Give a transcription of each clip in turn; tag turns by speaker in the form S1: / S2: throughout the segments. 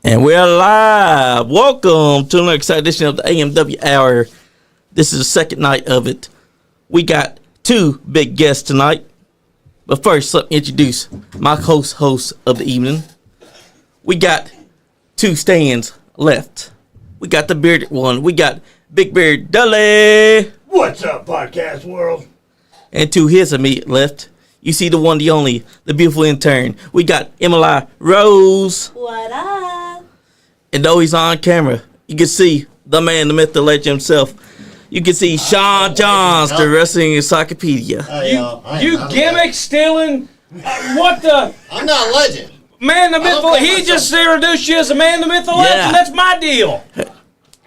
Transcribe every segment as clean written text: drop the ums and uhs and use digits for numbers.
S1: And we're live. Welcome to another exciting edition of the AMW Hour. This is the second night of it. We got two big guests tonight. But first, let me introduce my host of the evening. We got two stands left. We got the bearded one. We got Big Beard Dudley.
S2: What's up, podcast world?
S1: And to his immediate left, you see the one, the only, the beautiful intern. We got Emily Rose.
S3: What up?
S1: And though he's on camera, you can see the man, the myth, the legend himself. You can see Sean Johns, the wrestling encyclopedia.
S4: You gimmick stealing? What the?
S2: I'm not a legend.
S4: Man, the myth. He just introduced you as a man, the myth, the legend. That's my deal.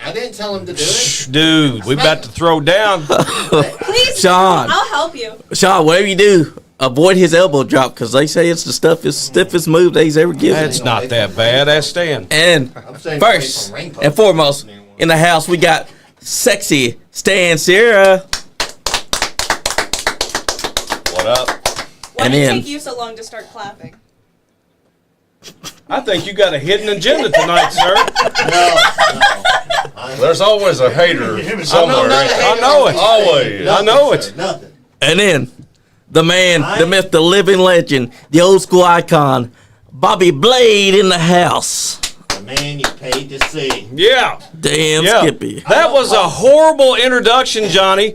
S2: I didn't tell him to do it.
S4: Dude, we about to throw down.
S3: Please,
S1: Sean.
S3: I'll help you.
S1: Sean, whatever you do, avoid his elbow drop because they say it's the stiffest move that he's ever given.
S4: That's not that bad. That's Stan.
S1: And first and foremost, in the house, we got sexy Stan Sierra.
S4: What up?
S3: Why
S1: And
S3: did it
S1: then-
S3: take you so long to start clapping?
S4: I think you got a hidden agenda tonight, sir.
S2: No.
S5: There's always a hater somewhere.
S4: I know it.
S5: Always.
S4: I know it.
S2: Nothing.
S1: And then the man, the myth, the living legend, the old school icon, Bobby Blade in the house.
S2: The man you paid to see.
S4: Yeah.
S1: Damn
S4: Yeah.
S1: Skippy.
S4: That was a horrible introduction, Johnny.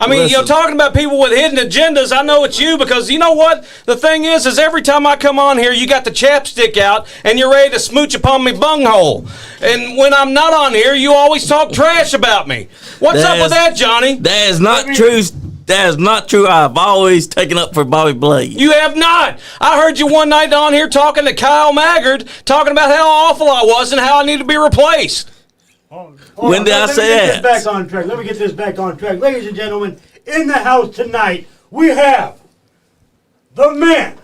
S4: I mean,
S1: Listen.
S4: talking about people with hidden agendas, I know it's you because you know what? The thing is every time I come on here, you got the chapstick out and you're ready to smooch upon me bunghole. And when I'm not on here, you always talk trash about me. What's up with that, Johnny?
S1: That is not true. That is not true. I've always taken up for Bobby Blade.
S4: You have not. I heard you one night on here talking to Kyle Maggard, talking about how awful I was and how I need to be replaced.
S1: When did I say that?
S2: Let me get this back on track. Ladies and gentlemen, in the house tonight, we have the man,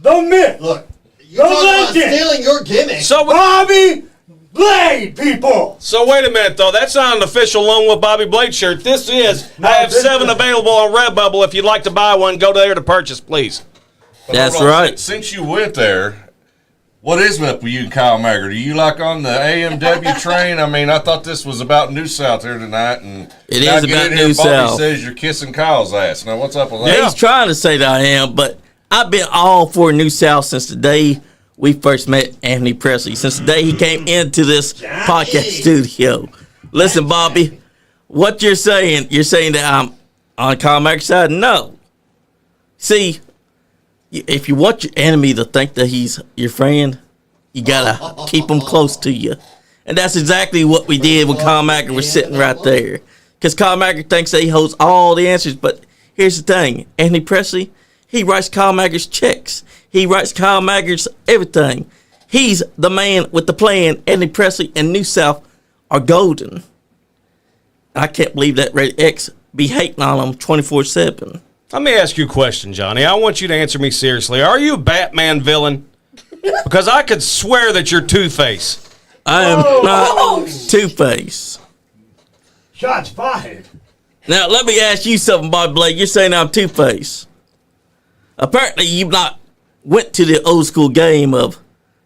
S2: the myth,
S6: Look, you're
S2: The
S6: talking about
S2: legend.
S6: stealing your gimmick.
S2: Bobby Blade, people.
S4: So wait a minute, though. That's not an official Loan with Bobby Blade shirt. This is.
S2: No,
S4: I have
S2: this
S4: 7
S2: is-
S4: available on Redbubble. If you'd like to buy one, go there to purchase, please.
S1: That's
S5: Hold on,
S1: right.
S5: Since you went there, what is up with you and Kyle Maggard? Are you like on the AMW train? I mean, I thought this was about New South here tonight, and
S1: It
S5: now
S1: is
S5: I get
S1: about
S5: in here,
S1: New
S5: Bobby
S1: South.
S5: says you're kissing Kyle's ass. Now, what's up with that?
S1: He's trying to say that I am, but I've been all for New South since the day we first met Anthony Presley, since the day he came into this podcast studio. Listen, Bobby, what you're saying that I'm on Kyle Maggard's side? No. See, if you want your enemy to think that he's your friend, you gotta keep him close to you. And that's exactly what we did when Kyle Maggard was sitting right there. Because Kyle Maggard thinks that he holds all the answers, but here's the thing. Anthony Presley, he writes Kyle Maggard's checks. He writes Kyle Maggard's everything. He's the man with the plan. Anthony Presley and New South are golden. I can't believe that Red X be hating on them 24/7.
S4: Let me ask you a question, Johnny. I want you to answer me seriously. Are you a Batman villain? Because I could swear that you're Two-Face.
S1: I am not Two-Face.
S2: Shots fired.
S1: Now, let me ask you something, Bobby Blake. You're saying I'm Two-Face. Apparently, you've not went to the old school game of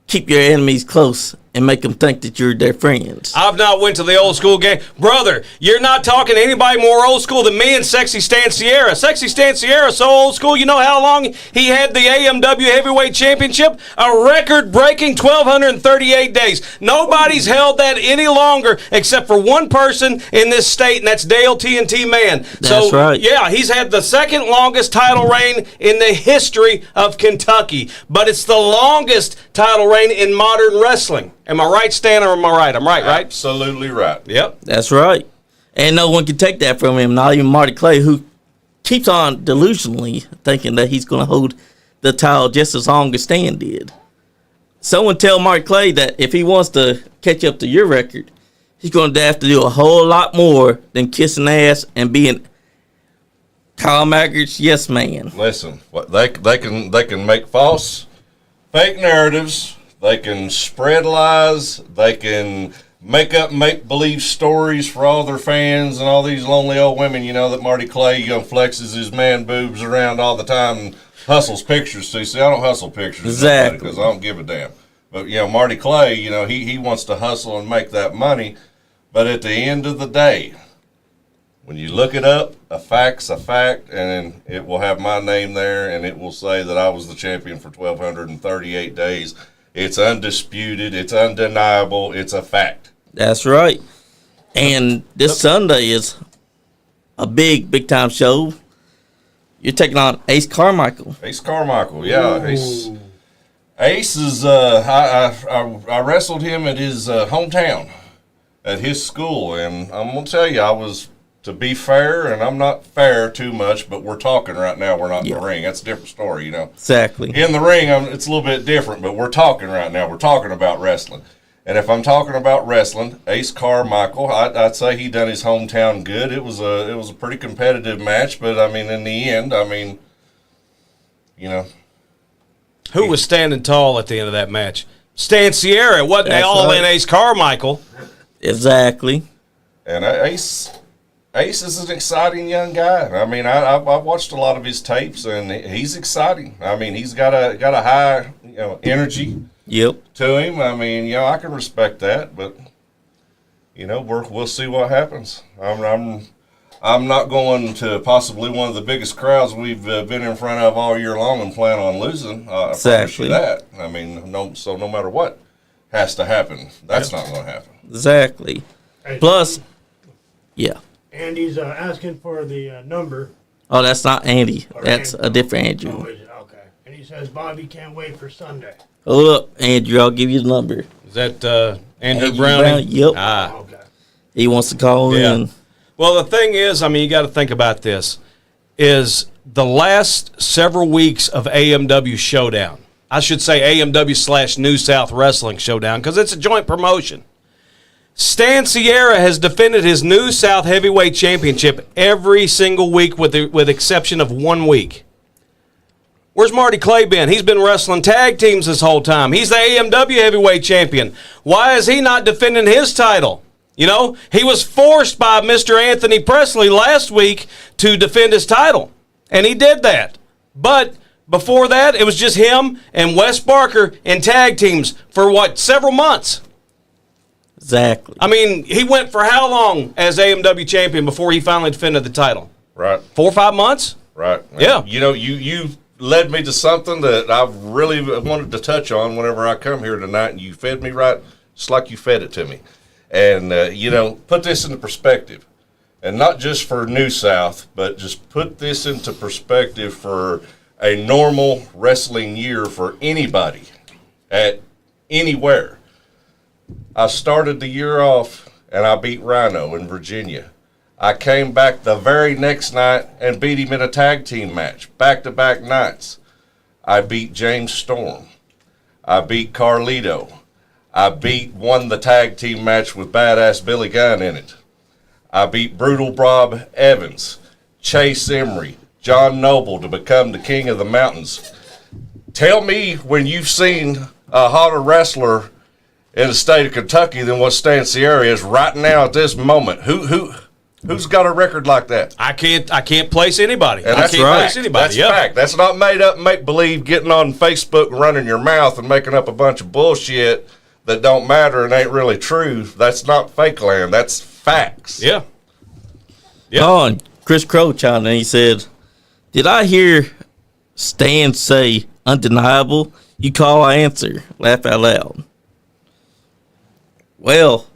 S1: keep your enemies close and make them think that you're their friends.
S4: I've not went to the old school game. Brother, you're not talking to anybody more old school than me and Sexy Stan Sierra. Sexy Stan Sierra so old school, you know how long he had the AMW Heavyweight Championship? A record-breaking 1,238 days. Nobody's held that any longer except for one person in this state, and that's Dale TNT Man.
S1: That's right.
S4: Yeah, he's had the second longest title reign in the history of Kentucky, but it's the longest title reign in modern wrestling. Am I right, Stan, or am I right? I'm right, right?
S5: Absolutely right.
S4: Yep.
S1: That's right. And no one can take that from him, not even Marty Clay, who keeps on delusionally thinking that he's going to hold the title just as long as Stan did. Someone tell Marty Clay that if he wants to catch up to your record, he's going to have to do a whole lot more than kissing ass and being Kyle Maggard's yes man.
S5: Listen, they can make false, fake narratives. They can spread lies. They can make up make-believe stories for all their fans and all these lonely old women, you know, that Marty Clay flexes his man boobs around all the time and hustles pictures to. See, I don't hustle pictures.
S1: Exactly.
S5: Because I don't give a damn. But, Marty Clay, he wants to hustle and make that money. But at the end of the day, when you look it up, a fact's a fact, and it will have my name there, and it will say that I was the champion for 1,238 days. It's undisputed. It's undeniable. It's a fact.
S1: That's right. And this Sunday is a big time show. You're taking on Ace Carmichael.
S5: Ace Carmichael, yeah. Ace is, I wrestled him at his hometown, at his school, and I'm going to tell you, to be fair, and I'm not fair too much, but we're talking right now. We're not in the ring. That's a different story,
S1: Exactly.
S5: In the ring, it's a little bit different, but we're talking right now. We're talking about wrestling. And if I'm talking about wrestling, Ace Carmichael, I'd say he done his hometown good. It was a pretty competitive match, but, in the end,
S4: Who was standing tall at the end of that match? Stan Sierra. It wasn't
S1: That's
S4: all
S1: right.
S4: in Ace Carmichael.
S1: Exactly.
S5: And Ace is an exciting young guy. I've watched a lot of his tapes, and he's exciting. He's got a high, energy to him. I can respect that, but we'll see what happens. I'm not going to possibly one of the biggest crowds we've been in front of all year long and plan on losing. I promise you that. No matter what has to happen, that's not going to happen.
S1: Exactly.
S2: Hey,
S1: Plus, yeah.
S2: Andy's asking for the number.
S1: Oh, that's not Andy.
S2: Or
S1: That's
S2: Andy.
S1: a different
S2: Oh,
S1: Andrew.
S2: is it? Okay. And he says Bobby can't wait for Sunday.
S1: Hold up, Andrew. I'll give you the number.
S4: Is that Andrew
S1: Andrew
S4: Browning?
S1: Brown, yep.
S4: Ah.
S2: Okay.
S1: He wants to call
S4: Yeah.
S1: in.
S4: Well, the thing is, you got to think about this, is the last several weeks of AMW Showdown. I should say AMW / New South Wrestling Showdown, because it's a joint promotion. Stan Sierra has defended his New South Heavyweight Championship every single week with exception of 1 week. Where's Marty Clay been? He's been wrestling tag teams this whole time. He's the AMW Heavyweight Champion. Why is he not defending his title? He was forced by Mr. Anthony Presley last week to defend his title, and he did that. But before that, it was just him and Wes Barker in tag teams for, several months?
S1: Exactly.
S4: He went for how long as AMW champion before he finally defended the title?
S5: Right.
S4: 4 or 5 months?
S5: Right.
S4: Yeah.
S5: You led me to something that I really wanted to touch on whenever I come here tonight, and you fed me right just like you fed it to me. And, put this into perspective. And not just for New South, but just put this into perspective for a normal wrestling year for anybody at anywhere. I started the year off, and I beat Rhino in Virginia. I came back the very next night and beat him in a tag team match, back-to-back nights. I beat James Storm. I beat Carlito. I won the tag team match with Badass Billy Gunn in it. I beat Brutal Bob Evans, Chase Emery, John Noble to become the King of the Mountains. Tell me when you've seen a hotter wrestler in the state of Kentucky than what Stan Sierra is right now at this moment. Who's got a record like that?
S4: I can't place anybody.
S5: And
S4: I
S5: that's
S4: can't
S5: right.
S4: place anybody.
S5: That's fact. That's not made up make-believe, getting on Facebook and running your mouth and making up a bunch of bullshit that don't matter and ain't really true. That's not fake land. That's facts.
S4: Yeah.
S1: Oh, and Chris Crow chimed in. He said, "Did I hear Stan say undeniable? You call, I answer. Laugh out loud." Well,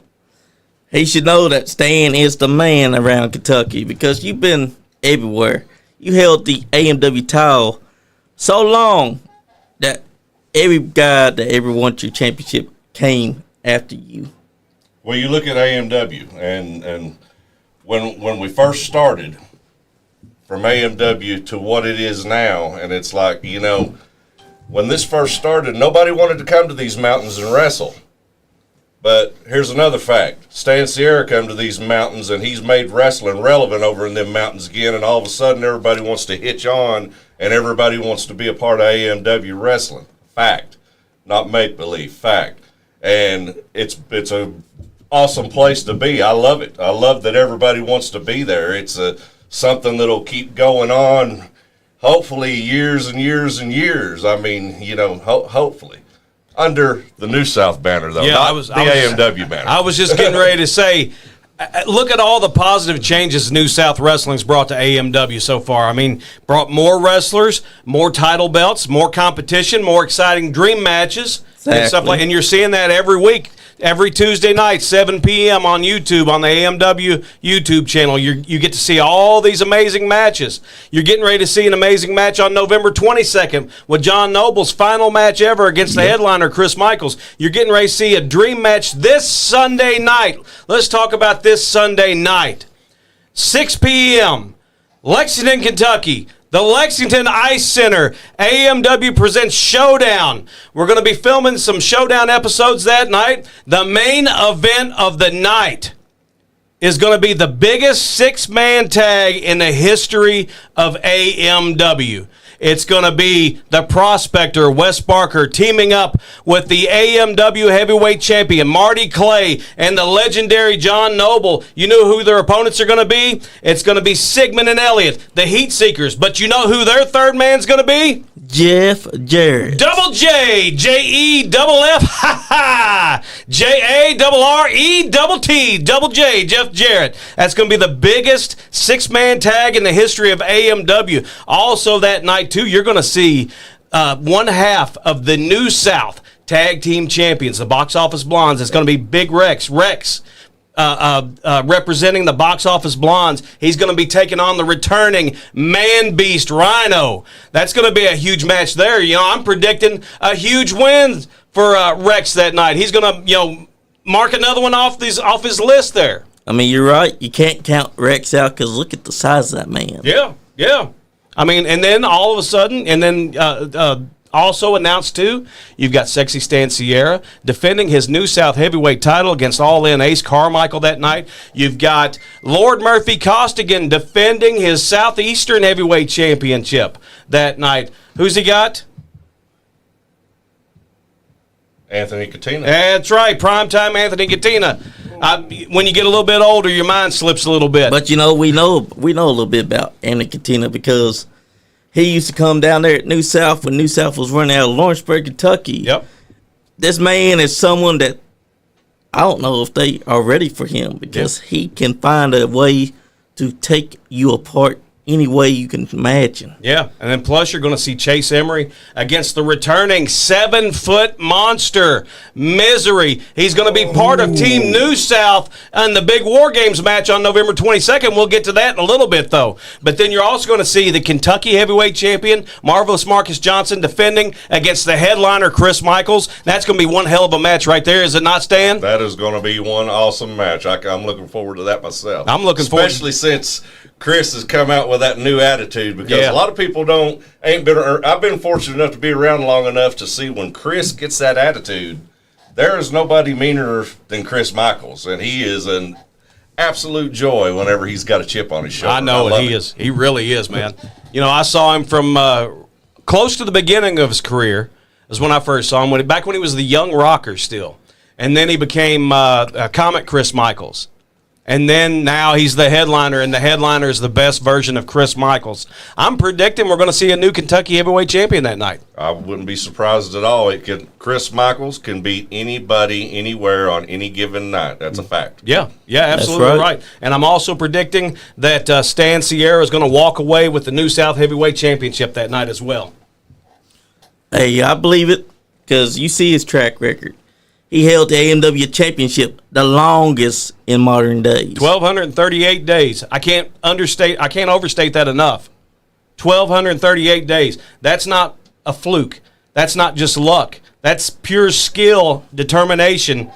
S1: he should know that Stan is the man around Kentucky because you've been everywhere. You held the AMW title so long that every guy that ever won your championship came after you.
S5: Well, you look at AMW, and when we first started, from AMW to what it is now, and it's like, when this first started, nobody wanted to come to these mountains and wrestle. But here's another fact. Stan Sierra come to these mountains, and he's made wrestling relevant over in them mountains again, and all of a sudden everybody wants to hitch on, and everybody wants to be a part of AMW wrestling. Fact. Not make-believe. Fact. And it's a awesome place to be. I love it. I love that everybody wants to be there. It's something that'll keep going on, hopefully, years and years and years. Hopefully. under the New South banner, though,
S4: Yeah,
S5: not
S4: I was-
S5: the
S4: I was-
S5: AMW banner.
S4: I was just getting ready to say, look at all the positive changes New South Wrestling's brought to AMW so far. I mean, brought more wrestlers, more title belts, more competition, more exciting dream matches, and stuff like. And you're seeing that every week. Every Tuesday night, 7 p.m. on YouTube, on the AMW YouTube channel, you get to see all these amazing matches. You're getting ready to see an amazing match on November 22nd with John Noble's final match ever against the headliner, Chris Michaels. You're getting ready to see a dream match this Sunday night. Let's talk about this Sunday night. 6 p.m., Lexington, Kentucky. The Lexington Ice Center, AMW presents Showdown. We're going to be filming some Showdown episodes that night. The main event of the night is going to be the biggest 6-man tag in the history of AMW. It's going to be the Prospector, Wes Barker, teaming up with the AMW heavyweight champion, Marty Clay, and the legendary John Noble. You know who their opponents are going to be? It's going to be Sigmund and Elliott, the Heat Seekers. But you know who their third man's going to be?
S1: Jeff Jarrett.
S4: Double J, J-E-double-F, ha-ha, J-A-double-R-E-double-T, Double J, Jeff Jarrett. That's going to be the biggest 6-man tag in the history of AMW. Also that night, too, you're going to see one half of the New South Tag Team Champions, the Box Office Blondes. It's going to be Big Rex. Representing the Box Office Blondes. He's going to be taking on the returning Man Beast Rhino. That's going to be a huge match there. You know, I'm predicting a huge win for Rex that night. He's going to, mark another one off his list there.
S1: I mean, you're right. You can't count Rex out because look at the size of that man.
S4: Yeah. I mean, and then all of a sudden, and then also announced, too, you've got Sexy Stan Sierra defending his New South heavyweight title against All-In Ace Carmichael that night. You've got Lord Murphy Costigan defending his Southeastern heavyweight championship that night. Who's he got?
S5: Anthony Katina.
S4: That's right, primetime Anthony Katina. When you get a little bit older, your mind slips a little bit.
S1: But, we know a little bit about Anthony Katina because he used to come down there at New South when New South was running out of Lawrenceburg, Kentucky.
S4: Yep.
S1: This man is someone that I don't know if they are ready for him because he can find a way to take you apart any way you can imagine.
S4: Yeah, and then plus you're going to see Chase Emery against the returning 7-foot monster, Misery. He's going to be part of Team New South in the big War Games match on November 22nd. We'll get to that in a little bit, though. But then you're also going to see the Kentucky heavyweight champion, Marvelous Marcus Johnson, defending against the headliner, Chris Michaels. That's going to be one hell of a match right there, is it not, Stan?
S5: That is going to be one awesome match. I'm looking forward to that myself.
S4: I'm looking forward,
S5: especially since Chris has come out with that new attitude because
S4: Yeah.
S5: a lot of people I've been fortunate enough to be around long enough to see when Chris gets that attitude, there is nobody meaner than Chris Michaels, and he is an absolute joy whenever he's got a chip on his shoulder.
S4: I know he is. He really is, man. I saw him from close to the beginning of his career. Is when I first saw him, back when he was the young rocker still. And then he became Comic Chris Michaels. And then now he's the headliner, and the headliner is the best version of Chris Michaels. I'm predicting we're going to see a new Kentucky heavyweight champion that night.
S5: I wouldn't be surprised at all. Chris Michaels can beat anybody, anywhere, on any given night. That's a fact.
S4: Yeah, absolutely
S1: That's
S4: right. And I'm also predicting that Stan Sierra is going to walk away with the New South heavyweight championship that night as well.
S1: Hey, I believe it because you see his track record. He held the AMW championship the longest in modern days.
S4: 1,238 days. I can't overstate that enough. 1,238 days. That's not a fluke. That's not just luck. That's pure skill, determination,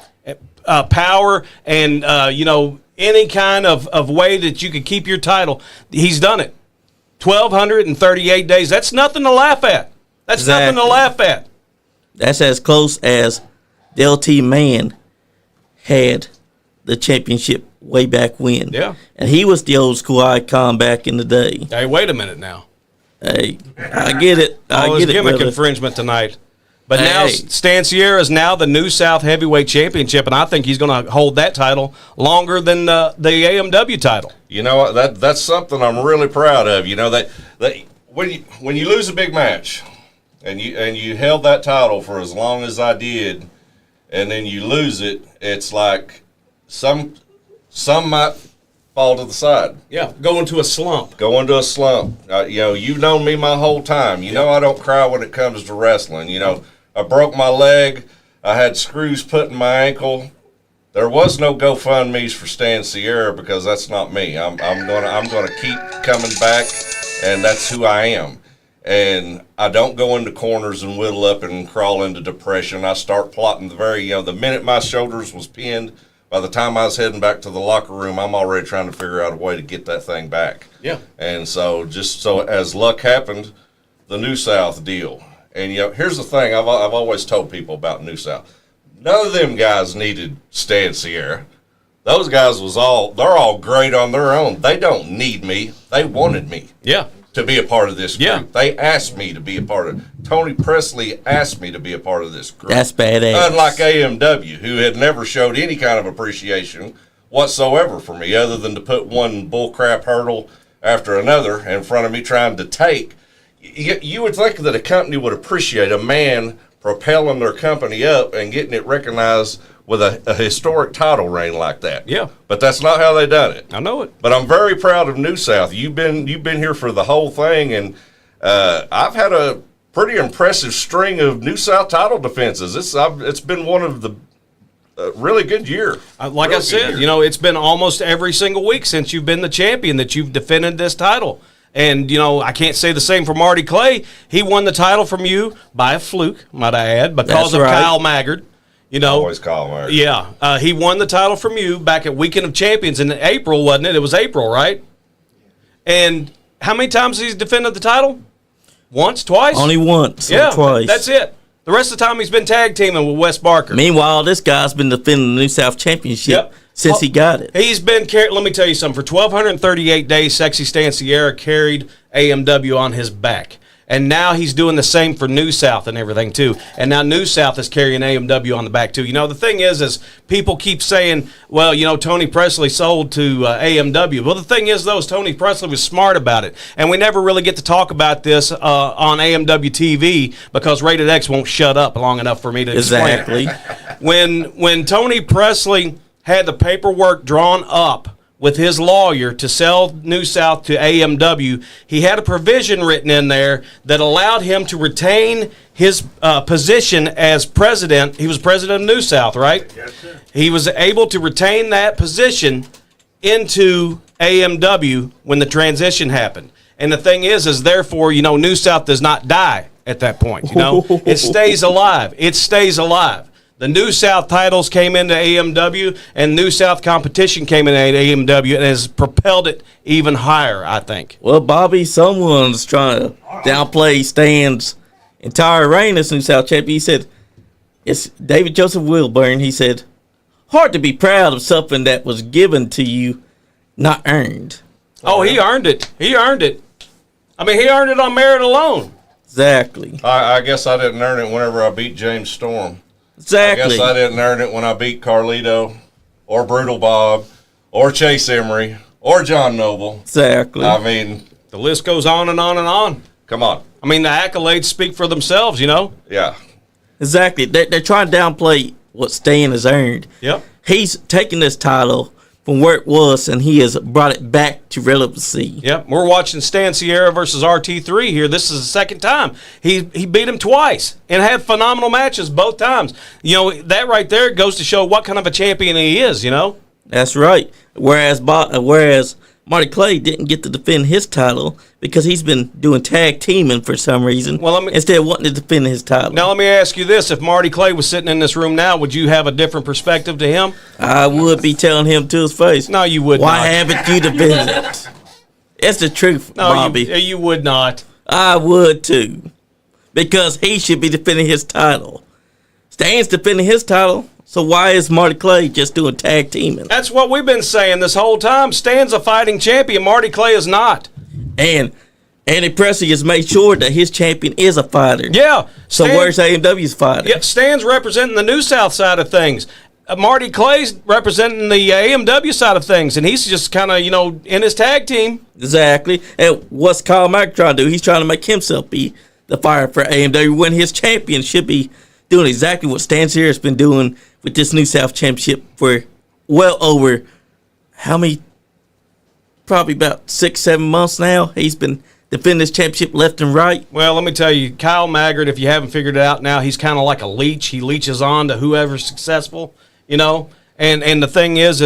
S4: power, and any kind of way that you could keep your title. He's done it. 1,238 days. That's nothing to laugh at. That's nothing to laugh at.
S1: That's as close as the LT Man had the championship way back when.
S4: Yeah.
S1: And he was the old school icon back in the day.
S4: Hey, wait a minute now.
S1: Hey, I get it. I
S4: All
S1: get
S4: his
S1: it,
S4: gimmick
S1: brother.
S4: infringement tonight. But
S1: Hey.
S4: now Stan Sierra is now the New South Heavyweight Championship, and I think he's going to hold that title longer than the AMW title.
S5: You know what? That's something I'm really proud of. That when you lose a big match, and you held that title for as long as I did, and then you lose it, it's like some might fall to the side.
S4: Yeah, go into a slump.
S5: You've known me my whole time. You know I don't cry when it comes to wrestling. You know, I broke my leg. I had screws put in my ankle. There was no GoFundMe's for Stan Sierra because that's not me. I'm gonna keep coming back, and that's who I am. And I don't go into corners and whittle up and crawl into depression. I start plotting the minute my shoulders was pinned. By the time I was heading back to the locker room, I'm already trying to figure out a way to get that thing back.
S4: Yeah.
S5: And so as luck happened, the New South deal. And here's the thing I've always told people about New South. None of them guys needed Stan Sierra. Those guys they're all great on their own. They don't need me. They wanted me.
S4: Yeah.
S5: To be a part of this group.
S4: Yeah.
S5: They asked me to be a part of it. Tony Presley asked me to be a part of this group.
S1: That's badass.
S5: Unlike AMW, who had never showed any kind of appreciation whatsoever for me, other than to put one bullcrap hurdle after another in front of me trying to take. You would think that a company would appreciate a man propelling their company up and getting it recognized with a historic title reign like that.
S4: Yeah.
S5: But that's not how they done it.
S4: I know it.
S5: But I'm very proud of New South. You've been here for the whole thing, and I've had a pretty impressive string of New South title defenses. It's been one of the really good year.
S4: Like I said, it's been almost every single week since you've been the champion that you've defended this title. And, I can't say the same for Marty Clay. He won the title from you by a fluke, might I add, because of Kyle Maggard.
S5: Always Kyle Maggard.
S4: Yeah. He won the title from you back at Weekend of Champions in April, wasn't it? It was April, right? And how many times has he defended the title? Once? Twice?
S1: Only once.
S4: Yeah,
S1: or twice.
S4: That's it. The rest of the time he's been tag teaming with Wes Barker.
S1: Meanwhile, this guy's been defending the New South Championship since he got it.
S4: He's been let me tell you something. For 1,238 days, Sexy Stan Sierra carried AMW on his back. And now he's doing the same for New South and everything, too. And now New South is carrying AMW on the back, too. The thing is people keep saying, well, Tony Presley sold to AMW. Well, the thing is, though, is Tony Presley was smart about it. And we never really get to talk about this on AMW TV because Rated X won't shut up long enough for me to explain it. When Tony Presley had the paperwork drawn up with his lawyer to sell New South to AMW, he had a provision written in there that allowed him to retain his position as president. He was president of New South, right?
S2: Yes, sir.
S4: He was able to retain that position into AMW when the transition happened. And the thing is therefore, New South does not die at that point. It stays alive. It stays alive. The New South titles came into AMW, and New South competition came into AMW, and has propelled it even higher, I think.
S1: Well, Bobby, someone's trying to downplay Stan's entire reign as New South champion. He said, it's David Joseph Wilburn. He said, hard to be proud of something that was given to you, not earned.
S4: Oh, he earned it. He earned it. I mean, he earned it on merit alone.
S1: Exactly.
S5: I guess I didn't earn it whenever I beat James Storm.
S1: Exactly.
S5: I guess I didn't earn it when I beat Carlito or Brutal Bob or Chase Emery or John Noble.
S1: Exactly.
S5: I mean,
S4: The list goes on and on and on.
S5: come on.
S4: I mean, the accolades speak for themselves,
S5: Yeah.
S1: Exactly. They're trying to downplay what Stan has earned.
S4: Yep.
S1: He's taken this title from where it was, and he has brought it back to relevancy.
S4: Yep, we're watching Stan Sierra versus RT3 here. This is the second time. He beat him twice and had phenomenal matches both times. That right there goes to show what kind of a champion he is,
S1: That's right. Whereas Marty Clay didn't get to defend his title because he's been doing tag teaming for some reason. Instead of wanting to defend his title.
S4: Now, let me ask you this. If Marty Clay was sitting in this room now, would you have a different perspective to him?
S1: I would be telling him to his face.
S4: No, you would
S1: Why
S4: not.
S1: haven't you defended it? It's the truth,
S4: No,
S1: Bobby.
S4: you would not.
S1: I would too. Because he should be defending his title. Stan's defending his title, so why is Marty Clay just doing tag teaming?
S4: That's what we've been saying this whole time. Stan's a fighting champion. Marty Clay is not.
S1: And Andy Presley has made sure that his champion is a fighter.
S4: Yeah.
S1: So where's AMW's fighter?
S4: Yeah, Stan's representing the New South side of things. Marty Clay's representing the AMW side of things, and he's just kind of, in his tag team.
S1: Exactly. And what's Kyle Mack trying to do? He's trying to make himself be the fire for AMW when his champion should be doing exactly what Stan Sierra's been doing with this New South Championship for well over how many? Probably about 6-7 months now. He's been defending this championship left and right.
S4: Well, let me tell you, Kyle Maggard, if you haven't figured it out now, he's kind of like a leech. He leeches on to whoever's successful, you know. And the thing is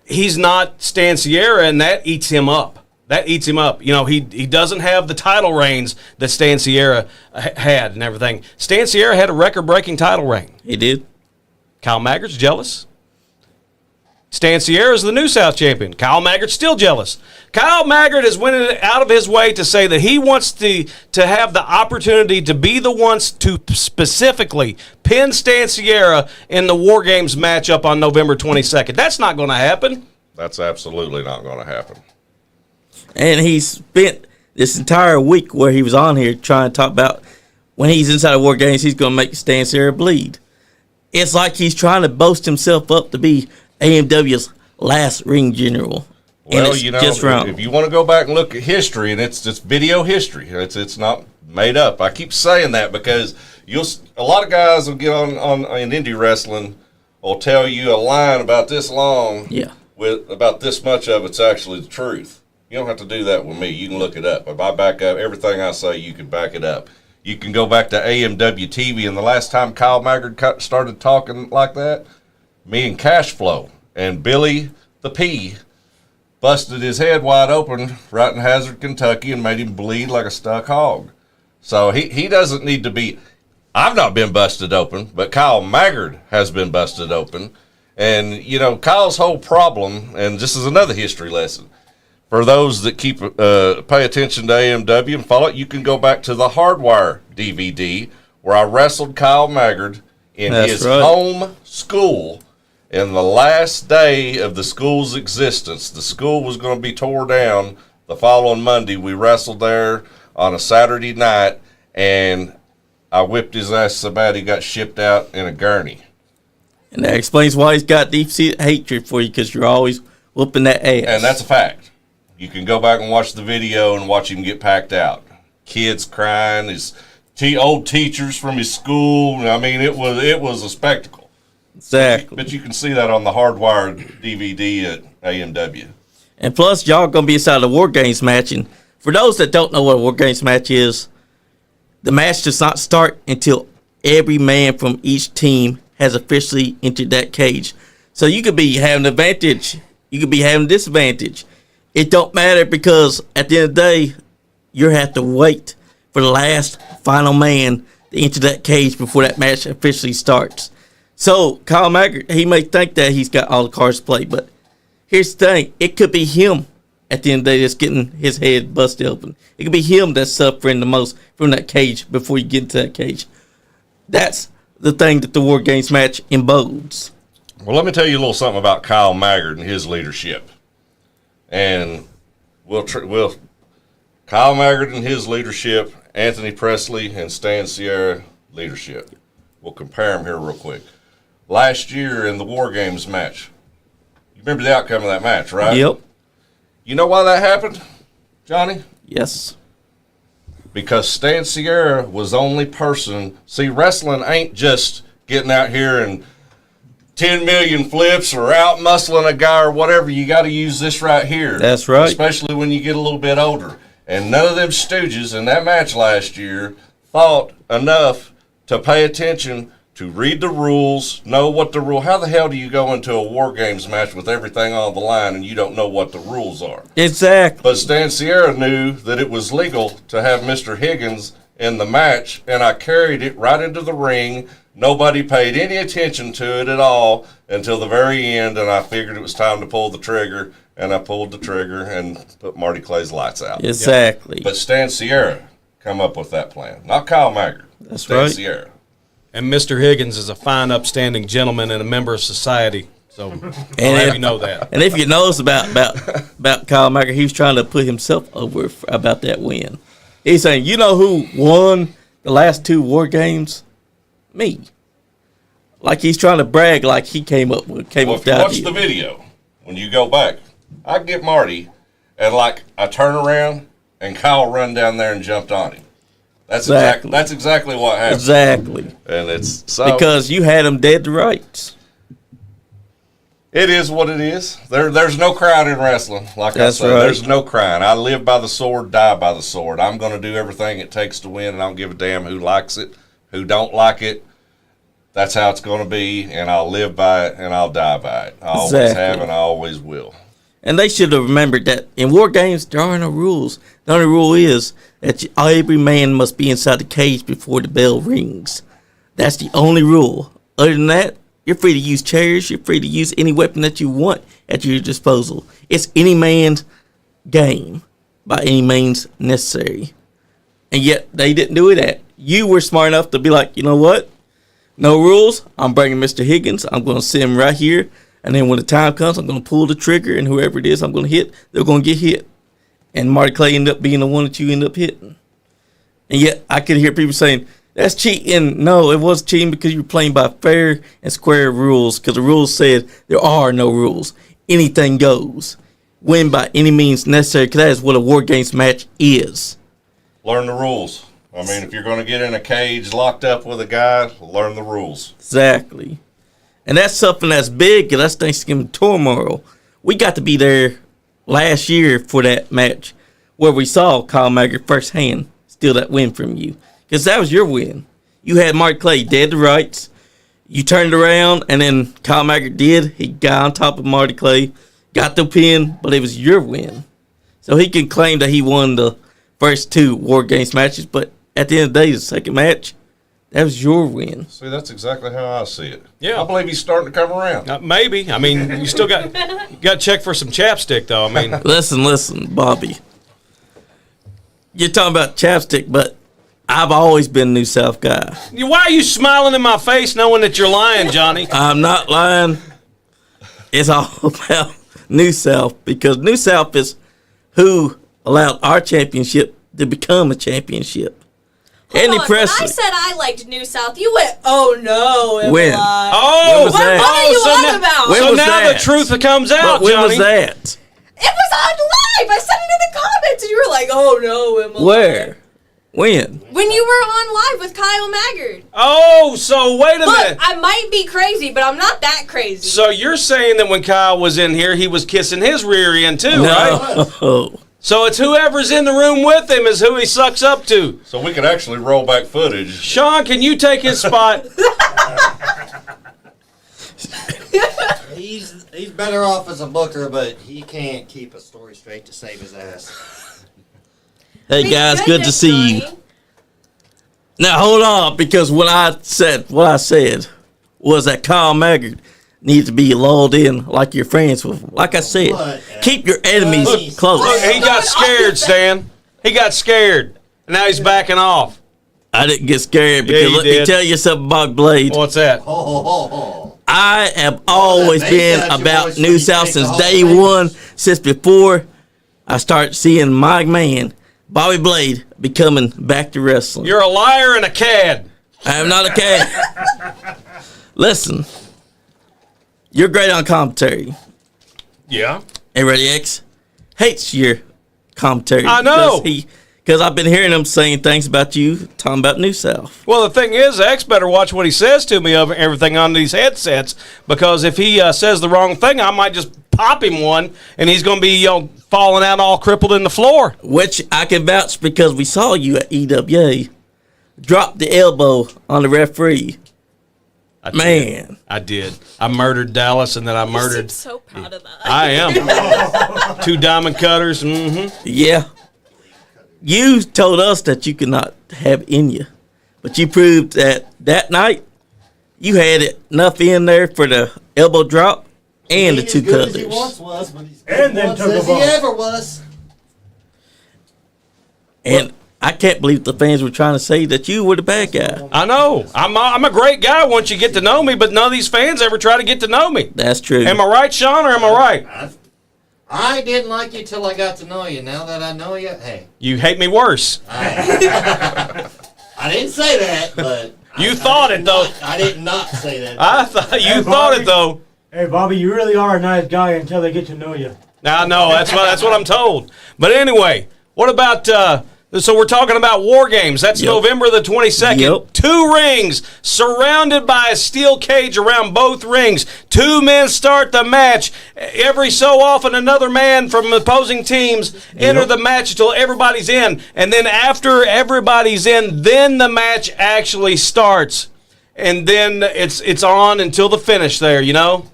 S4: he's not Stan Sierra, and that eats him up. That eats him up. You know, he doesn't have the title reigns that Stan Sierra had and everything. Stan Sierra had a record-breaking title reign.
S1: He did.
S4: Kyle Maggard's jealous. Stan Sierra's the New South champion. Kyle Maggard's still jealous. Kyle Maggard is winning out of his way to say that he wants to have the opportunity to be the ones to specifically pin Stan Sierra in the War Games matchup on November 22nd. That's not going to happen.
S5: That's absolutely not going to happen.
S1: And he spent this entire week where he was on here trying to talk about when he's inside of War Games, he's going to make Stan Sierra bleed. It's like he's trying to boast himself up to be AMW's last ring general.
S5: Well, you know, if you want to go back and look at history, and it's video history, it's not made up. I keep saying that because a lot of guys will get on in indie wrestling will tell you a line about this long, with about this much of it's actually the truth. You don't have to do that with me. You can look it up. If I back up everything I say, you can back it up. You can go back to AMW TV, and the last time Kyle Maggard started talking like that, me and Cashflow and Billy the P busted his head wide open right in Hazard, Kentucky, and made him bleed like a stuck hog. So he doesn't need to be. I've not been busted open, but Kyle Maggard has been busted open. And, you know, Kyle's whole problem, and this is another history lesson, for those that pay attention to AMW and follow it, you can go back to the Hardwire DVD where I wrestled Kyle Maggard in his home school. In the last day of the school's existence, the school was going to be tore down the following Monday. We wrestled there on a Saturday night, and I whipped his ass so bad he got shipped out in a gurney.
S1: And that explains why he's got deep-seated hatred for you, because you're always whooping that ass.
S5: And that's a fact. You can go back and watch the video and watch him get packed out. Kids crying, his old teachers from his school. I mean, it was a spectacle.
S1: Exactly.
S5: But you can see that on the Hardwired DVD at AMW.
S1: And plus, y'all going to be inside the War Games match. And for those that don't know what a War Games match is, the match does not start until every man from each team has officially entered that cage. So you could be having an advantage. You could be having a disadvantage. It don't matter, because at the end of the day, you have to wait for the last final man to enter that cage before that match officially starts. So Kyle Maggard, he may think that he's got all the cards to play, but here's the thing. It could be him at the end of the day that's getting his head busted open. It could be him that's suffering the most from that cage before you get into that cage. That's the thing that the War Games match embodes.
S5: Well, let me tell you a little something about Kyle Maggard and his leadership. And Kyle Maggard and his leadership, Anthony Presley and Stan Sierra leadership. We'll compare them here real quick. Last year in the War Games match, you remember the outcome of that match, right?
S1: Yep.
S5: You know why that happened, Johnny?
S1: Yes.
S5: Because Stan Sierra was the only person. See, wrestling ain't just getting out here and 10 million flips or out muscling a guy or whatever. You got to use this right here.
S1: That's right.
S5: Especially when you get a little bit older. And none of them stooges in that match last year thought enough to pay attention, to read the rules, know what the rule. How the hell do you go into a War Games match with everything on the line and you don't know what the rules are?
S1: Exactly.
S5: But Stan Sierra knew that it was legal to have Mr. Higgins in the match, and I carried it right into the ring. Nobody paid any attention to it at all until the very end, and I figured it was time to pull the trigger, and I pulled the trigger and put Marty Clay's lights out.
S1: Exactly.
S5: But Stan Sierra come up with that plan, not Kyle Maggard.
S1: That's
S5: Stan
S1: right.
S5: Sierra.
S4: And Mr. Higgins is a fine, upstanding gentleman and a member of society. So I'll have you know that.
S1: And if you notice about Kyle Maggard, he was trying to put himself over about that win. He's saying, you know who won the last 2 War Games? Me. Like he's trying to brag like he came up with
S5: If you
S1: that idea.
S5: watch the video, when you go back, I get Marty, and like I turn around and Kyle run down there and jumped on him. That's exactly what happened.
S1: Exactly.
S5: And it's so
S1: Because you had him dead to rights.
S5: it is what it is. There's no crying in wrestling. Like
S1: That's
S5: I said,
S1: right.
S5: there's no crying. I live by the sword, die by the sword. I'm going to do everything it takes to win, and I don't give a damn who likes it, who don't like it. That's how it's going to be, and I'll live by it, and I'll die by it. I always
S1: Exactly.
S5: have, and I always will.
S1: And they should have remembered that in war games, there are no rules. The only rule is that every man must be inside the cage before the bell rings. That's the only rule. Other than that, you're free to use chairs. You're free to use any weapon that you want at your disposal. It's any man's game by any means necessary. And yet, they didn't do that. You were smart enough to be like, you know what? No rules. I'm bringing Mr. Higgins. I'm going to sit him right here. And then when the time comes, I'm going to pull the trigger, and whoever it is I'm going to hit, they're going to get hit. And Marty Clay ended up being the one that you end up hitting. And yet, I could hear people saying, that's cheating. No, it was cheating because you were playing by fair and square rules, because the rules said there are no rules. Anything goes. Win by any means necessary, because that is what a War Games match is.
S5: Learn the rules. I mean, if you're going to get in a cage locked up with a guy, learn the rules.
S1: Exactly. And that's something that's big, because that's Thanksgiving turmoil. We got to be there last year for that match where we saw Kyle Maggard firsthand steal that win from you. Because that was your win. You had Mark Clay dead to rights. You turned around, and then Kyle Maggard did. He got on top of Marty Clay, got the pin, but it was your win. So he can claim that he won the first two War Games matches, but at the end of the day, the second match, that was your win.
S5: See, that's exactly how I see it.
S4: Yeah.
S5: I believe he's starting to come around.
S4: Maybe. I mean, you still got to check for some chapstick, though. I mean,
S1: Listen, Bobby. You're talking about chapstick, but I've always been a New South guy.
S4: why are you smiling in my face knowing that you're lying, Johnny?
S1: I'm not lying. It's all about New South, because New South is who allowed our championship to become a championship. Andy
S3: Hold on,
S1: Presley.
S3: when I said I liked New South, you went, oh no,
S1: When?
S4: Oh,
S1: When was that?
S3: What are you
S4: so
S3: on
S4: now,
S3: about?
S1: When
S4: so
S1: was
S4: now
S1: that?
S4: the truth comes out,
S1: But when
S4: Johnny.
S1: was that?
S3: It was on live. I said it in the comments, and you were like, oh no, Emma.
S1: Where? When?
S3: When you were on live with Kyle Maggard.
S4: Oh, so wait a
S3: Look,
S4: minute.
S3: I might be crazy, but I'm not that crazy.
S4: So you're saying that when Kyle was in here, he was kissing his rear end too, right?
S1: No.
S4: So it's whoever's in the room with him is who he sucks up to.
S5: So we could actually roll back footage.
S4: Sean, can you take his spot?
S6: He's better off as a booker, but he can't keep a story straight to save his ass.
S1: Hey guys, good to see you. Now hold on, because what I said was that Kyle Maggard needs to be lulled in like you're friends with him. Like I said, keep your enemies close.
S4: Look, he got scared, Stan. He got scared. And now he's backing off.
S1: I didn't get scared,
S4: Yeah,
S1: because
S4: you
S1: let
S4: did.
S1: me tell you something about Blade.
S4: What's that?
S1: I have always
S6: Well,
S1: been
S6: that
S1: about
S6: makes
S1: New
S6: you
S1: South
S6: think
S1: since
S6: the
S1: day
S6: whole thing.
S1: one, since before I started seeing my man, Bobby Blade, becoming back to wrestling.
S4: You're a liar and a cad.
S1: I am not a cat. Listen, you're great on commentary.
S4: Yeah.
S1: And Ready X hates your commentary.
S4: I know.
S1: Because I've been hearing him saying things about you, talking about New South.
S4: Well, the thing is, X better watch what he says to me of everything on these headsets, because if he says the wrong thing, I might just pop him one, and he's going to be falling out all crippled in the floor.
S1: Which I can vouch, because we saw you at EWA drop the elbow on the referee.
S4: I did.
S1: Man.
S4: I did. I murdered Dallas, and then I
S3: You
S4: murdered.
S3: seem so proud of that.
S4: I am. 2 diamond cutters. Mm-hmm.
S1: Yeah. You told us that you could not have in you. But you proved that night you had enough in there for the elbow drop and the 2
S6: He
S1: cutters.
S6: once was, but he's
S2: And then
S6: once
S2: took a
S6: as he
S2: bump.
S6: ever was.
S1: And I can't believe the fans were trying to say that you were the bad guy.
S4: I know. I'm a great guy once you get to know me, but none of these fans ever try to get to know me.
S1: That's true.
S4: Am I right, Sean, or am I right?
S6: I didn't like you till I got to know you. Now that I know you, hey.
S4: You hate me worse.
S6: I didn't say that, but
S4: You thought it, though.
S6: I did not say that.
S4: I thought you
S2: Hey,
S4: thought
S2: Bobby.
S4: it, though.
S2: Hey, Bobby, you really are a nice guy until they get to know you.
S4: Now, no, that's what I'm told. But anyway, What about, so we're talking about War Games. That's November the 22nd.
S1: Yep.
S4: 2 rings surrounded by a steel cage around both rings. 2 men start the match. Every so often, another man from opposing teams enter the match until everybody's in. And then after everybody's in, then the match actually starts. And then it's on until the finish there, you know?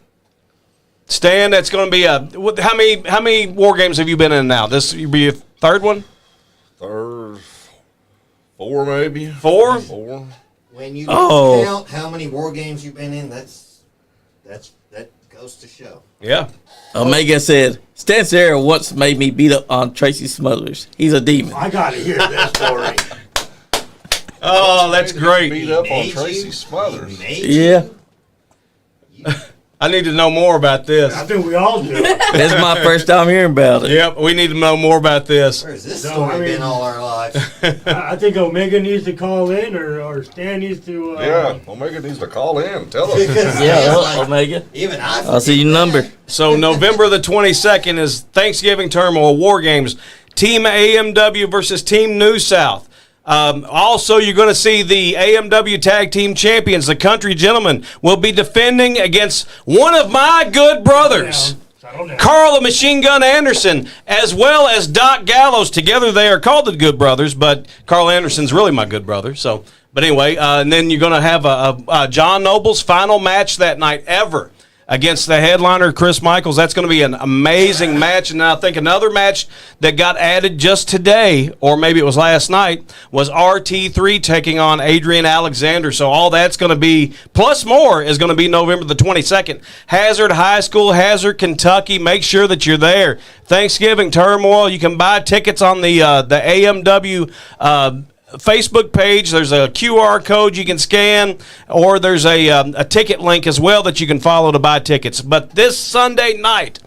S4: Stan, that's going to be how many War Games have you been in now? This will be your 3rd one?
S5: 3rd, 4 maybe.
S4: 4?
S5: 4.
S6: When you
S1: Oh.
S6: count how many war games you've been in, that goes to show.
S4: Yeah.
S1: Omega said, Stan Sierra once made me beat up on Tracy Smothers. He's a demon.
S2: I gotta hear this story.
S4: Oh, that's great.
S5: Beat up on
S6: Made
S5: Tracy
S6: you?
S5: Smothers.
S6: Made
S1: Yeah.
S6: you?
S4: I need to know more about this.
S2: I think we all do.
S1: This is my first time hearing about it.
S4: Yep, we need to know more about this.
S6: Where's this
S2: No,
S6: story
S2: I mean-
S6: been all our lives?
S2: I think Omega needs to call in, or Stan needs to.
S5: Yeah, Omega needs to call in. Tell us.
S6: Because
S1: Yeah,
S6: it's like,
S1: Omega.
S6: even I
S1: I'll see your number.
S4: So November the 22nd is Thanksgiving Turmoil War Games. Team AMW versus Team New South. Also, you're going to see the AMW Tag Team Champions, the Country Gentlemen, will be defending against one of my good brothers,
S2: Settle down.
S4: Carl the Machine Gun Anderson, as well as Doc Gallows. Together they are called the Good Brothers, but Carl Anderson's really my good brother. So, but anyway, and then you're going to have a John Noble's final match that night ever against the headliner, Chris Michaels. That's going to be an amazing match. And I think another match that got added just today, or maybe it was last night, was RT3 taking on Adrian Alexander. So all that's going to be, plus more, is going to be November the 22nd. Hazard High School, Hazard, Kentucky. Make sure that you're there. Thanksgiving Turmoil. You can buy tickets on the AMW Facebook page. There's a QR code you can scan, or there's a ticket link as well that you can follow to buy tickets. But this Sunday night,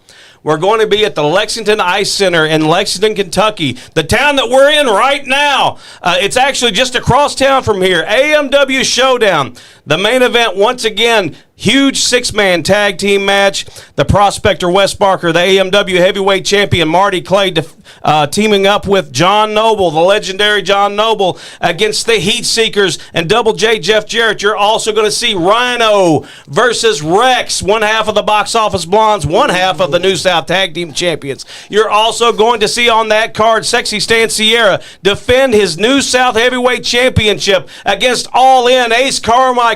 S4: we're going to be at the Lexington Ice Center in Lexington, Kentucky, the town that we're in right now. It's actually just across town from here. AMW Showdown. The main event, once again, huge 6-man tag team match. The prospector Wes Barker, the AMW heavyweight champion Marty Clay, teaming up with John Noble, the legendary John Noble, against the Heat Seekers and Double J Jeff Jarrett. You're also going to see Rhino versus Rex, one half of the Box Office Blondes, one half of the New South Tag Team Champions. You're also going to see on that card Sexy Stan Sierra defend his New South Heavyweight Championship against All In Ace Carmichael.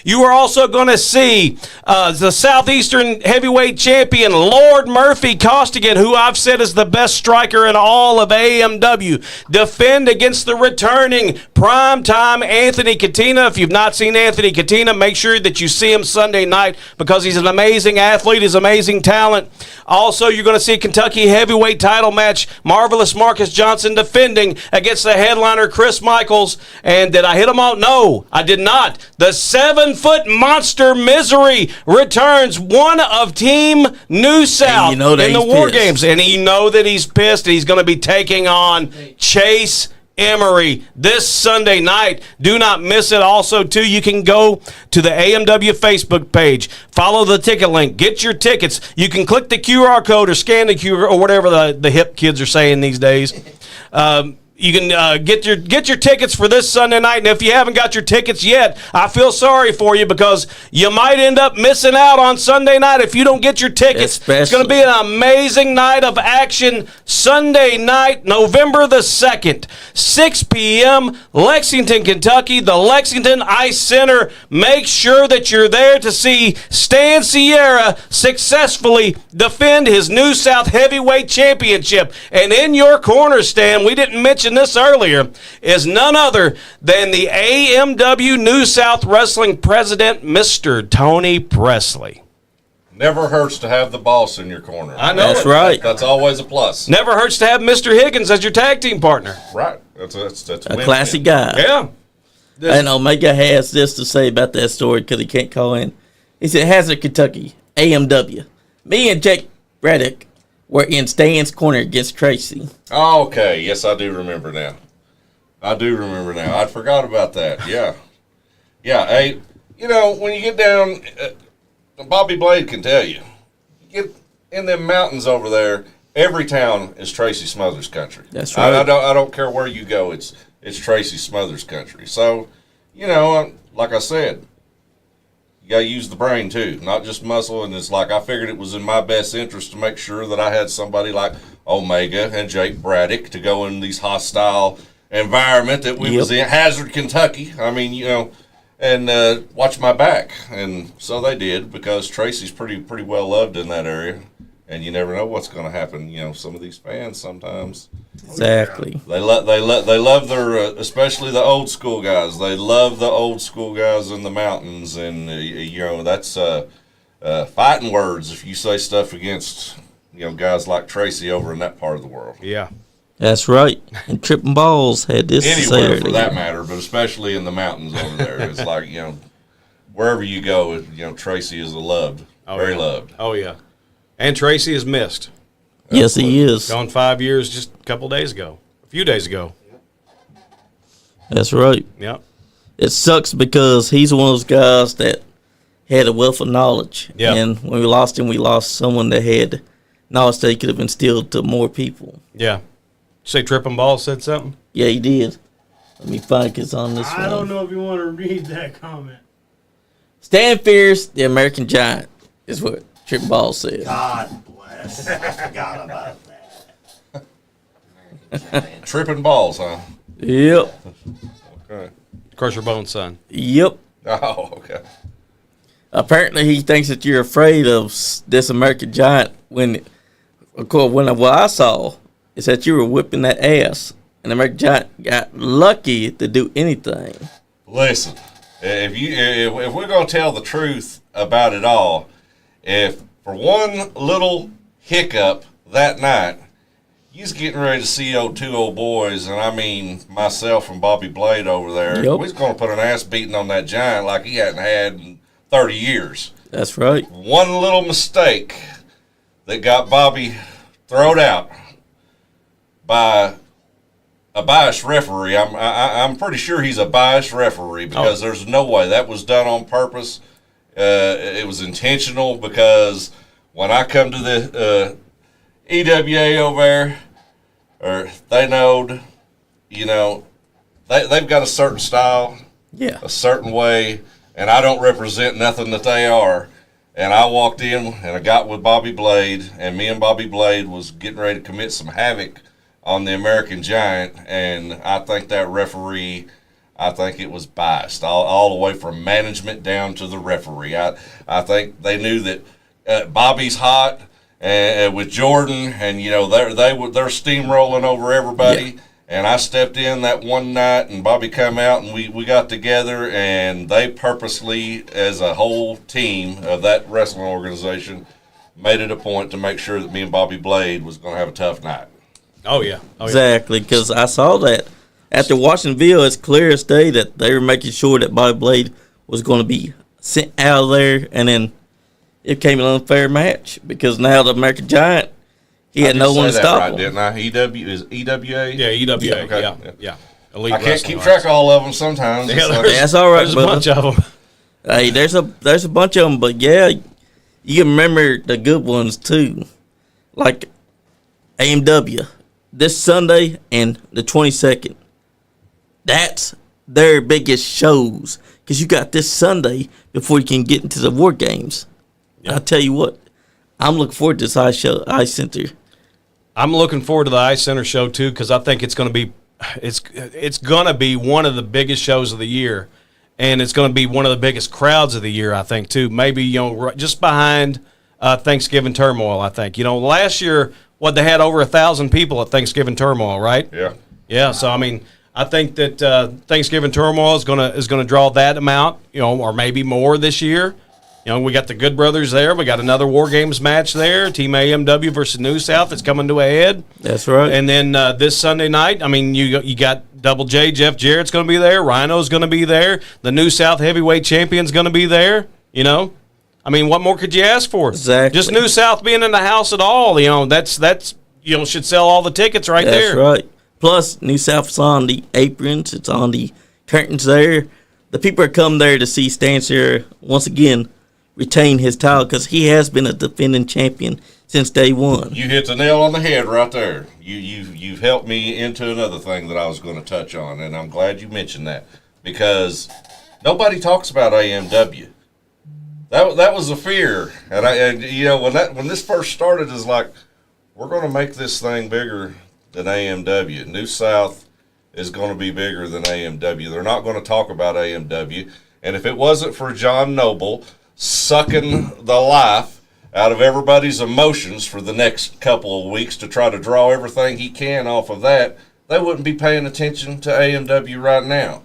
S4: You are also going to see the Southeastern Heavyweight Champion Lord Murphy Costigan, who I've said is the best striker in all of AMW, defend against the returning primetime Anthony Katina. If you've not seen Anthony Katina, make sure that you see him Sunday night because he's an amazing athlete, he's amazing talent. Also, you're going to see Kentucky heavyweight title match, Marvelous Marcus Johnson defending against the headliner Chris Michaels. And did I hit them all? No, I did not. The 7-foot monster Misery returns, one of Team New South
S1: you know that
S4: in the
S1: he's
S4: War
S1: pissed.
S4: Games. And you know that he's pissed. He's going to be taking on Chase Emery this Sunday night. Do not miss it. Also, too, you can go to the AMW Facebook page, follow the ticket link, get your tickets. You can click the QR code or scan the QR or whatever the hip kids are saying these days. You can get your tickets for this Sunday night, and if you haven't got your tickets yet, I feel sorry for you because you might end up missing out on Sunday night if you don't get your tickets. It's going to be an amazing night of action Sunday night, November the 2nd, 6 p.m., Lexington, Kentucky, the Lexington Ice Center. Make sure that you're there to see Stan Sierra successfully defend his New South Heavyweight Championship. And in your corner, Stan, we didn't mention this earlier, is none other than the AMW New South Wrestling president, Mr. Tony Presley.
S5: Never hurts to have the boss in your corner.
S4: I know
S1: That's
S4: it.
S1: right.
S5: That's always a plus.
S4: Never hurts to have Mr. Higgins as your tag team partner.
S5: Right. That's
S1: A
S5: win-win.
S1: classy guy.
S4: Yeah.
S1: And Omega has this to say about that story because he can't call in. He said, Hazard, Kentucky, AMW. Me and Jake Braddock were in Stan's corner against Tracy.
S5: Okay. Yes, I do remember now. I forgot about that. Yeah. Yeah. Hey, when you get down, Bobby Blade can tell you, get in them mountains over there, every town is Tracy Smothers country.
S1: That's right.
S5: I don't care where you go. It's Tracy Smothers country. So, you know, like I said, you got to use the brain too, not just muscle. And it's like I figured it was in my best interest to make sure that I had somebody like Omega and Jake Braddock to go in these hostile environment that we was in, Hazard, Kentucky. I mean, you know, and watch my back. And so they did, because Tracy's pretty well loved in that area. And you never know what's going to happen. You know, some of these fans sometimes
S1: Exactly.
S5: they love their especially the old school guys. They love the old school guys in the mountains, and you know, that's fighting words if you say stuff against, you know, guys like Tracy over in that part of the world.
S4: Yeah.
S1: That's right. And Tripping Balls had this to say
S5: Anywhere for
S1: earlier.
S5: that matter, but especially in the mountains over there. It's like, you know, wherever you go, you know, Tracy is loved, very loved.
S4: Oh, yeah. And Tracy is missed.
S1: Yes, he is.
S4: Gone 5 years just a couple days ago. A few days ago.
S1: That's right.
S4: Yep.
S1: It sucks because he's one of those guys that had a wealth of knowledge.
S4: Yeah.
S1: And when we lost him, we lost someone that had knowledge that he could have instilled to more people.
S4: Yeah. Say Tripping Ball said something?
S1: Yeah, he did. Let me find his on this one.
S2: I don't know if you want to read that comment.
S1: Stand fierce, the American Giant, is what Tripping Ball said.
S6: God bless. I forgot about that. American Giant.
S5: Tripping balls, huh?
S1: Yep.
S5: Okay.
S4: Crush your bones, son.
S1: Yep.
S5: Oh, okay.
S1: Apparently, he thinks that you're afraid of this American Giant when, of course, what I saw is that you were whipping that ass, and the American Giant got lucky to do anything.
S5: Listen, if we're gonna tell the truth about it all, if for one little hiccup that night, you was getting ready to see two old boys, and I mean myself and Bobby Blade over there, we was gonna put an ass beating on that Giant like he hadn't had in 30 years.
S1: That's right.
S5: One little mistake that got Bobby thrown out by a biased referee. I'm pretty sure he's a biased referee, because there's no way that was done on purpose. It was intentional, because when I come to the EWA over there, or they knowed, you know, they've got a certain style, a certain way, and I don't represent nothing that they are. And I walked in and I got with Bobby Blade, and me and Bobby Blade was getting ready to commit some havoc on the American Giant, and I think that referee, I think it was biased all the way from management down to the referee. I think they knew that Bobby's hot with Jordan, and you know they're steamrolling over everybody. Yeah. And I stepped in that one night, and Bobby come out, and we got together, and they purposely, as a whole team of that wrestling organization, made it a point to make sure that me and Bobby Blade was going to have a tough night.
S4: Oh, yeah.
S1: Exactly, because I saw that. After watching the video, it's clear as day that they were making sure that Bobby Blade was going to be sent out of there, and then it became an unfair match, because now the American Giant, he had no one to stop him.
S5: Didn't I? Is EWA?
S4: Yeah, EWA.
S5: Yeah, okay.
S4: Yeah. Elite
S5: I can't keep track of all of them sometimes.
S4: Yeah,
S1: that's all right,
S4: there's a bunch of them.
S1: Hey, there's a bunch of them, but yeah, you can remember the good ones too, like AMW this Sunday and the 22nd. That's their biggest shows, because you got this Sunday before you can get into the War Games. Yep. I tell you what, I'm looking forward to this Ice Center.
S4: I'm looking forward to the Ice Center show too, because I think it's going to be one of the biggest shows of the year, and it's going to be one of the biggest crowds of the year, I think too. Maybe, you know, just behind Thanksgiving Turmoil. I think, you know, last year they had over 1,000 people at Thanksgiving Turmoil, right?
S5: Yeah.
S4: Yeah. So I mean, I think that Thanksgiving Turmoil is gonna draw that amount, you know, or maybe more this year. You know, we got the Good Brothers there. We got another War Games match there. Team AMW versus New South that's coming to a head.
S1: That's right.
S4: And then this Sunday night, I mean, you got Double J, Jeff Jarrett's going to be there. Rhino's going to be there. The New South Heavyweight Champion's going to be there. You know, I mean, what more could you ask for?
S1: Exactly.
S4: Just New South being in the house at all, you know, that's you know, should sell all the tickets right there.
S1: That's right. Plus, New South's on the aprons. It's on the curtains there. The people are come there to see Stan Sierra once again retain his title because he has been a defending champion since day one.
S5: You hit the nail on the head right there. You've helped me into another thing that I was going to touch on, and I'm glad you mentioned that because nobody talks about AMW. That was a fear, and you know when this first started, is like we're going to make this thing bigger than AMW. New South is going to be bigger than AMW. They're not going to talk about AMW, and if it wasn't for John Noble sucking the life out of everybody's emotions for the next couple of weeks to try to draw everything he can off of that, they wouldn't be paying attention to AMW right now.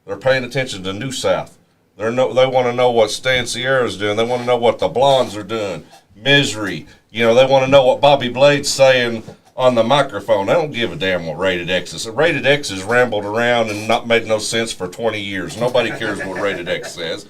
S5: They're paying attention to New South. They want to know what Stan Sierra's doing. They want to know what the Blondes are doing. Misery. You know, they want to know what Bobby Blade's saying on the microphone. They don't give a damn what Rated X is. Rated X has rambled around and not made no sense for 20 years. Nobody cares what Rated X says.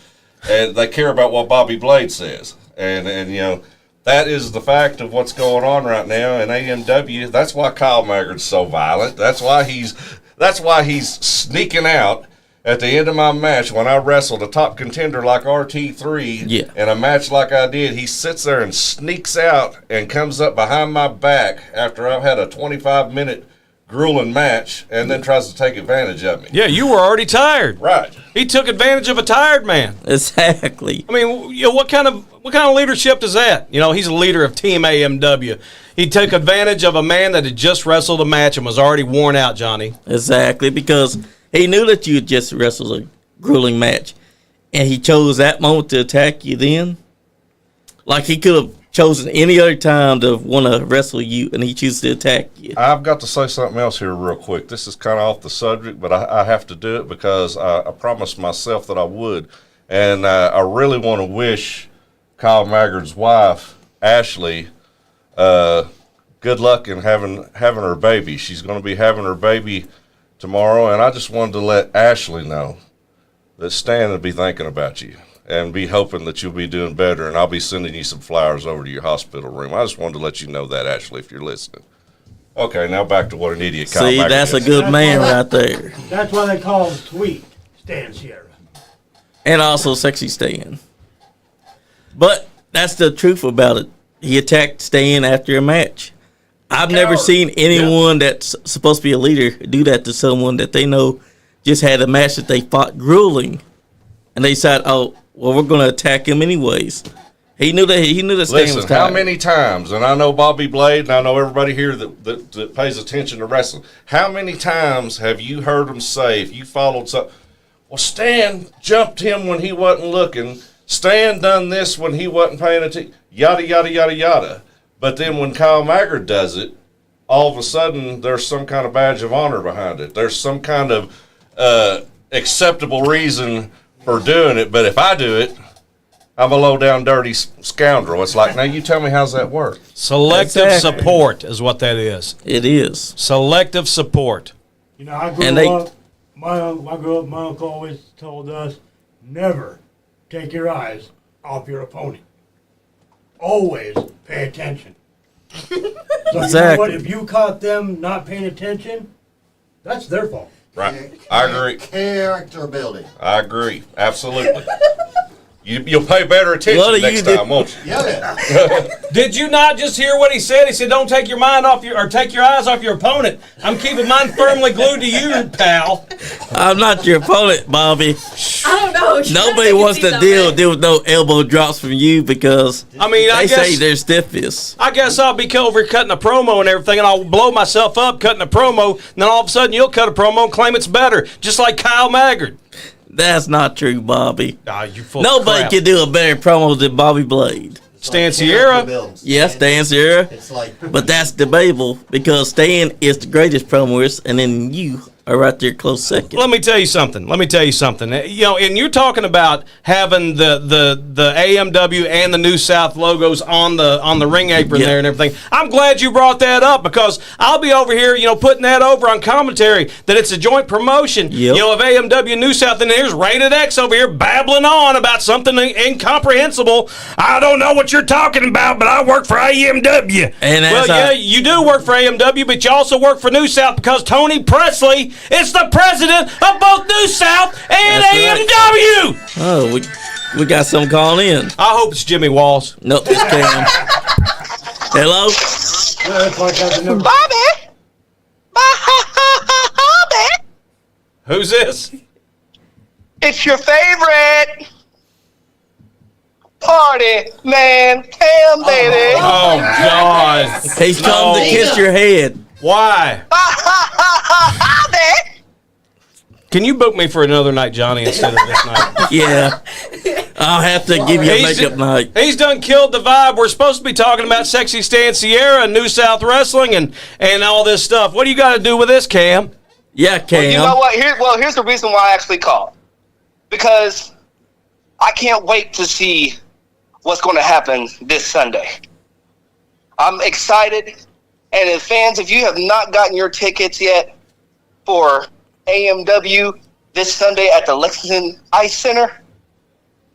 S5: And they care about what Bobby Blade says. And you know, that is the fact of what's going on right now in AMW. That's why Kyle Maggard's so violent. That's why he's sneaking out at the end of my match when I wrestled a top contender like RT3 in a match like I did. He sits there and sneaks out and comes up behind my back after I've had a 25-minute grueling match and then tries to take advantage of me.
S4: Yeah, you were already tired.
S5: Right.
S4: He took advantage of a tired man.
S1: Exactly.
S4: I mean, you know, what kind of leadership is that? You know, he's a leader of Team AMW. He took advantage of a man that had just wrestled a match and was already worn out, Johnny.
S1: Exactly, because he knew that you had just wrestled a grueling match, and he chose that moment to attack you then. Like he could have chosen any other time to want to wrestle you, and he chooses to attack you.
S5: I've got to say something else here real quick. This is kind of off the subject, but I have to do it because I promised myself that I would. And I really want to wish Kyle Maggard's wife, Ashley, good luck in having her baby. She's going to be having her baby tomorrow, and I just wanted to let Ashley know that Stan will be thinking about you and be hoping that you'll be doing better, and I'll be sending you some flowers over to your hospital room. I just wanted to let you know that, Ashley, if you're listening. Okay, now back to what an idiot Kyle Maggard
S1: that's
S5: is.
S1: a good man right there.
S2: That's why they call him Sweet Stan Sierra.
S1: And also Sexy Stan. But that's the truth about it. He attacked Stan after a match. I've never seen anyone that's supposed to be a leader do that to someone that they know just had a match that they fought grueling, and they said, "Oh, well, we're going to attack him anyways." He knew that Stan was
S5: Listen,
S1: tired.
S5: how many times, and I know Bobby Blade, and I know everybody here that pays attention to wrestling, how many times have you heard him say, if you followed something, well, Stan jumped him when he wasn't looking, Stan done this when he wasn't paying attention, yada, yada, yada, yada. But then when Kyle Maggard does it, all of a sudden there's some kind of badge of honor behind it. There's some kind of acceptable reason for doing it. But if I do it, I'm a low-down, dirty scoundrel. It's like, now you tell me how's that work?
S4: Selective support is what that is.
S1: It is.
S4: Selective support.
S2: You know, I grew up, my uncle always told us, never take your eyes off your opponent. Always pay attention. So
S1: Exactly.
S2: you know what? If you caught them not paying attention, that's their fault.
S5: Right. I agree.
S6: Character building.
S5: I agree. Absolutely. You'll pay better attention next time, won't you?
S6: Yeah.
S4: Did you not just hear what he said? He said, "Don't take your mind off take your eyes off your opponent." I'm keeping mine firmly glued to you, pal.
S1: I'm not your opponent, Bobby.
S3: I don't know.
S1: Nobody wants to deal with no elbow drops from you because
S4: I
S1: say
S4: guess
S1: they're stiffest.
S4: I guess I'll be over here cutting a promo and everything, and I'll blow myself up cutting a promo, and then all of a sudden you'll cut a promo and claim it's better, just like Kyle Maggard.
S1: That's not true, Bobby.
S4: You full of
S1: Nobody
S4: crap.
S1: can do a better promo than Bobby Blade.
S4: Stan Sierra.
S1: Yes, Stan Sierra.
S6: It's like,
S1: But that's debatable because Stan is the greatest promoist, and then you are right there close second.
S4: Let me tell you something. You know, and you're talking about having the AMW and the New South logos on the ring apron there and everything. I'm glad you brought that up because I'll be over here, you know, putting that over on commentary that it's a joint promotion, you know, of AMW and New South, and here's Rated X over here babbling on about something incomprehensible. I don't know what you're talking about, but I work for AMW.
S1: And
S4: You do work for AMW, but you also work for New South because Tony Presley is the president of both New South and
S1: That's
S4: AMW.
S1: Oh, We got someone calling in.
S4: I hope it's Jimmy Walls.
S1: Nope, it's Cam. Hello?
S2: Yeah, that's like having number.
S7: Bobby! Bobby!
S4: Who's this?
S7: It's your favorite party man, Cam, baby.
S4: Oh, God.
S1: He's coming to kiss your head.
S4: Why?
S7: Bobby!
S4: Can you book me for another night, Johnny, instead of this night?
S1: Yeah. I'll have to give you a makeup night.
S4: He's done killed the vibe. We're supposed to be talking about Sexy Stan Sierra and New South Wrestling and all this stuff. What do you got to do with this, Cam?
S1: Yeah, Cam.
S7: You know what? Here's the reason why I actually called. Because I can't wait to see what's going to happen this Sunday. I'm excited. And if fans, if you have not gotten your tickets yet for AMW this Sunday at the Lexington Ice Center,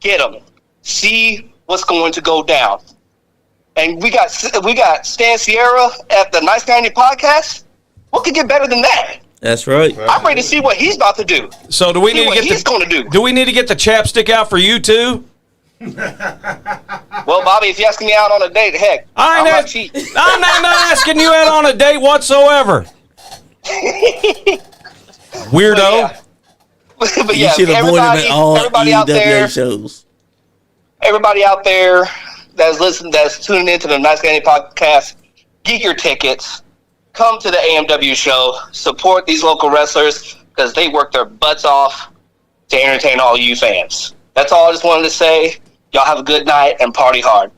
S7: get them. See what's going to go down. And we got Stan Sierra at the NiceGuyAndy Podcast. What could get better than that?
S1: That's right.
S7: I'm ready to see what he's about to do.
S4: So do we
S7: See
S4: need to
S7: what
S4: get
S7: he's going to do.
S4: Do we need to get the chapstick out for you too?
S7: Well, Bobby, if you're asking me out on a date, heck, I'm not cheap.
S4: I'm not asking you out on a date whatsoever. Weirdo.
S7: But
S1: You
S7: yeah,
S1: should avoid him at all
S7: everybody out there,
S1: EWA shows.
S7: everybody out there that's listening, that's tuning into the NiceGuyAndy Podcast, get your tickets. Come to the AMW show. Support these local wrestlers because they work their butts off to entertain all you fans. That's all I just wanted to say. Y'all have a good night and party hard.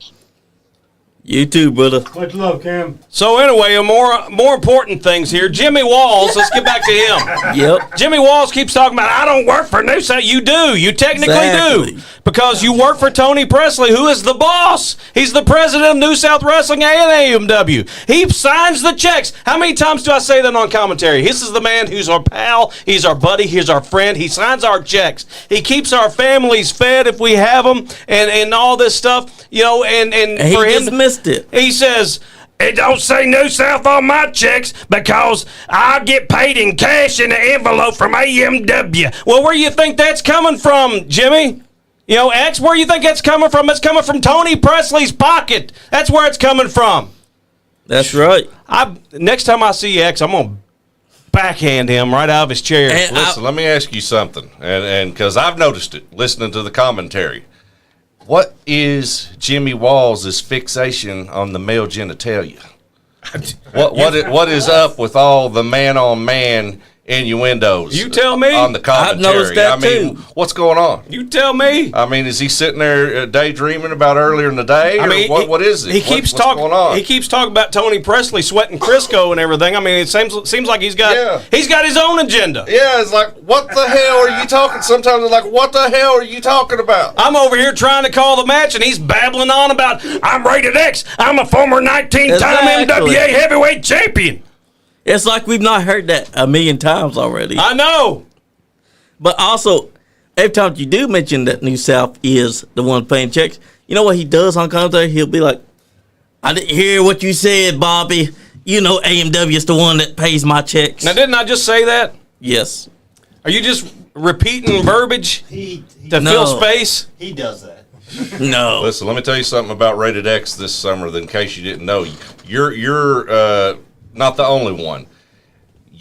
S1: You too, brother.
S2: Much love, Cam.
S4: So anyway, more important things here. Jimmy Walls, let's get back to him.
S1: Yep.
S4: Jimmy Walls keeps talking about, I don't work for New South. You do. You technically
S1: Exactly.
S4: do. Because you work for Tony Presley, who is the boss. He's the president of New South Wrestling and AMW. He signs the checks. How many times do I say that on commentary? This is the man who's our pal. He's our buddy. He's our friend. He signs our checks. He keeps our families fed if we have them and all this stuff. You know, and
S1: And
S4: for
S1: he
S4: him,
S1: just missed it.
S4: he says, it don't say New South on my checks because I get paid in cash in an envelope from AMW. Well, where you think that's coming from, Jimmy? You know, X, where you think that's coming from? It's coming from Tony Presley's pocket. That's where it's coming from.
S1: That's right.
S4: Next time I see X, I'm going to backhand him right out of his chair.
S1: And
S5: Listen, let me ask you something, and because I've noticed it listening to the commentary. What is Jimmy Walls' fixation on the male genitalia? What is up with all the man-on-man innuendos?
S4: You tell me.
S5: On the commentary.
S1: I've noticed that
S5: too. What's going on?
S4: You tell me.
S5: I mean, is he sitting there daydreaming about earlier in the day?
S4: I mean,
S5: what is it?
S4: He keeps
S5: what's
S4: talking.
S5: going on?
S4: He keeps talking about Tony Presley sweating Crisco and everything. I mean, it seems like he's got his own agenda.
S5: Yeah, it's like, what the hell are you talking? Sometimes it's like, what the hell are you talking about?
S4: I'm over here trying to call the match, and he's babbling on about, I'm rated X. I'm a former 19-time
S1: Exactly.
S4: MWA heavyweight champion.
S1: It's like we've not heard that a million times already.
S4: I know.
S1: But also, every time you do mention that New South is the one paying checks, you know what he does on commentary? He'll be like, I didn't hear what you said, Bobby. You know AMW is the one that pays my checks.
S4: Now, didn't I just say that?
S1: Yes.
S4: Are you just repeating verbiage
S6: He
S4: to
S1: No.
S4: fill space?
S6: he does that.
S1: No.
S5: Listen, let me tell you something about Rated X this summer, in case you didn't know. You're not the only one.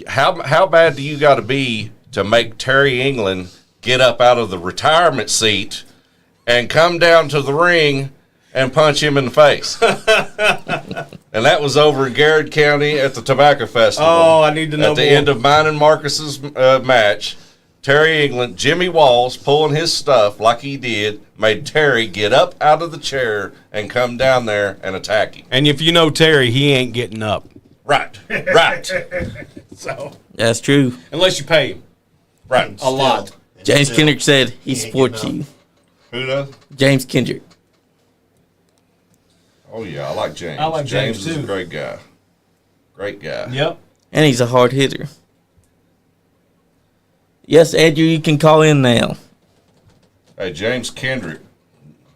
S5: How bad do you got to be to make Terry England get up out of the retirement seat and come down to the ring and punch him in the face? And that was over in Garrett County at the Tobacco Festival.
S4: Oh, I need to know
S5: At the
S4: more.
S5: end of mine and Marcus's match, Terry England, Jimmy Walls pulling his stuff like he did, made Terry get up out of the chair and come down there and attack him.
S4: And if you know Terry, he ain't getting up.
S5: Right.
S4: So
S1: That's true.
S4: unless you pay him.
S5: Right.
S4: A lot.
S1: James Kendrick said he
S6: ain't
S1: supports
S6: getting
S1: you.
S5: Who does?
S1: James Kendrick.
S5: Oh, yeah, I like James.
S4: I like James,
S5: is
S4: too.
S5: a great guy. Great guy.
S4: Yep.
S1: And he's a hard hitter. Yes, Andrew, you can call in now.
S5: Hey, James Kendrick.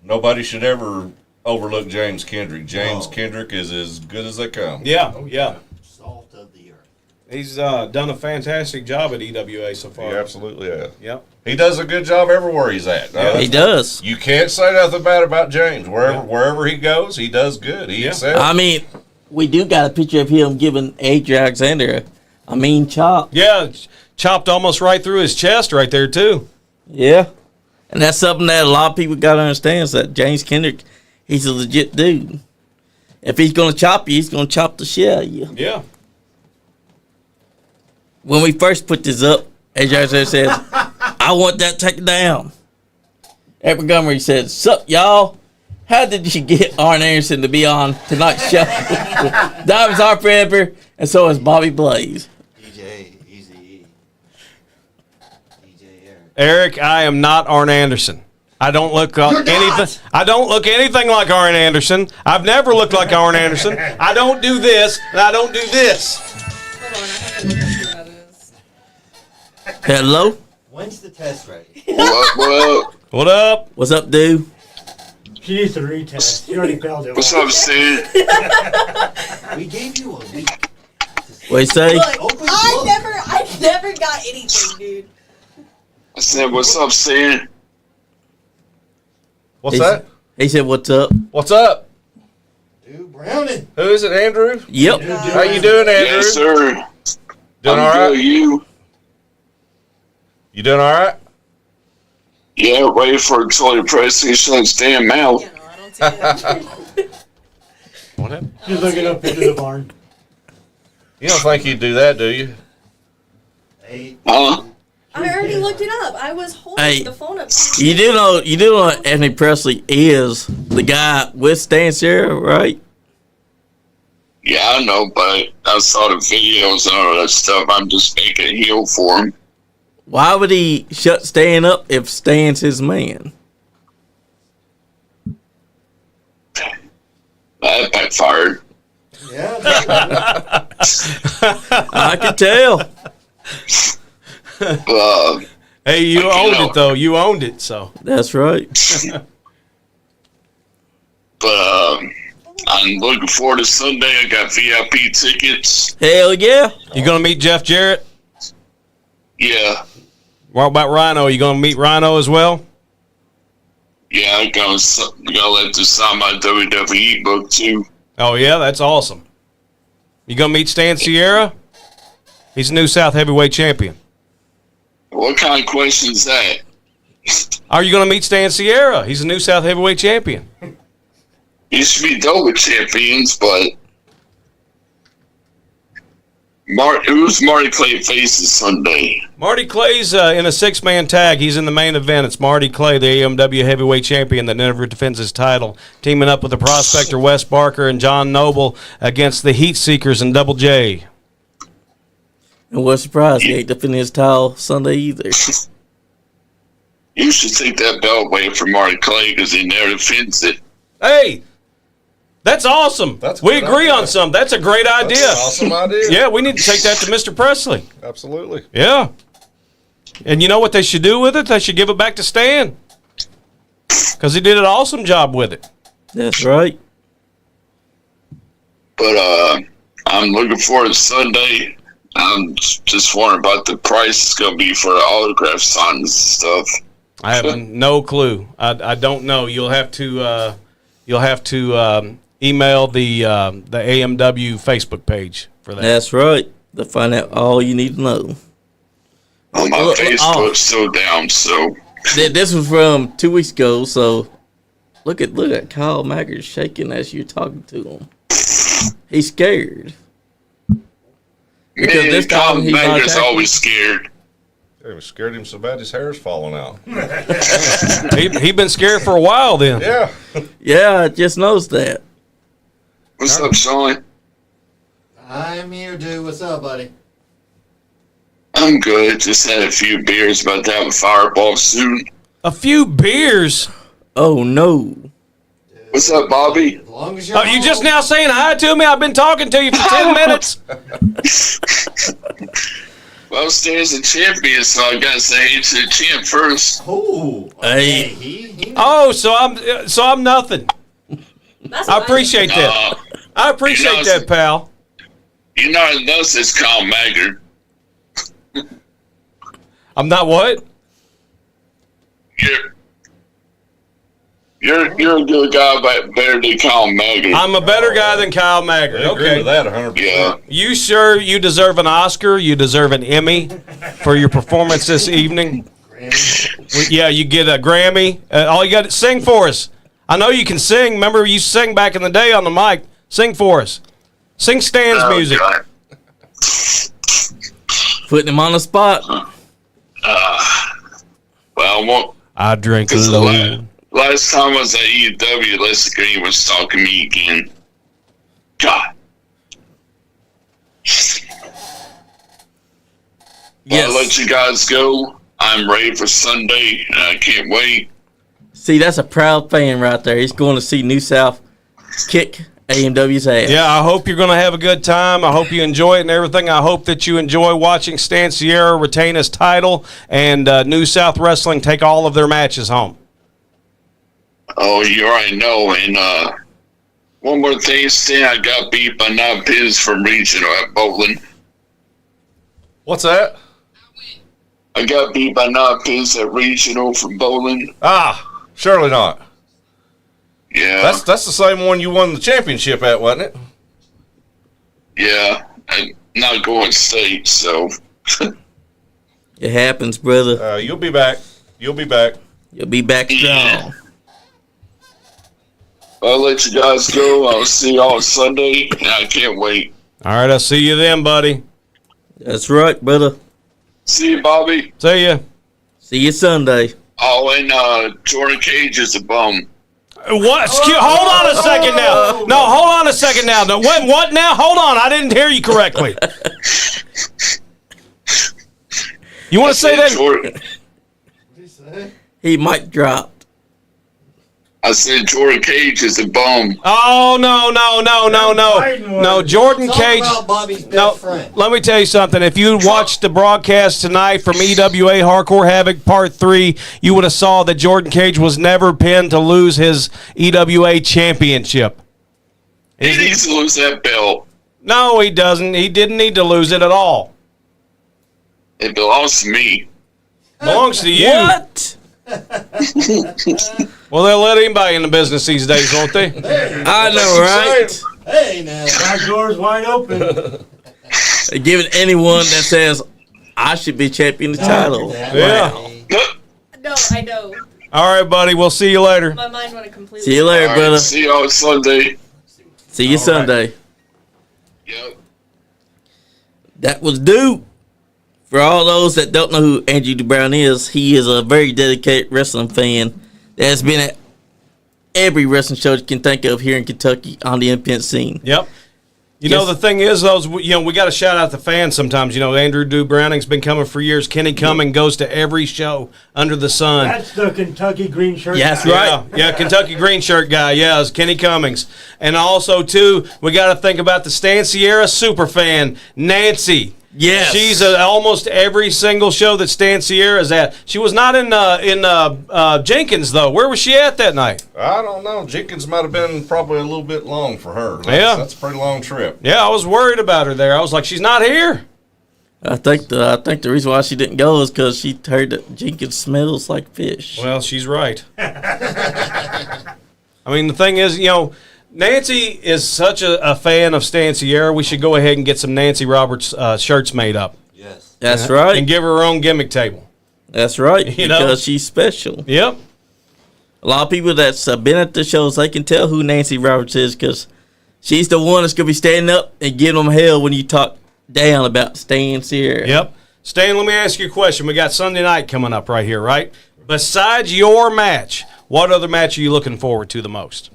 S5: Nobody should ever overlook James Kendrick. James Kendrick is as good as they come.
S4: Yeah. Yeah.
S6: Salt of the earth.
S4: He's done a fantastic job at EWA so far.
S5: He absolutely has.
S4: Yep.
S5: He does a good job everywhere he's at.
S1: He does.
S5: You can't say nothing bad about James. Wherever he goes, he does good. He excels.
S1: I mean, we do got a picture of him giving Adrian Alexander a mean chop.
S4: Yeah, chopped almost right through his chest right there, too.
S1: Yeah. And that's something that a lot of people got to understand is that James Kendrick, he's a legit dude. If he's going to chop you, he's going to chop the shit out of you.
S4: Yeah.
S1: When we first put this up, Adrian Alexander said, I want that taken down. Edward Montgomery said, sup, y'all? How did you get Arn Anderson to be on tonight's show? Diamonds are forever, and so is Bobby Blaze.
S6: DJ, Easy, DJ Eric.
S4: Eric, I am not Arn Anderson. I don't look anything. I don't look anything like Arn Anderson. I've never looked like Arn Anderson. I don't do this, and I don't do this.
S3: Hold on, I have to look up who that is.
S1: Hello?
S6: When's the test ready?
S4: What up?
S1: What's up, dude?
S2: She needs to retest. She already failed it.
S7: What's up, Steve?
S6: We gave you a week.
S1: What you say?
S3: Look,
S6: Open
S3: I never got anything, dude.
S7: I said, what's up, Steve?
S5: What's that?
S1: He said, what's up?
S5: What's up?
S6: Dude, Browning.
S5: Who is it, Andrew?
S1: Yep.
S5: How you doing, Andrew?
S7: Yes, sir.
S5: Doing
S7: I'm
S5: all right?
S7: good. You?
S5: You doing all right?
S7: Yeah, waiting for Tony Presley to shut his damn mouth.
S3: Yeah, no, I don't see that.
S4: What happened?
S2: She's looking up into the barn.
S5: You don't think he'd do that, do you?
S6: Hey,
S7: Huh?
S3: I already looked it up. I was holding
S1: Hey.
S3: the phone up.
S1: You do know Anthony Presley is the guy with Stan Sarah, right?
S7: Yeah, I know, but I saw the videos and all that stuff. I'm just making a heel for him.
S1: Why would he shut Stan up if Stan's his man?
S7: That backfired.
S6: yeah.
S1: I can tell.
S4: Hey, you
S7: I
S4: owned
S7: know.
S4: it, though. You owned it, so.
S1: That's right.
S7: But I'm looking forward to Sunday. I got VIP tickets.
S1: Hell yeah.
S4: You going to meet Jeff Jarrett?
S7: Yeah.
S4: What about Rhino? You going to meet Rhino as well?
S7: Yeah, I'm gonna let this sign my WWE book too.
S4: Oh, yeah? That's awesome. You going to meet Stan Sierra? He's new South Heavyweight Champion.
S7: What kind of question is that?
S4: Are you going to meet Stan Sierra? He's a new South Heavyweight Champion.
S7: Used to be double champions, but who's Marty Clay faces Sunday?
S4: Marty Clay's in a six-man tag. He's in the main event. It's Marty Clay, the AMW heavyweight champion that never defends his title, teaming up with the prospector Wes Barker and John Noble against the Heat Seekers and Double J.
S1: And what surprise, he ain't defending his title Sunday either.
S7: You should take that belt away from Marty Clay because he never defends it.
S4: Hey, that's awesome.
S5: That's a
S4: we
S5: good
S4: agree
S5: idea.
S4: on something. That's a great idea.
S5: That's an awesome idea.
S4: Yeah, we need to take that to Mr. Presley.
S5: Absolutely.
S4: Yeah. And you know what they should do with it? They should give it back to Stan. Because he did an awesome job with it.
S1: That's right.
S7: But I'm looking forward to Sunday. I'm just wondering about the price it's going to be for the autograph signings and stuff.
S4: I have no clue. I don't know. You'll have to email the AMW Facebook page for that.
S1: That's right. To find out all you need to know.
S7: My
S1: Look,
S7: Facebook's still down, so
S1: This was from 2 weeks ago, so look at Kyle Maggard shaking as you're talking to him. He's scared. Because
S7: man,
S1: this time
S7: Colin
S1: he's not
S7: Maggard's
S1: attacking.
S7: always scared.
S5: It scared him so bad his hair's falling out.
S4: He been scared for a while then.
S5: Yeah.
S1: Yeah, I just noticed that.
S7: What's up, Sean?
S6: I'm here, dude. What's up, buddy?
S7: I'm good. Just had a few beers, about to have a fireball soon.
S4: A few beers.
S1: Oh no.
S7: What's up, Bobby?
S6: As long as you're
S4: Oh, you just
S6: home.
S4: now saying hi to me? I've been talking to you for 10 minutes.
S7: Well, Stan's a champion, so I gotta say hey to the champ first.
S6: Oh,
S1: Hey.
S6: okay. He
S4: Oh, so I'm nothing.
S3: That's
S4: I
S3: what
S4: appreciate that. I appreciate that, pal.
S8: You're not thus it's called Magger.
S4: I'm not what?
S8: You're a good guy, but better than Kyle Magger.
S4: I'm a better guy than Kyle Maggard.
S5: I agree
S4: Okay.
S5: with that 100%.
S8: Yeah.
S4: You sure you deserve an Oscar? You deserve an Emmy for your performance this evening? Yeah, you get a Grammy. All you got to sing for us. I know you can sing. Remember, you sang back in the day on the mic. Sing for us. Sing Stan's music.
S8: God.
S1: Putting him on the spot.
S8: Well,
S4: I drink
S8: because
S4: alone.
S8: last time I was at AMW, Lexington was talking to me again. God.
S1: Yes.
S8: I'll let you guys go. I'm ready for Sunday, and I can't wait.
S1: See, that's a proud fan right there. He's going to see New South kick AMW's ass.
S4: Yeah, I hope you're going to have a good time. I hope you enjoy it and everything. I hop that you enjoy watching Stan Sierra retain his title and New South Wrestling take all of their matches home.
S8: Oh, you already know. And one more thing, Stan, I got beat by 9 pins from regional at Bowling.
S5: What's that?
S8: I got beat by 9 pins at regional from Bowling.
S5: Ah, surely not.
S8: Yeah.
S5: That's the same one you won the championship at, wasn't it?
S8: Yeah. I'm not going state, so.
S1: It happens, brother.
S5: You'll be back. You'll be back.
S1: You'll be back strong.
S8: I'll let you guys go. I'll see y'all on Sunday, and I can't wait.
S4: All right, I'll see you then, buddy.
S1: That's right, brother.
S8: See you, Bobby.
S4: See ya.
S1: See you Sunday.
S8: Oh, and Jordan Cage is a bum.
S4: What? Hold on a second now. No, hold on a second now. No, wait, what now? Hold on. I didn't hear you correctly. You want to say that?
S8: Jordan,
S6: What did he say?
S1: He might drop.
S8: I said Jordan Cage is a bum.
S4: Oh, no. Jordan
S6: Talk
S4: Cage.
S6: about Bobby's best
S4: No,
S6: friend.
S4: let me tell you something. If you watched the broadcast tonight from EWA Hardcore Havoc Part 3, you would have saw that Jordan Cage was never pinned to lose his EWA championship.
S8: He needs to lose that belt.
S4: No, he doesn't. He didn't need to lose it at all.
S8: It belongs to me.
S4: Belongs to you.
S1: What?
S4: Well, they'll let anybody in the business these days, won't they?
S1: I know, right?
S6: Hey, now.
S2: Back door's wide open.
S1: Giving anyone that says, I should be champion the title.
S4: Yeah.
S3: No, I know.
S4: All right, buddy. We'll see you later.
S3: My mind went completely.
S1: See you later,
S8: All
S1: brother.
S8: right, see y'all on Sunday.
S1: See you Sunday.
S8: Yep.
S1: That was Duke. For all those that don't know who Andrew Brown is, he is a very dedicated wrestling fan that has been at every wrestling show you can think of here in Kentucky on the independent scene.
S4: Yep. You know, the thing is, those we got to shout out the fans sometimes. You know, Andrew Dew Browning's been coming for years. Kenny Cumming goes to every show under the sun.
S2: That's the Kentucky green shirt.
S1: Yeah, that's
S2: guy.
S1: right.
S4: Yeah, Kentucky green shirt guy. Yeah, it's Kenny Cummings. And also, too, we got to think about the Stan Sierra super fan, Nancy.
S1: Yes.
S4: She's at almost every single show that Stan Sierra's at. She was not in Jenkins, though. Where was she at that night?
S5: I don't know. Jenkins might have been probably a little bit long for her. That's a pretty long trip.
S4: Yeah, I was worried about her there. I was like, she's not here.
S1: I think the reason why she didn't go is because she heard that Jenkins smells like fish.
S4: Well, she's right. I mean, the thing is, Nancy is such a fan of Stan Sierra. We should go ahead and get some Nancy Roberts shirts made up.
S6: Yes.
S1: That's right.
S4: And give her own gimmick table.
S1: That's right.
S4: You know?
S1: Because she's special.
S4: Yep.
S1: A lot of people that's been at the shows, they can tell who Nancy Roberts is because she's the one that's going to be standing up and giving them hell when you talk down about Stan Sierra.
S4: Yep. Stan, let me ask you a question. We got Sunday night coming up right here, right? Besides your match, what other match are you looking forward to the most?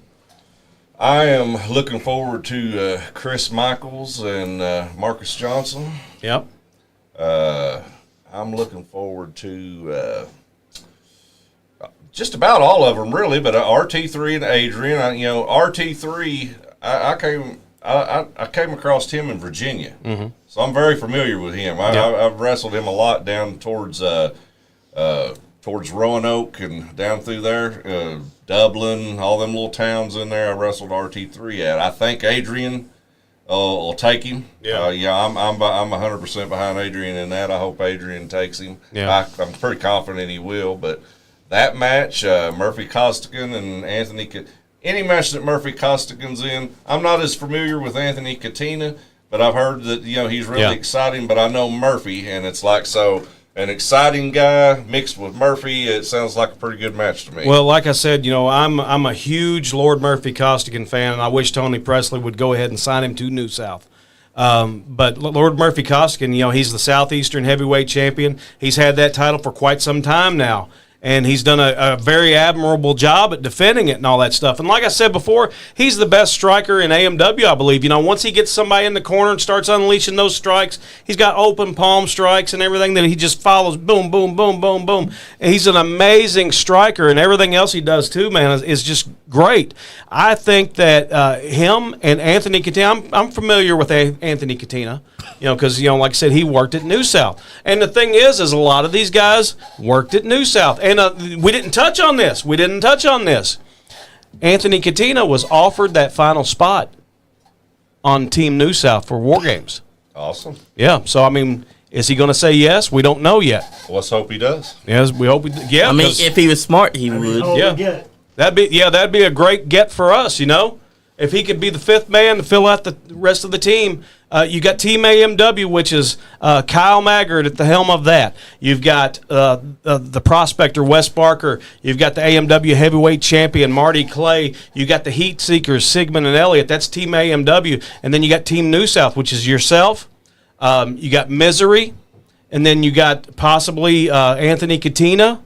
S5: I am looking forward to Chris Michaels and Marcus Johnson.
S4: Yep.
S5: I'm looking forward to just about all of them, really. But RT3 and Adrian. RT3. I came across him in Virginia, so I'm very familiar with him. I've wrestled him a lot down towards Roanoke and down through there, Dublin, all them little towns in there. I wrestled RT3 at. I think Adrian will take him.
S4: Yeah.
S5: I'm 100% behind Adrian in that. I hope Adrian takes him.
S4: Yeah.
S5: I'm pretty confident he will. But that match, Murphy Costigan and Anthony, any match that Murphy Costigan's in, I'm not as familiar with Anthony Katina, but I've heard that he's really exciting. But I know Murphy, and it's like so. An exciting guy mixed with Murphy, it sounds like a pretty good match to me.
S4: Well, like I said, I'm a huge Lord Murphy Costigan fan, and I wish Tony Presley would go ahead and sign him to New South. But Lord Murphy Costigan, he's the Southeastern heavyweight champion. He's had that title for quite some time now. And he's done a very admirable job at defending it and all that stuff. And like I said before, he's the best striker in AMW, I believe. Once he gets somebody in the corner and starts unleashing those strikes, he's got open palm strikes and everything that he just follows, boom, boom, boom, boom, boom. And he's an amazing striker, and everything else he does too, man, is just great. I think that him and Anthony Katina, I'm familiar with Anthony Katina, because, like I said, he worked at New South. And the thing is a lot of these guys worked at New South. And we didn't touch on this. Anthony Katina was offered that final spot on Team New South for War Games.
S5: Awesome.
S4: Yeah. So, is he going to say yes? We don't know yet.
S5: Let's hope he does.
S4: Yes, we hope. Yeah.
S1: If he was smart, he would.
S4: Yeah. That'd be a great get for us. If he could be the fifth man to fill out the rest of the team. You got Team AMW, which is Kyle Maggard at the helm of that. You've got the prospector, Wes Barker. You've got the AMW heavyweight champion, Marty Clay. You got the Heat Seekers, Sigmund and Elliott. That's Team AMW. And then you got Team New South, which is yourself. You got Misery. And then you got possibly Anthony Katina,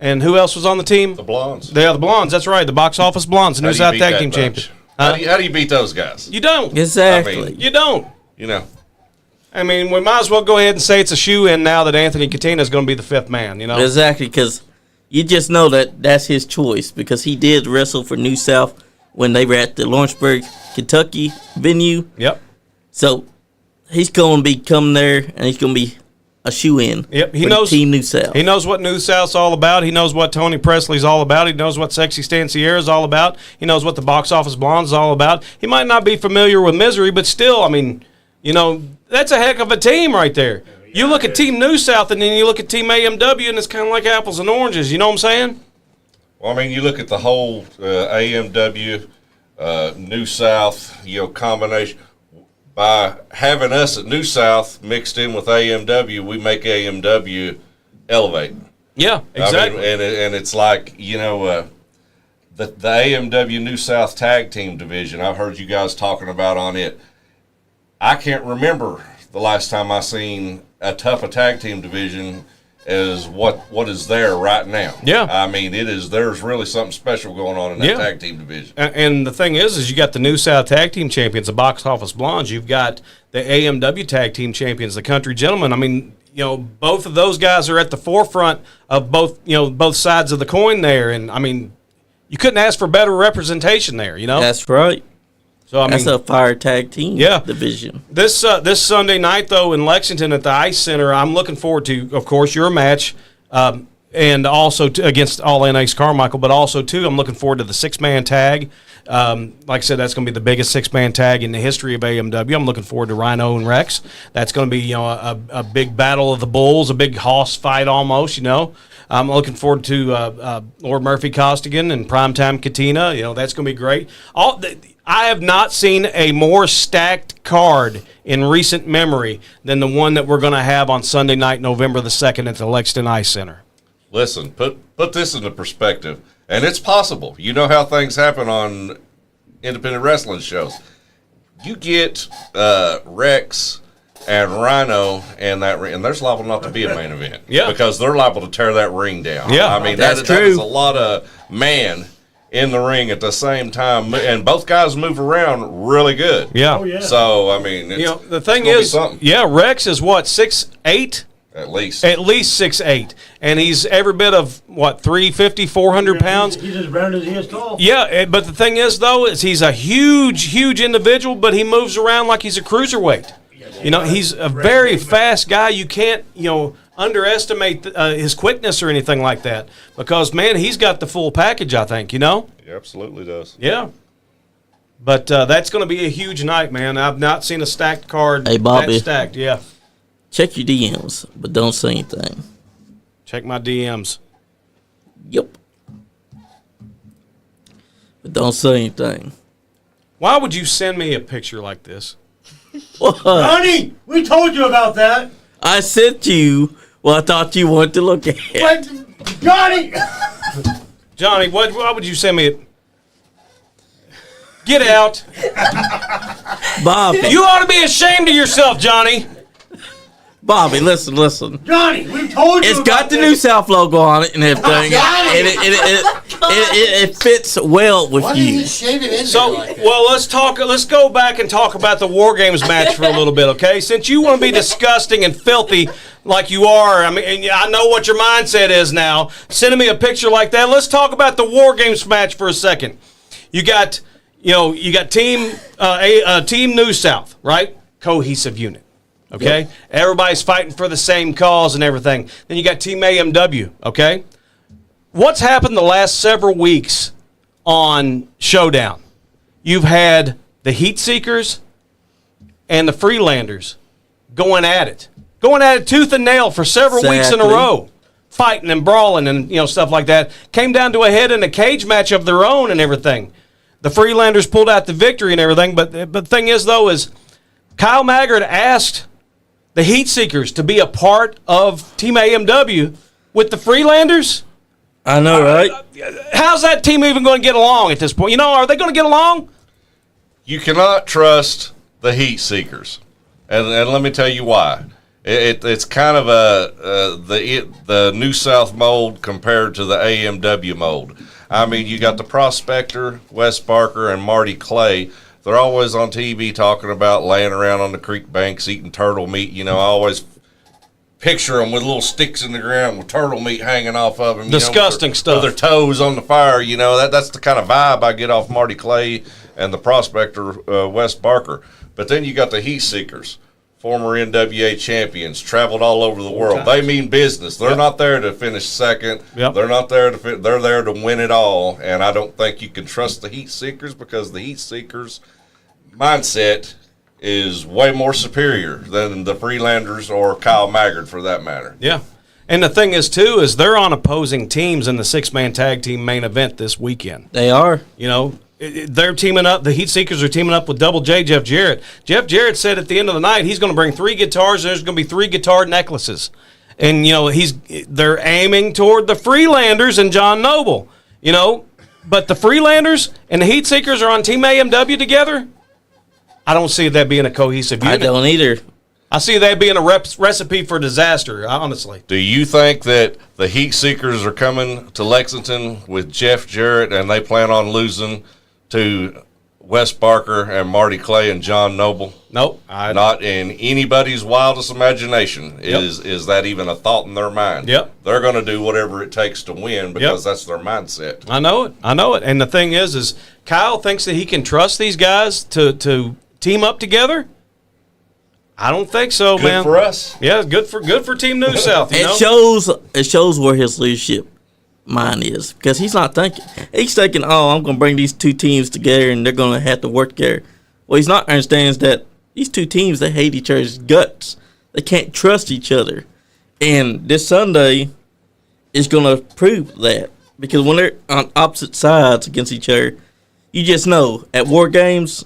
S4: And who else was on the team?
S5: The Blondes.
S4: Yeah, the Blondes. That's right. The box office Blondes, the New South Tag Team Champion.
S5: How do you beat those guys?
S4: You don't.
S1: Exactly.
S4: You don't.
S5: You know.
S4: I mean, we might as well go ahead and say it's a shoe-in now that Anthony Katina is going to be the fifth man, you know?
S1: Exactly, because you just know that that's his choice, because he did wrestle for New South when they were at the Lawrenceburg, Kentucky venue.
S4: Yep.
S1: So he's going to be coming there, and he's going to be a shoe-in.
S4: Yep, he
S1: for
S4: knows
S1: Team New South.
S4: He knows what New South's all about. He knows what Tony Presley's all about. He knows what Sexy Stan Sierra's all about. He knows what the Box Office Blonde's all about. He might not be familiar with Misery, but still, I mean, you know, that's a heck of a team right there. You look at Team New South, and then you look at Team AMW, and it's kind of like apples and oranges. You know what I'm saying?
S5: Well, I mean, you look at the whole AMW, New South, you know, combination. By having us at New South mixed in with AMW, we make AMW elevate.
S4: Yeah, exactly.
S5: I mean, and it's like, you know, the AMW New South Tag Team Division, I've heard you guys talking about on it. I can't remember the last time I seen a tough a tag team division as what is there right now.
S4: Yeah.
S5: I mean, there's really something special going on in that tag team division.
S4: And the thing is you got the New South Tag Team Champions, the Box Office Blondes. You've got the AMW Tag Team Champions, the Country Gentlemen. I mean, you know, both of those guys are at the forefront of both sides of the coin there. And, I mean, you couldn't ask for better representation there, you know?
S1: That's right.
S4: So I mean,
S1: that's a fire tag team division.
S4: This Sunday night, though, in Lexington at the Ice Center, I'm looking forward to, of course, your match, and also against All In Ace Carmichael, but also, too, I'm looking forward to the six-man tag. Like I said, that's going to be the biggest six-man tag in the history of AMW. I'm looking forward to Rhino and Rex. That's going to be, you know, a big battle of the bulls, a big hoss fight almost, you know. I'm looking forward to Lord Murphy Costigan and Primetime Katina. You know, that's going to be great. I have not seen a more stacked card in recent memory than the one that we're going to have on Sunday night, November the 2nd at the Lexington Ice Center.
S5: Listen, put this into perspective, and it's possible. You know how things happen on independent wrestling shows. You get Rex and Rhino and that ring, and there's liable not to be a main event.
S4: Yeah.
S5: Because they're liable to tear that ring down.
S4: Yeah.
S5: I mean,
S1: That's
S5: that is
S1: true.
S5: a lot of man in the ring at the same time, and both guys move around really good.
S4: Yeah.
S2: Oh, yeah.
S5: So, I mean, it's,
S4: You know, the thing
S5: it's
S4: is,
S5: gonna be something,
S4: yeah, Rex is what, 6'8"?
S5: at least.
S4: At least 6'8", and he's every bit of what, 350, 400 pounds.
S2: He's as round as he is tall.
S4: Yeah, but the thing is, though, is he's a huge individual, but he moves around like he's a cruiserweight. You know, he's a very fast guy. You can't, you know, underestimate his quickness or anything like that, because man, he's got the full package. I think, you know.
S5: He absolutely does.
S4: Yeah. But that's going to be a huge night, man. I've not seen a stacked card
S1: Hey, Bobby.
S4: that stacked. Yeah.
S1: Check your DMs, but don't say anything.
S4: Check my DMs.
S1: Yep. But don't say anything.
S4: Why would you send me a picture like this?
S1: What?
S2: Johnny, we told you about that.
S1: I sent you what I thought you wanted to look at.
S2: But, Johnny!
S4: Johnny, why would you send me it? Get out.
S1: Bobby.
S4: You ought to be ashamed of yourself, Johnny.
S1: Bobby, listen.
S2: Johnny, we told you
S1: It's
S2: about
S1: got the
S2: this.
S1: New South logo on it and everything.
S2: Johnny!
S1: And it fits well with
S6: Why did
S1: you.
S6: he shave it in
S4: So,
S6: there like that?
S4: well, let's go back and talk about the War Games match for a little bit, okay? Since you want to be disgusting and filthy like you are, I mean, and I know what your mindset is now, sending me a picture like that. Let's talk about the War Games match for a second. You got Team New South, right? Cohesive unit. Okay?
S1: Yep.
S4: Everybody's fighting for the same cause and everything. Then you got Team AMW, okay? What's happened the last several weeks on Showdown? You've had the Heat Seekers and the Freelanders going at it tooth and nail for several weeks in a
S1: Exactly.
S4: row, fighting and brawling and stuff like that. Came down to a head in a cage match of their own and everything. The Freelanders pulled out the victory and everything, but the thing is, though, is Kyle Maggard asked the Heat Seekers to be a part of Team AMW with the Freelanders.
S1: I know, right?
S4: How's that team even going to get along at this point? Are they going to get along?
S5: You cannot trust the Heat Seekers, and let me tell you why. It's kind of the New South mold compared to the AMW mold. I mean, you got the Prospector, Wes Barker, and Marty Clay. They're always on TV talking about laying around on the creek banks eating turtle meat. I always picture them with little sticks in the ground with turtle meat hanging off of them.
S4: Disgusting stuff.
S5: With their toes on the fire. That's the kind of vibe I get off Marty Clay and the Prospector, Wes Barker. But then you got the Heat Seekers, former NWA champions, traveled all over the world. They mean business. They're not there to finish second.
S4: Yep.
S5: They're not there to. They're there to win it all. And I don't think you can trust the Heat Seekers because the Heat Seekers' mindset is way more superior than the Freelanders or Kyle Maggard, for that matter.
S4: Yeah. And the thing is, too, is they're on opposing teams in the six-man tag team main event this weekend.
S1: They are.
S4: They're teaming up. The Heat Seekers are teaming up with Double J, Jeff Jarrett. Jeff Jarrett said at the end of the night he's going to bring 3 guitars and there's going to be 3 guitar necklaces. And, they're aiming toward the Freelanders and John Noble. But the Freelanders and the Heat Seekers are on Team AMW together. I don't see that being a cohesive unit.
S1: I don't either.
S4: I see that being a recipe for disaster, honestly.
S5: Do you think that the Heat Seekers are coming to Lexington with Jeff Jarrett and they plan on losing to Wes Barker and Marty Clay and John Noble?
S4: Nope.
S5: Not in anybody's wildest imagination is that even a thought in their mind.
S4: Yep.
S5: They're going to do whatever it takes to win because that's their mindset.
S4: I know it. And the thing is Kyle thinks that he can trust these guys to team up together. I don't think so,
S5: Good
S4: man.
S5: for us.
S4: Yeah, good for Team New South.
S1: It shows where his leadership mind is because he's not thinking. He's thinking, I'm going to bring these 2 teams together and they're going to have to work together. What he's not understands that these 2 teams, they hate each other's guts. They can't trust each other. And this Sunday is going to prove that because when they're on opposite sides against each other, you just know at War Games,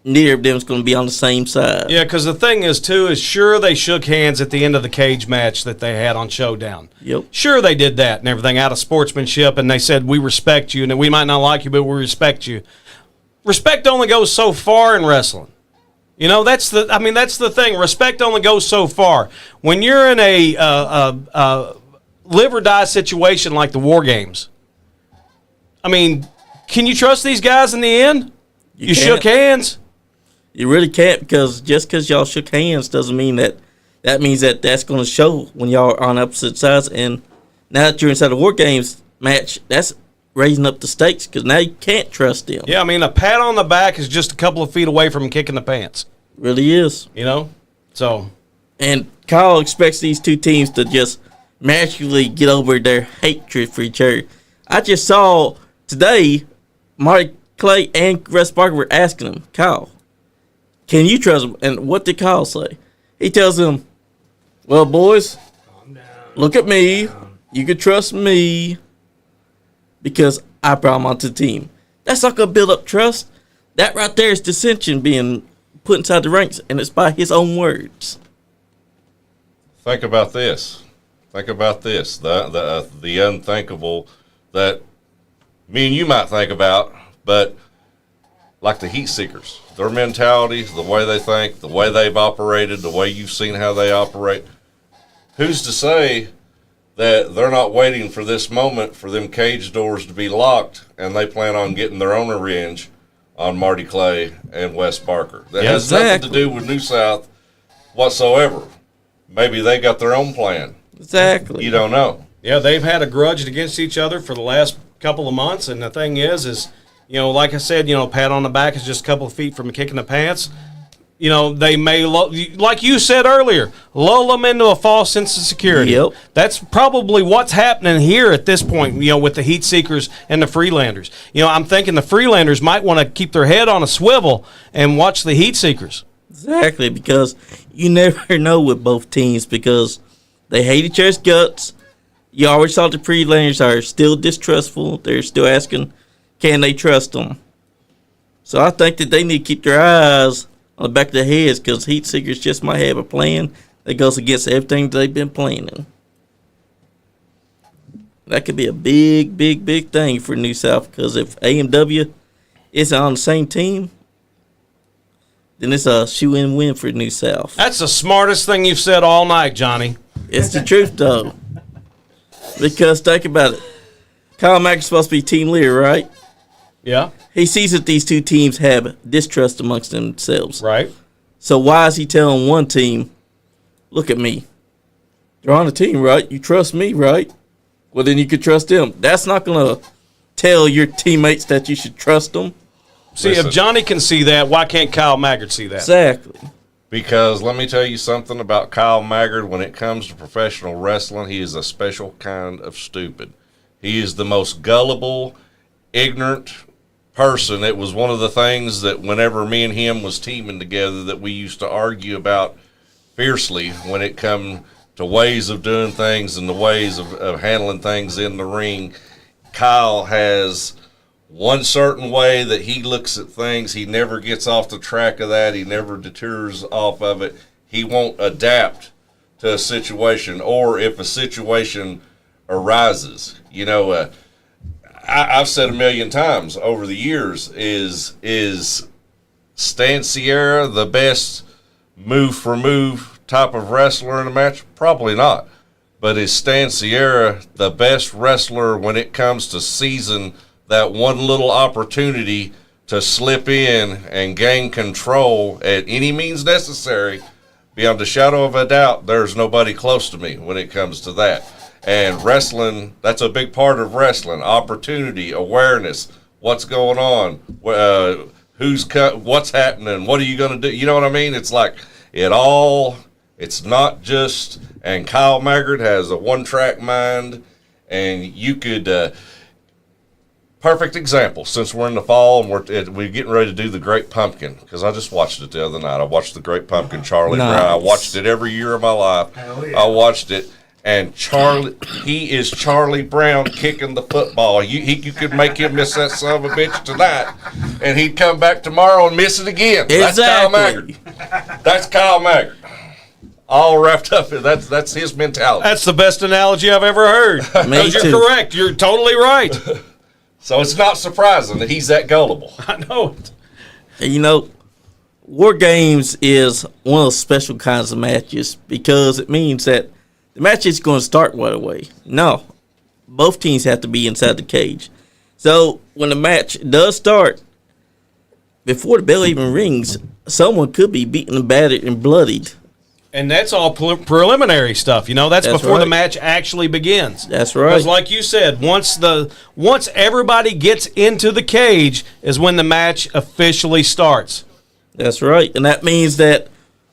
S1: neither of them is going to be on the same side.
S4: Yeah, because the thing is, too, is sure they shook hands at the end of the cage match that they had on Showdown.
S1: Yep.
S4: Sure they did that and everything out of sportsmanship, and they said, we respect you, and we might not like you, but we respect you. Respect only goes so far in wrestling. That's the thing. Respect only goes so far. When you're in a live or die situation like the War Games, can you trust these guys in the end? You shook hands.
S1: You really can't because just because y'all shook hands doesn't mean that means that's going to show when y'all are on opposite sides. And now that you're inside the War Games match, that's raising up the stakes because now you can't trust them.
S4: Yeah, a pat on the back is just a couple of feet away from kicking the pants.
S1: Really is.
S4: So.
S1: And Kyle expects these 2 teams to just magically get over their hatred for each other. I just saw today Marty Clay and Russ Barker were asking him, Kyle, can you trust him? And what did Kyle say? He tells them, well, boys, look at me. You can trust me because I brought him onto the team. That's not going to build up trust. That right there is dissension being put inside the ranks, and it's by his own words.
S5: Think about this. The unthinkable that me and you might think about, but like the heat seekers, their mentality, the way they think, the way they've operated, the way you've seen how they operate. Who's to say that they're not waiting for this moment for them cage doors to be locked and they plan on getting their own revenge on Marty Clay and Wes Barker? That has nothing to do with New South whatsoever. Maybe they got their own plan.
S1: Exactly.
S5: You don't know.
S4: Yeah, they've had a grudge against each other for the last couple of months, and the thing is, like I said, pat on the back is just a couple of feet from kicking the pants. They may, like you said earlier, lull them into a false sense of security.
S1: Yep.
S4: That's probably what's happening here at this point, with the heat seekers and the Freelanders. I'm thinking the Freelanders might want to keep their head on a swivel and watch the heat seekers.
S1: Exactly, because you never know with both teams because they hate each other's guts. You always thought the Freelanders are still distrustful. They're still asking, can they trust them? So I think that they need to keep their eyes on the back of their heads because heat seekers just might have a plan that goes against everything they've been planning. That could be a big, big, big thing for New South because if AMW isn't on the same team, then it's a shoe-in win for New South.
S4: That's the smartest thing you've said all night, Johnny.
S1: It's the truth, though. Because think about it. Kyle Mack is supposed to be team leader, right?
S4: Yeah.
S1: He sees that these two teams have distrust amongst themselves.
S4: Right.
S1: So why is he telling one team, look at me. They're on the team, right? You trust me, right? Well, then you could trust them. That's not going to tell your teammates that you should trust them.
S4: See, if Johnny can see that, why can't Kyle Maggard see that?
S1: Exactly.
S5: Because let me tell you something about Kyle Maggard. When it comes to professional wrestling, he is a special kind of stupid. He is the most gullible, ignorant person. It was one of the things that whenever me and him was teaming together that we used to argue about fiercely when it come to ways of doing things and the ways of handling things in the ring. Kyle has one certain way that he looks at things. He never gets off the track of that. He never deters off of it. He won't adapt to a situation, or if a situation arises. I've said a million times over the years, is Stan Sierra the best move for move type of wrestler in a match? Probably not. But is Stan Sierra the best wrestler when it comes to seizing that one little opportunity to slip in and gain control at any means necessary? Beyond a shadow of a doubt, there's nobody close to me when it comes to that. And wrestling, that's a big part of wrestling. Opportunity, awareness, what's going on, what's happening, what are you going to do? You know what I mean? It's like it's not just, and Kyle Maggard has a one-track mind, and you could, perfect example, since we're in the fall and we're getting ready to do the Great Pumpkin, because I just watched it the other night. I watched the Great Pumpkin, Charlie Brown. I watched it every year of my life. I watched it. And he is Charlie Brown kicking the football. You could make him miss that son of a bitch tonight, and he'd come back tomorrow and miss it again.
S1: Exactly.
S5: That's Kyle Maggard. That's Kyle Maggard. All wrapped up. That's his mentality.
S4: That's the best analogy I've ever heard. Because you're correct. You're totally right.
S5: So it's not surprising that he's that gullible.
S4: I know it.
S1: War Games is one of those special kinds of matches because it means that the match is going to start right away. No, both teams have to be inside the cage. So when the match does start, before the bell even rings, someone could be beaten and battered and bloodied.
S4: And that's all preliminary stuff, That's before
S1: right.
S4: the match actually begins.
S1: That's right.
S4: Because like you said, once everybody gets into the cage is when the match officially starts.
S1: That's right. And that means that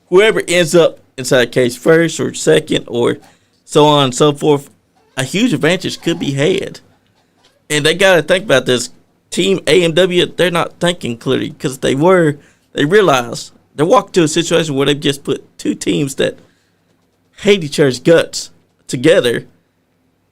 S1: whoever ends up inside the cage first or second or so on and so forth, a huge advantage could be had. And they got to think about this. Team AMW, they're not thinking clearly because they realize they're walking to a situation where they've just put two teams that hate each other's guts together,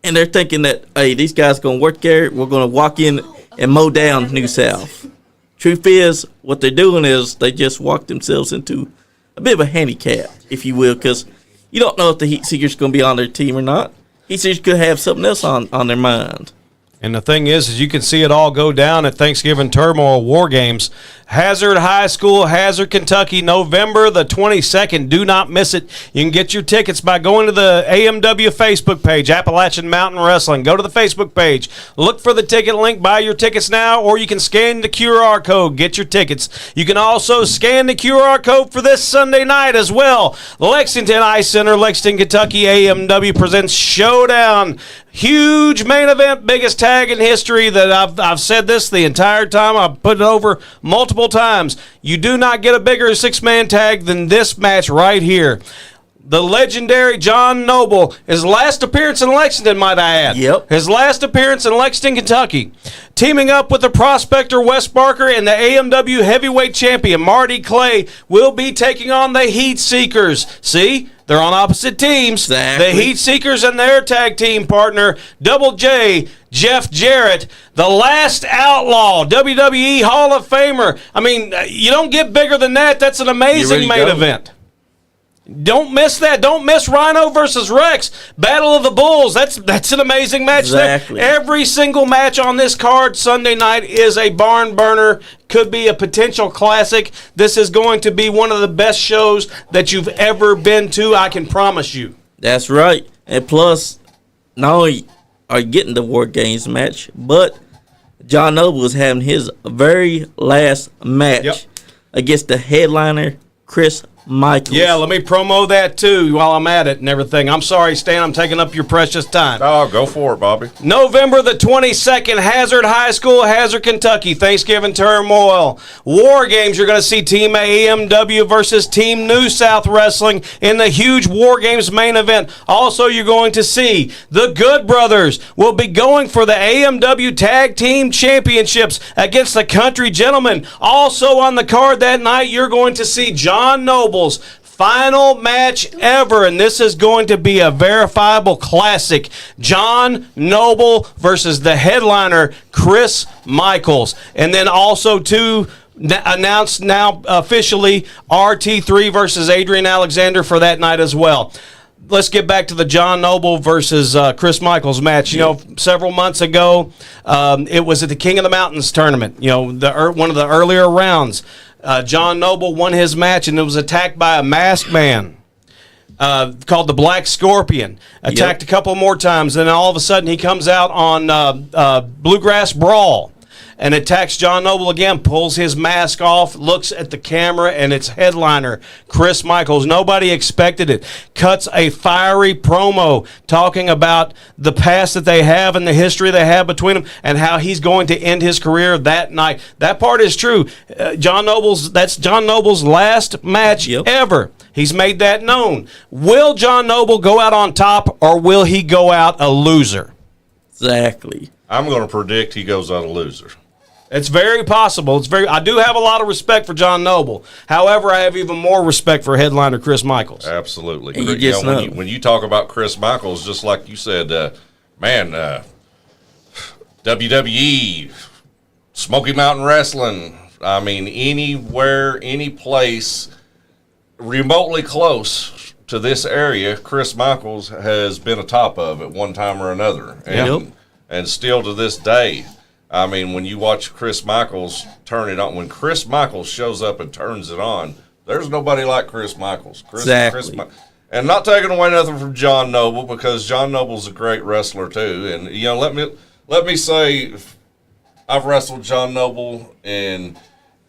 S1: and they're thinking that, hey, these guys going to work there. We're going to walk in and mow down New South. Truth is, what they're doing is they just walk themselves into a bit of a handicap, if you will, because you don't know if the Heat Seekers going to be on their team or not. Heat Seekers could have something else on their mind.
S4: And the thing is you can see it all go down at Thanksgiving Turmoil War Games. Hazard High School, Hazard, Kentucky, November the 22nd. Do not miss it. You can get your tickets by going to the AMW Facebook page, Appalachian Mountain Wrestling. Go to the Facebook page. Look for the ticket link. Buy your tickets now, or you can scan the QR code. Get your tickets. You can also scan the QR code for this Sunday night as well. Lexington Ice Center, Lexington, Kentucky. AMW presents Showdown. Huge main event, biggest tag in history. That I've said this the entire time. I've put it over multiple times. You do not get a bigger six-man tag than this match right here. The legendary John Noble, his last appearance in Lexington, might I add.
S1: Yep.
S4: His last appearance in Lexington, Kentucky. Teaming up with the prospector Wes Barker and the AMW heavyweight champion Marty Clay will be taking on the Heat Seekers. See? They're on opposite teams.
S1: Exactly.
S4: The Heat Seekers and their tag team partner, Double J, Jeff Jarrett, the last outlaw, WWE Hall of Famer. I mean, you don't get bigger than that. That's an amazing main event. Don't miss that. Don't miss Rhino versus Rex. Battle of the Bulls. That's an amazing match.
S1: Exactly.
S4: There. Every single match on this card Sunday night is a barn burner. Could be a potential classic. This is going to be one of the best shows that you've ever been to, I can promise you.
S1: That's right. And plus, not only are you getting the War Games match, but John Noble is having his very last match against the headliner, Chris Michaels.
S4: Yeah, let me promo that too while I'm at it and everything. I'm sorry, Stan, I'm taking up your precious time.
S5: Oh, go for it, Bobby.
S4: November the 22nd, Hazard High School, Hazard, Kentucky. Thanksgiving Turmoil. War Games, you're going to see Team AMW versus Team New South Wrestling in the huge War Games main event. Also, you're going to see the Good Brothers will be going for the AMW Tag Team Championships against the Country Gentlemen. Also on the card that night, you're going to see John Noble final match ever, and this is going to be a verifiable classic. John Noble versus the headliner, Chris Michaels. And then also announced now officially RT3 versus Adrian Alexander for that night as well. Let's get back to the John Noble versus Chris Michaels match. You know, several months ago, it was at the King of the Mountains tournament, you know, one of the earlier rounds. John Noble won his match, and it was attacked by a masked man called the Black Scorpion. Attacked a couple more times, and then all of a sudden he comes out on Bluegrass Brawl and attacks John Noble again, pulls his mask off, looks at the camera, and it's headliner Chris Michaels. Nobody expected it. Cuts a fiery promo talking about the past that they have and the history they have between them and how he's going to end his career that night. That part is true. That's John Noble's last match ever. He's made that known. Will John Noble go out on top, or will he go out a loser?
S1: Exactly.
S5: I'm going to predict he goes out a loser.
S4: It's very possible. I do have a lot of respect for John Noble. However, I have even more respect for headliner Chris Michaels.
S5: Absolutely.
S1: And you just know.
S5: When you talk about Chris Michaels, just like you said, WWE, Smoky Mountain Wrestling, I mean, anywhere, any place remotely close to this area, Chris Michaels has been atop of at one time or another. And still to this day, I mean, when you watch Chris Michaels turn it on, when Chris Michaels shows up and turns it on, there's nobody like Chris Michaels. And not taking away nothing from John Noble, because John Noble's a great wrestler too. And you know, let me say, I've wrestled John Noble in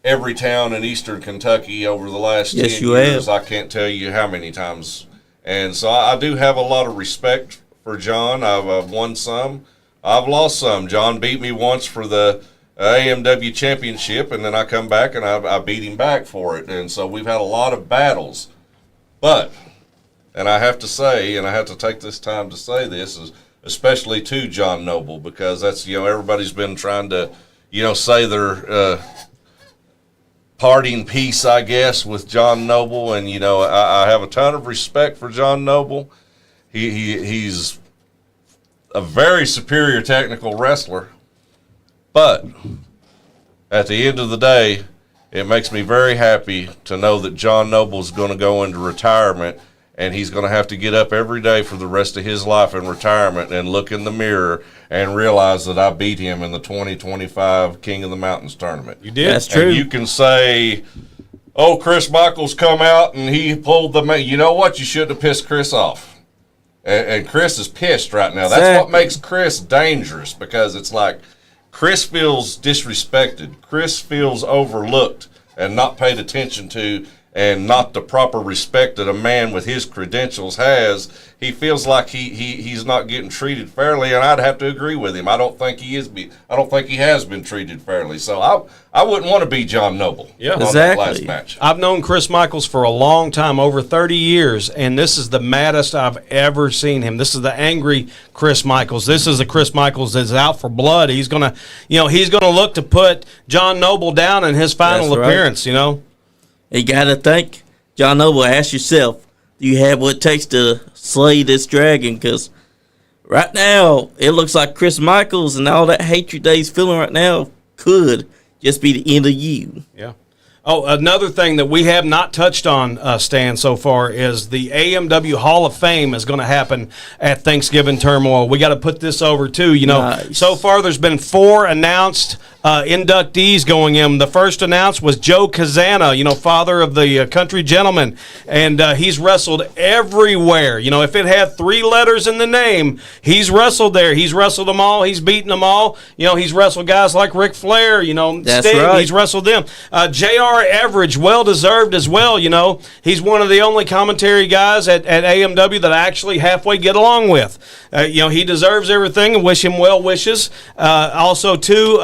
S5: every town in eastern Kentucky over the last 10 years. I can't tell you how many times. And so I do have a lot of respect for John. I've won some. I've lost some. John beat me once for the AMW championship, and then I come back and I beat him back for it. And so we've had a lot of battles. But, and I have to say, and I have to take this time to say this, is especially to John Noble, because that's, you know, everybody's been trying to say their parting piece, I guess, with John Noble. And, I have a ton of respect for John Noble. He's a very superior technical wrestler. But at the end of the day, it makes me very happy to know that John Noble's going to go into retirement, and he's going to have to get up every day for the rest of his life in retirement and look in the mirror and realize that I beat him in the 2025 King of the Mountains tournament.
S4: You did.
S1: That's true.
S5: And you can say, oh, Chris Michaels come out and he pulled the – you know what? You shouldn't have pissed Chris off. And Chris is pissed right now. That's what makes Chris dangerous, because it's like Chris feels disrespected. Chris feels overlooked and not paid attention to, and not the proper respect that a man with his credentials has. He feels like he's not getting treated fairly, and I'd have to agree with him. I don't think he is. I don't think he has been treated fairly. So I wouldn't want to be John Noble.
S4: Yeah,
S5: on
S1: exactly.
S5: that last match.
S4: I've known Chris Michaels for a long time, over 30 years, and this is the maddest I've ever seen him. This is the angry Chris Michaels. This is the Chris Michaels that's out for blood. He's gonna look to put John Noble down in his final appearance. You
S1: got to think, John Noble, ask yourself, do you have what it takes to slay this dragon? Because right now, it looks like Chris Michaels and all that hatred that he's feeling right now could just be the end of you.
S4: Yeah. Oh, another thing that we have not touched on, Stan, so far is the AMW Hall of Fame is going to happen at Thanksgiving Turmoil. We got to put this over, too.
S1: Nice.
S4: So far there's been 4 announced inductees going in. The first announced was Joe Kazana, father of the country gentleman, and he's wrestled everywhere. If it had 3 letters in the name, he's wrestled there. He's wrestled them all. He's beaten them all. He's wrestled guys like Ric Flair,
S1: That's
S4: Sting.
S1: right.
S4: He's wrestled them. JR Everidge, well-deserved as well, He's one of the only commentary guys at AMW that I actually halfway get along with. He deserves everything, and wish him well wishes. Also, too,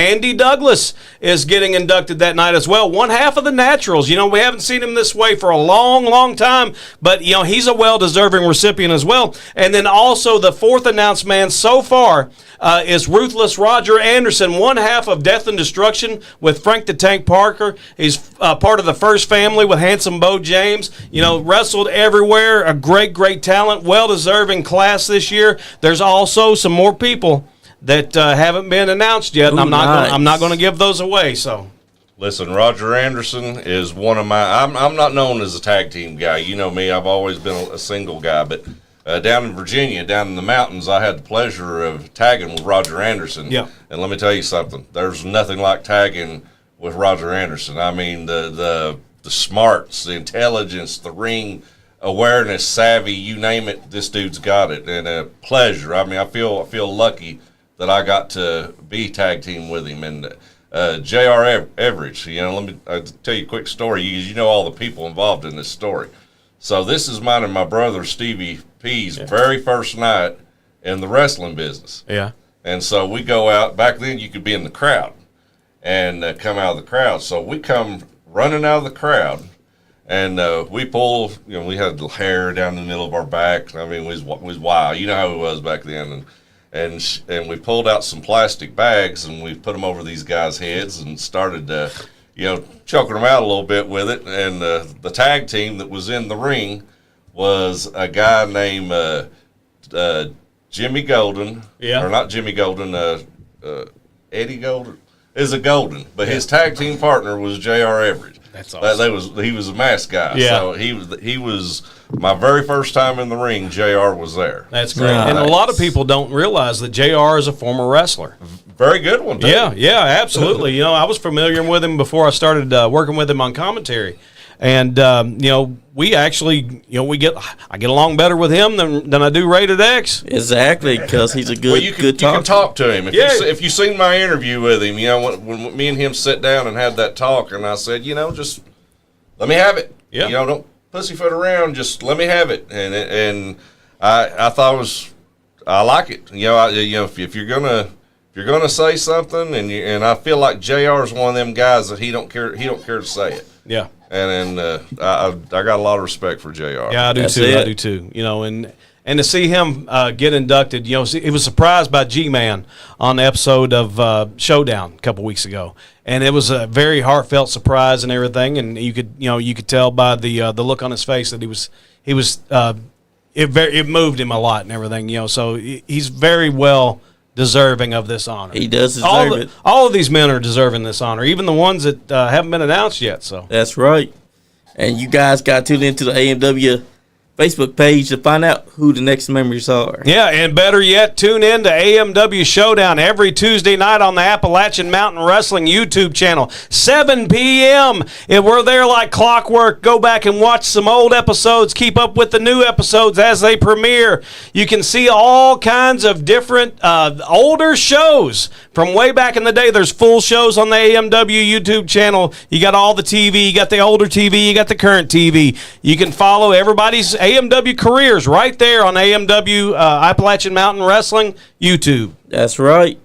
S4: Andy Douglas is getting inducted that night as well. One half of the Naturals. We haven't seen him this way for a long, long time, but, he's a well-deserving recipient as well. And then also the 4th announced man so far is Ruthless Roger Anderson, one half of Death and Destruction with Frank the Tank Parker. He's part of the First Family with Handsome Bo James. Wrestled everywhere. A great, great talent. Well-deserving class this year. There's also some more people that haven't been announced yet, and I'm not going to give those away. So,
S5: Listen, Roger Anderson is one of my. I'm not known as a tag team guy. You know me. I've always been a single guy. But down in Virginia, down in the mountains, I had the pleasure of tagging with Roger Anderson.
S4: Yeah.
S5: And let me tell you something. There's nothing like tagging with Roger Anderson. I mean, the smarts, the intelligence, the ring awareness, savvy, you name it, this dude's got it. And a pleasure. I mean, I feel lucky that I got to be tag team with him. And J.R. Everidge, let me tell you a quick story. You know all the people involved in this story. So this is mine and my brother Stevie P's very first night in the wrestling business.
S4: yeah.
S5: And so we go out. Back then you could be in the crowd and come out of the crowd. So we come running out of the crowd, and we pull, we had the hair down the middle of our back. I mean, we was wild. You know how it was back then. And we pulled out some plastic bags, and we put them over these guys' heads and started, choking them out a little bit with it. And the tag team that was in the ring was a guy named Jimmy Golden.
S4: Yeah.
S5: Or not Jimmy Golden, Eddie Golden. Is a Golden, but his tag team partner was J.R. Everidge.
S4: That's awesome.
S5: He was a mask guy.
S4: Yeah.
S5: So he was my very first time in the ring. J.R. was there.
S4: That's great.
S1: Nice.
S4: And a lot of people don't realize that JR is a former wrestler.
S5: Very good one, too.
S4: Yeah, absolutely. I was familiar with him before I started working with him on commentary. And, we actually, I get along better with him than I do Rated X.
S1: Exactly, because he's a good,
S5: You
S1: good
S5: can
S1: talker.
S5: talk to him. If you seen my interview with him, when me and him sit down and had that talk, and I said, just let me have it.
S4: Yeah.
S5: Don't pussyfoot around. Just let me have it. And I thought I like it. If you're gonna say something, and I feel like JR is one of them guys that he don't care to say it.
S4: Yeah.
S5: And I got a lot of respect for JR.
S4: Yeah, I do
S1: That's
S4: too.
S1: it.
S4: I do too. And And to see him get inducted, you know, he was surprised by G-Man on the episode of Showdown a couple weeks ago, and it was a very heartfelt surprise and everything. And you could tell by the look on his face that it moved him a lot and everything. You know, so he's very well deserving of this honor.
S1: He does deserve it.
S4: All of these men are deserving this honor, even the ones that haven't been announced yet. So
S1: that's right. And you guys got to tune into the AMW Facebook page to find out who the next members are.
S4: Yeah, and better yet, tune in to AMW Showdown every Tuesday night on the Appalachian Mountain Wrestling YouTube channel, 7 p.m. And we're there like clockwork. Go back and watch some old episodes. Keep up with the new episodes as they premiere. You can see all kinds of different older shows from way back in the day. There's full shows on the AMW YouTube channel. You got all the TV. You got the older TV. You got the current TV. You can follow everybody's AMW careers right there on AMW Appalachian Mountain Wrestling YouTube.
S1: That's right.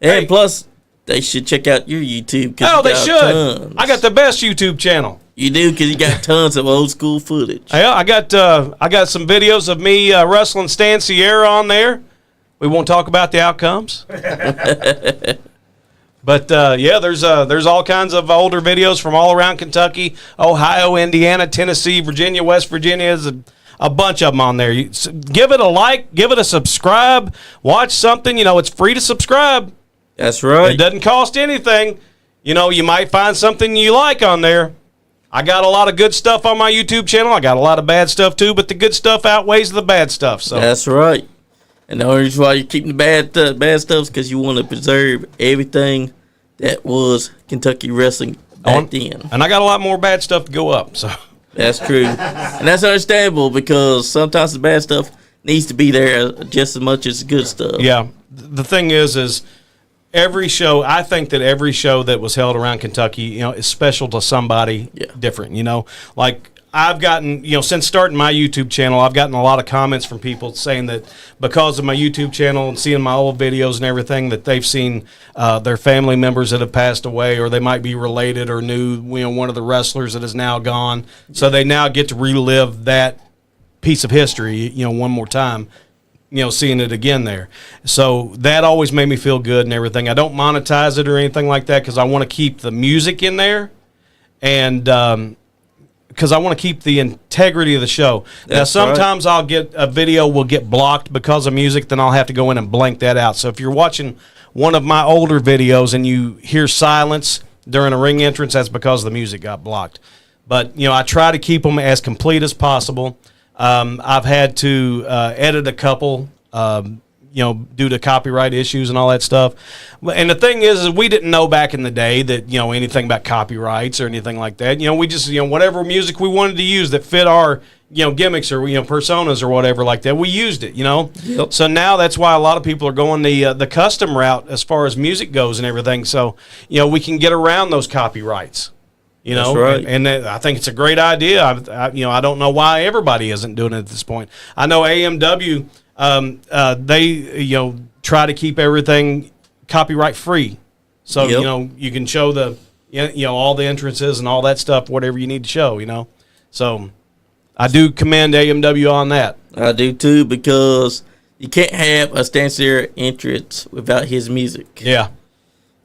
S1: And
S4: Hey.
S1: plus, they should check out your YouTube.
S4: Oh, they should.
S1: Tons.
S4: I got the best YouTube channel.
S1: You do, because you got tons of old school footage.
S4: Yeah, I got some videos of me wrestling Stan Sierra on there. We won't talk about the outcomes. But yeah, there's all kinds of older videos from all around Kentucky, Ohio, Indiana, Tennessee, Virginia, West Virginia. There's a bunch of them on there. Give it a like, give it a subscribe, watch something. You know, it's free to subscribe.
S1: That's right.
S4: It doesn't cost anything. You know, you might find something you like on there. I got a lot of good stuff on my YouTube channel. I got a lot of bad stuff too, but the good stuff outweighs the bad stuff. So
S1: that's right. And the only reason why you're keeping the bad stuff is because you want to preserve everything that was Kentucky wrestling back then.
S4: And I got a lot more bad stuff to go up. So
S1: that's true. And that's understandable, because sometimes the bad stuff needs to be there just as much as the good stuff.
S4: yeah, the thing is every show, I think that every show that was held around Kentucky, you know, is special to somebody different, you know. Like, I've gotten, you know, since starting my YouTube channel, I've gotten a lot of comments from people saying that because of my YouTube channel and seeing my old videos and everything, that they've seen their family members that have passed away, or they might be related or knew, you know, one of the wrestlers that is now gone. So they now get to relive that piece of history, you know, one more time, you know, seeing it again there. So that always made me feel good and everything. I don't monetize it or anything like that, because I want to keep the music in there, and because I want to keep the integrity of the show. Now, sometimes I'll get a video will get blocked because of music, then I'll have to go in and blank that out. So if you're watching one of my older videos and you hear silence during a ring entrance, that's because the music got blocked. But, you know, I try to keep them as complete as possible. I've had to edit a couple, you know, due to copyright issues and all that stuff. And the thing is we didn't know back in the day that, you know, anything about copyrights or anything like that. You know, we just, you know, whatever music we wanted to use that fit our, you know, gimmicks or, you know, personas or whatever like that, we used it, you know.
S1: Yep.
S4: So now that's why a lot of people are going the custom route as far as music goes and everything. So, you know, we can get around those copyrights. You know,
S1: right.
S4: and I think it's a great idea. You know, I don't know why everybody isn't doing it at this point. I know AMW, they, you know, try to keep everything copyright free. So,
S1: Yep.
S4: you know, you can show the, you know, all the entrances and all that stuff, whatever you need to show, you know. So I do commend AMW on that.
S1: I do too, because you can't have a Stan Sierra entrance without his music.
S4: Yeah.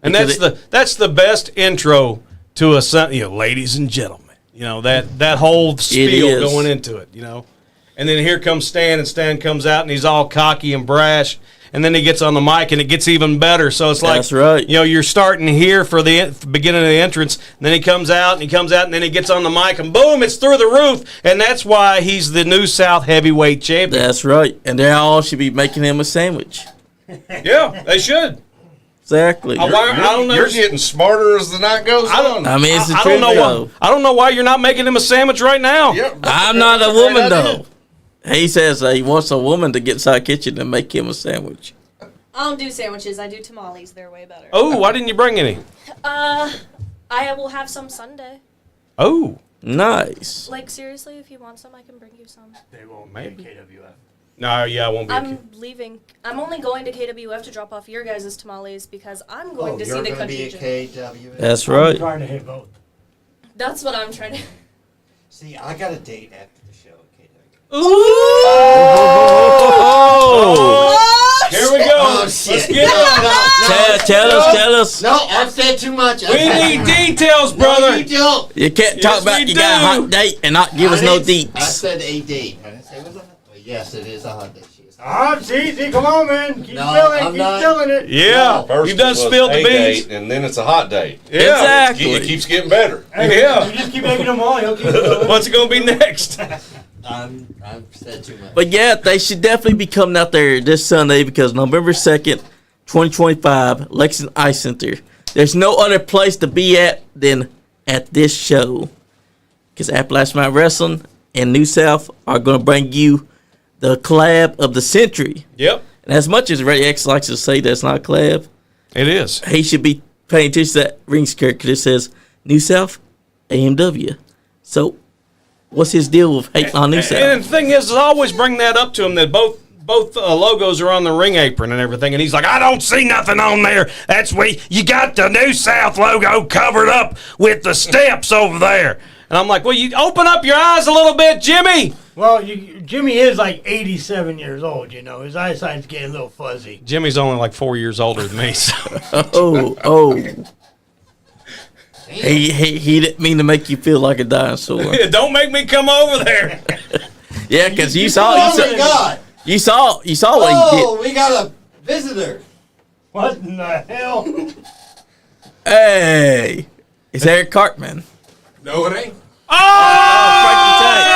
S4: And
S1: Because
S4: that's the best intro to a, you know, ladies and gentlemen, you know, that whole spiel
S1: is.
S4: going into it, you know. And then here comes Stan, and Stan comes out, and he's all cocky and brash, and then he gets on the mic, and it gets even better. So it's like,
S1: That's right.
S4: you know, you're starting here for the beginning of the entrance, and then he comes out, and then he gets on the mic, and boom, it's through the roof. And that's why he's the New South Heavyweight Champion.
S1: That's right. And they all should be making him a sandwich.
S4: Yeah, they should.
S1: Exactly.
S4: I don't know.
S5: You're getting smarter as the night goes on.
S1: I mean, it's the
S4: I
S1: truth,
S4: don't know
S1: though.
S4: why. I don't know why you're not making him a sandwich right now.
S5: Yep.
S1: I'm not a woman, though. He says he wants a woman to get inside the kitchen and make him a sandwich.
S3: I don't do sandwiches. I do tamales. They're way better.
S4: Oh, why didn't you bring any?
S3: I will have some Sunday.
S4: Oh,
S1: Nice.
S3: Like, seriously, if you want some, I can bring you some.
S2: They won't
S4: Maybe.
S2: be KWF.
S4: no, yeah, I won't be.
S3: I'm leaving. I'm only going to KWF to drop off your guys' tamales because I'm going to see
S6: you're
S3: the
S6: going to be
S3: country.
S6: a KWF.
S1: That's
S2: I'm
S1: right.
S2: trying to hit both.
S3: That's what I'm trying to.
S6: See, I got a date after the show at KWF.
S4: Here we go.
S6: Oh,
S4: Let's
S6: shit.
S4: get it.
S1: Tell us.
S6: No, I've said too much.
S4: We need details, brother.
S6: You don't.
S1: You can't
S4: Yes,
S1: talk about
S4: we
S1: you got a
S4: do.
S1: hot date and not give us no
S6: I
S1: deets.
S6: said a date. I didn't say it was a hot date. Yes, it is a hot date. She is.
S2: See, come on, man. Keep
S6: No,
S2: spilling,
S6: I'm
S2: keep
S6: not.
S2: spilling it.
S4: Yeah,
S5: First
S4: you've done
S5: it was
S4: spilled the
S5: a
S4: beans.
S5: date, and then it's a hot date.
S4: Yeah.
S1: Exactly.
S5: It keeps getting better.
S2: Hey,
S4: Yeah.
S2: You just keep making them all. He'll keep going.
S4: What's it gonna be next?
S6: I've said too much.
S1: But yeah, they should definitely be coming out there this Sunday because November 2nd, 2025, Lexington Ice Center. There's no other place to be at than at this show. Because Appalachian Mountain Wrestling and New South are going to bring you the collab of the century.
S4: Yep,
S1: And as much as Ray X likes to say that's not a collab,
S4: it is.
S1: he should be paying attention to that ring skirt because it says New South, AMW. So, what's his deal with hating on New South?
S4: And the thing is, I always bring that up to him that both logos are on the ring apron and everything, and he's like, I don't see nothing on there. That's you got the New South logo covered up with the steps over there. And I'm like, well, you open up your eyes a little bit, Jimmy.
S2: Well, Jimmy is like 87 years old, you know. His eyesight's getting a little fuzzy.
S4: Jimmy's only like 4 years older than me. So.
S1: Oh. He didn't mean to make you feel like a dinosaur.
S4: Don't make me come over there.
S1: Yeah, because you
S6: Oh my
S1: saw
S6: God!
S1: what he did.
S6: Oh, we got a visitor.
S2: What in the hell?
S1: Hey, it's Eric Cartman.
S9: No, it ain't.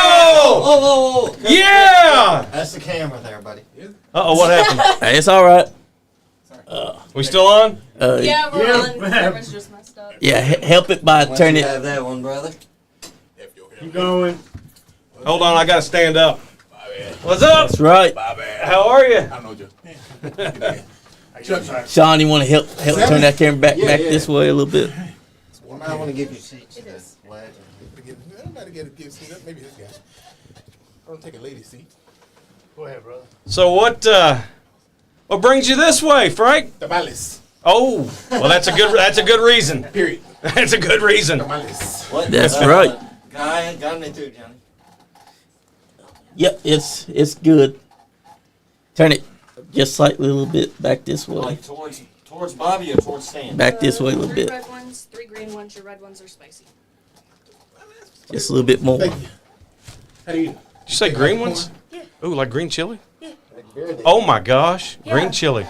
S6: Oh!
S4: Yeah!
S6: That's the camera there, buddy.
S4: Uh-oh, what happened?
S1: Hey, it's all right.
S4: We still on?
S3: Yeah, we're
S2: Yeah.
S3: on. Camera's just messed up.
S1: Yeah, help it by
S6: Once
S1: turning
S6: you
S1: it.
S6: have that one, brother.
S2: Keep going.
S4: Hold on, I gotta stand up. What's up?
S1: That's right.
S4: How are you?
S9: I know, Joe.
S1: Sean, you want to help turn that camera back
S6: Yeah.
S1: this way a little bit?
S6: I might want to give you seats.
S3: It is.
S9: Everybody get a seat up. Maybe this guy. I'm gonna take a lady seat.
S2: Go ahead, brother.
S4: So what brings you this way, Frank?
S9: Tamales.
S4: Oh, well, that's a good reason.
S9: Period.
S4: That's a good reason.
S9: Tamales.
S6: What?
S1: That's right.
S6: Guy got me too, Johnny.
S1: Yep, it's good. Turn it just slightly a little bit back this way.
S6: Like towards Bobby or towards Stan?
S1: Back this way a little
S3: 3
S1: bit.
S3: red ones, 3 green ones. Your red ones are spicy.
S1: Just a little bit more.
S9: Thank you. How do you?
S4: Did you say green ones?
S3: Yeah.
S4: Ooh, like green chili?
S3: Yeah.
S4: Oh my gosh,
S3: Yeah.
S4: green chili.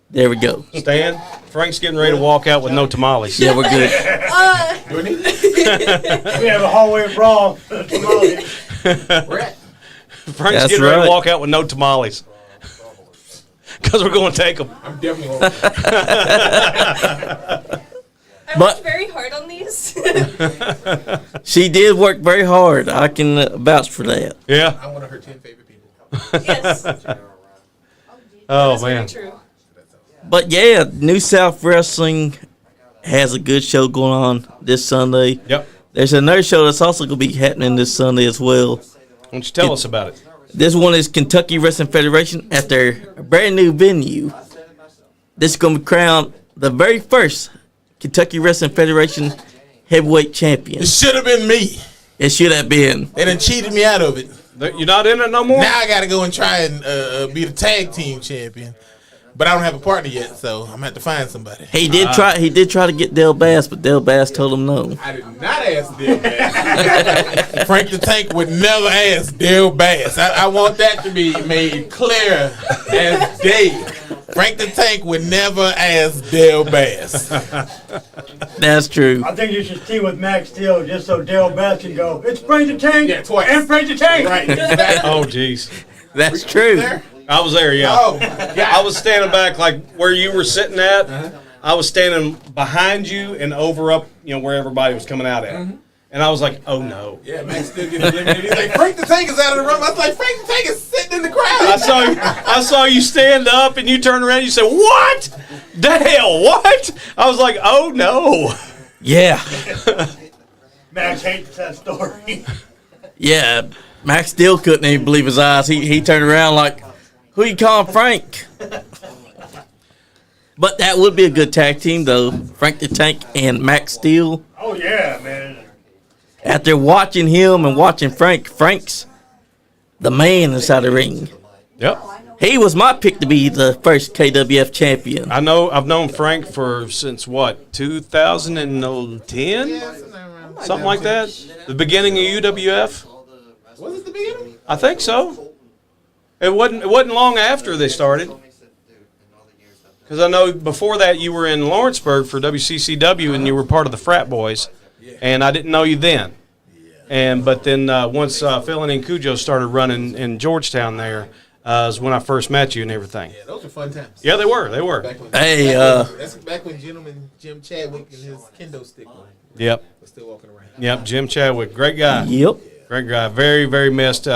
S1: There we go.
S4: Stan, Frank's getting ready to walk out with no tamales.
S1: Yeah, we're good.
S2: We have a hallway brawl. Tamales.
S4: Frank's
S1: That's
S4: getting ready
S1: right.
S4: to walk out with no tamales. Because we're going to take them.
S9: I'm definitely.
S3: I
S1: But-
S3: worked very hard on these.
S1: She did work very hard. I can vouch for that.
S4: Yeah.
S9: I'm one of her 10 favorite people.
S3: Yes.
S4: Oh,
S3: That's very
S4: man.
S3: true.
S1: But yeah, New South Wrestling has a good show going on this Sunday.
S4: Yep.
S1: There's another show that's also going to be happening this Sunday as well.
S4: Why don't you tell us about it?
S1: This one is Kentucky Wrestling Federation at their brand new venue. This is going to be crowned the very first Kentucky Wrestling Federation heavyweight
S9: It
S1: champion.
S9: should have been me.
S1: It should have been.
S9: They done cheated me out of it.
S4: You're not in it no more?
S9: Now I got to go and try and be the tag team champion. But I don't have a partner yet, so I'm gonna have to find somebody.
S1: He did try. He did try to get Dale Bass, but Dale Bass told him no.
S9: I did not ask Dale Bass. Frank the Tank would never ask Dale Bass. I want that to be made clear as day. Frank the Tank would never ask Dale Bass.
S1: That's true.
S2: I think you should team with Max Steel just so Dale Bass can go, it's Frank the Tank
S9: Yeah, twice.
S2: and Frank the Tank.
S9: Right, exactly.
S4: Oh, jeez.
S1: That's true.
S9: There?
S4: I was there, yeah.
S9: Oh, my God.
S4: I was standing back like where you were sitting at. I was standing behind you and over up, where everybody was coming out at. And I was like, oh no.
S9: Yeah, Max still gets eliminated. He's like, Frank the Tank is out of the room. I was like, Frank the Tank is sitting in the crowd.
S4: I saw you stand up and you turn around and you said, what? The hell, what? I was like, oh no.
S1: Yeah.
S2: Max hates that story.
S1: Yeah. Max still couldn't even believe his eyes. He turned around like, who you calling Frank? But that would be a good tag team, though. Frank the Tank and Max Steel.
S2: Oh, yeah, man.
S1: After watching him and watching Frank's the man inside the ring.
S4: Yep.
S1: He was my pick to be the first KWF champion.
S4: I've known Frank since what, 2010? Something like that? The beginning of UWF?
S9: Was it the beginning?
S4: I think so. It wasn't long after they started. Because I know before that you were in Lawrenceburg for WCCW and you were part of the frat boys, and I didn't know you then. But then once Felony and Cujo started running in Georgetown there, is when I first met you and everything.
S9: Yeah, those were fun times.
S4: Yeah, they were.
S9: That's back when gentleman Jim Chadwick and his kendo stick was still walking around.
S4: Yep, Jim Chadwick, great guy.
S1: Yep.
S4: Great guy, very, very missed.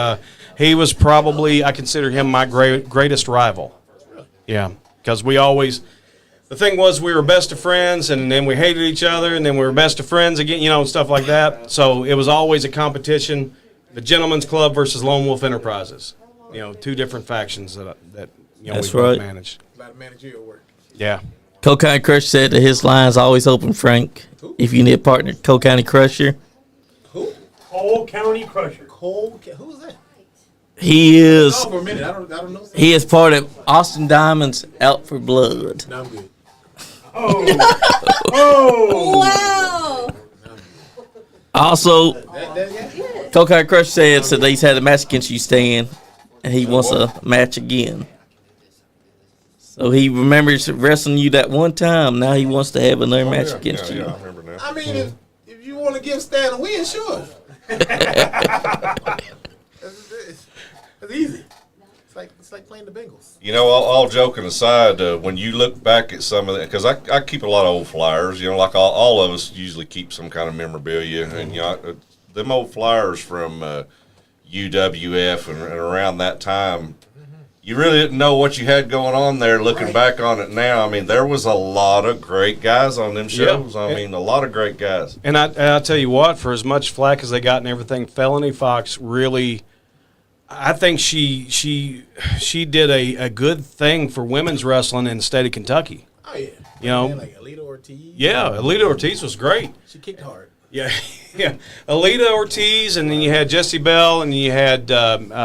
S4: He was probably, I consider him my greatest rival. Yeah, because the thing was we were best of friends, and then we hated each other, and then we were best of friends again, stuff like that. So it was always a competition, the Gentleman's Club versus Lone Wolf Enterprises. Two different factions that we
S1: That's
S4: both
S1: right.
S4: managed.
S9: A lot of managerial work.
S4: Yeah.
S1: Cole County Crusher said that his line's always open, Frank. If you need a partner, Cole County Crusher.
S9: Who?
S2: Cole County Crusher.
S9: Who's that?
S1: He is.
S9: Oh, for a minute. I don't know.
S1: He is part of Austin Diamond's Out for Blood.
S9: No, I'm good.
S3: Wow.
S1: Also,
S9: That guy?
S1: Cole County Crusher said that he's had a match against you, Stan, and he wants a match again. So he remembers wrestling you that one time. Now he wants to have another match against you.
S5: Yeah, I remember now.
S9: I mean, if you want to give Stan a win, sure. That's easy. It's like playing the Bengals.
S5: All joking aside, when you look back at some of that, because I keep a lot of old flyers, like all of us usually keep some kind of memorabilia, and them old flyers from UWF and around that time, you really didn't know what you had going on there. Looking back on it now, I mean, there was a lot of great guys on them shows.
S4: Yeah.
S5: I mean, a lot of great guys.
S4: And I'll tell you what, for as much flack as they got and everything, Felony Fox really, I think she did a good thing for women's wrestling in the state of Kentucky.
S9: Oh, yeah. Like Alita Ortiz.
S4: Yeah, Alita Ortiz was great.
S9: She kicked hard.
S4: Yeah, yeah. Alita Ortiz, and then you had Jessie Bell, and you had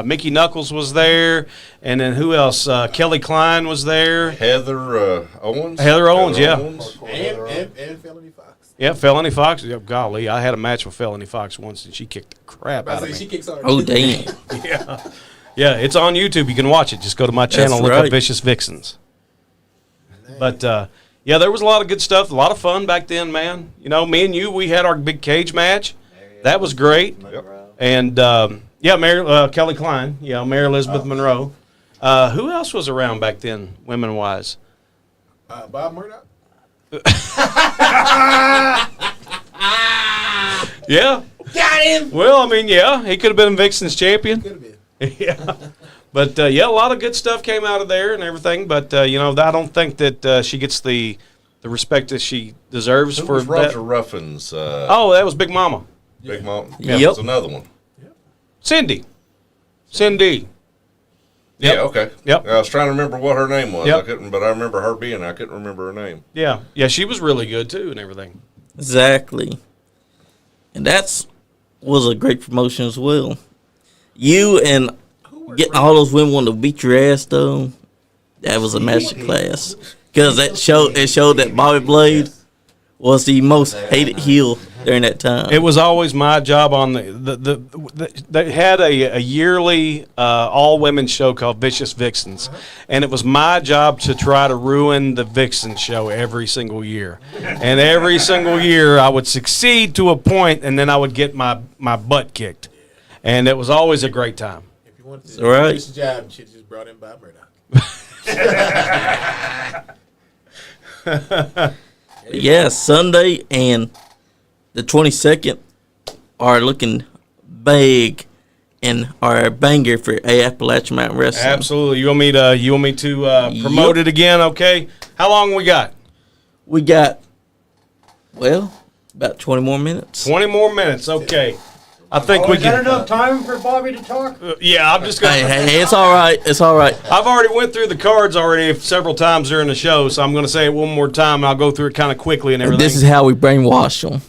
S4: Mickey Knuckles was there, and then who else? Kelly Klein was there.
S5: Heather Owens.
S4: Heather Owens, yeah.
S9: And Felony Fox.
S4: Yeah, Felony Fox. Yeah, golly, I had a match with Felony Fox once, and she kicked the crap out of me.
S9: She kicks hard.
S1: Oh, damn.
S4: Yeah, it's on YouTube. You can watch it. Just go to my channel,
S1: That's
S4: look
S1: right.
S4: up Vicious Vixens. But yeah, there was a lot of good stuff, a lot of fun back then, man. Me and you, we had our big cage match. That was great.
S5: Yep.
S4: And Kelly Klein, Mary Elizabeth Monroe. Who else was around back then, women wise?
S9: Bob Murdoch.
S4: Yeah.
S9: Got him.
S4: Well, I mean, yeah, he could have been Vixen's champion.
S9: Could have been.
S4: Yeah. But, a lot of good stuff came out of there and everything. But, I don't think that she gets the respect that she deserves
S5: Who
S4: for
S5: was
S4: that.
S5: Roger Ruffin's
S4: That was Big Mama.
S5: Big Mom?
S1: Yep.
S5: That's another one.
S4: Cindy.
S5: Yeah, okay.
S4: Yep.
S5: I was trying to remember what her name was.
S4: Yep.
S5: I couldn't, but I remember her being. I couldn't remember her name.
S4: Yeah. Yeah, she was really good, too, and everything.
S1: Exactly. And was a great promotion as well. You and getting all those women wanting to beat your ass, though, that was a master class. Because it showed that Bobby Blade was the most hated heel during that time.
S4: It was always my job on they had a yearly all-women show called Vicious Vixens, and it was my job to try to ruin the Vixen show every single year. And every single year I would succeed to a point, and then I would get my butt kicked. And it was always a great time.
S9: If you wanted to
S1: Right.
S9: finish the job, you should have just brought in Bob Murdoch.
S1: Yeah, Sunday and the 22nd are looking big and are a banger for Appalachian Mountain Wrestling.
S4: Absolutely. You want me to promote it again? Okay. How long we got?
S1: We got, about 20 more minutes.
S4: 20 more minutes. Okay. I think we
S2: Is that
S4: can.
S2: enough time for Bobby to talk?
S4: Yeah, I'm just gonna.
S1: Hey, it's all right. It's all right.
S4: I've already went through the cards already several times during the show, so I'm going to say it one more time. I'll go through it kind of quickly and everything.
S1: This is how we brainwash them.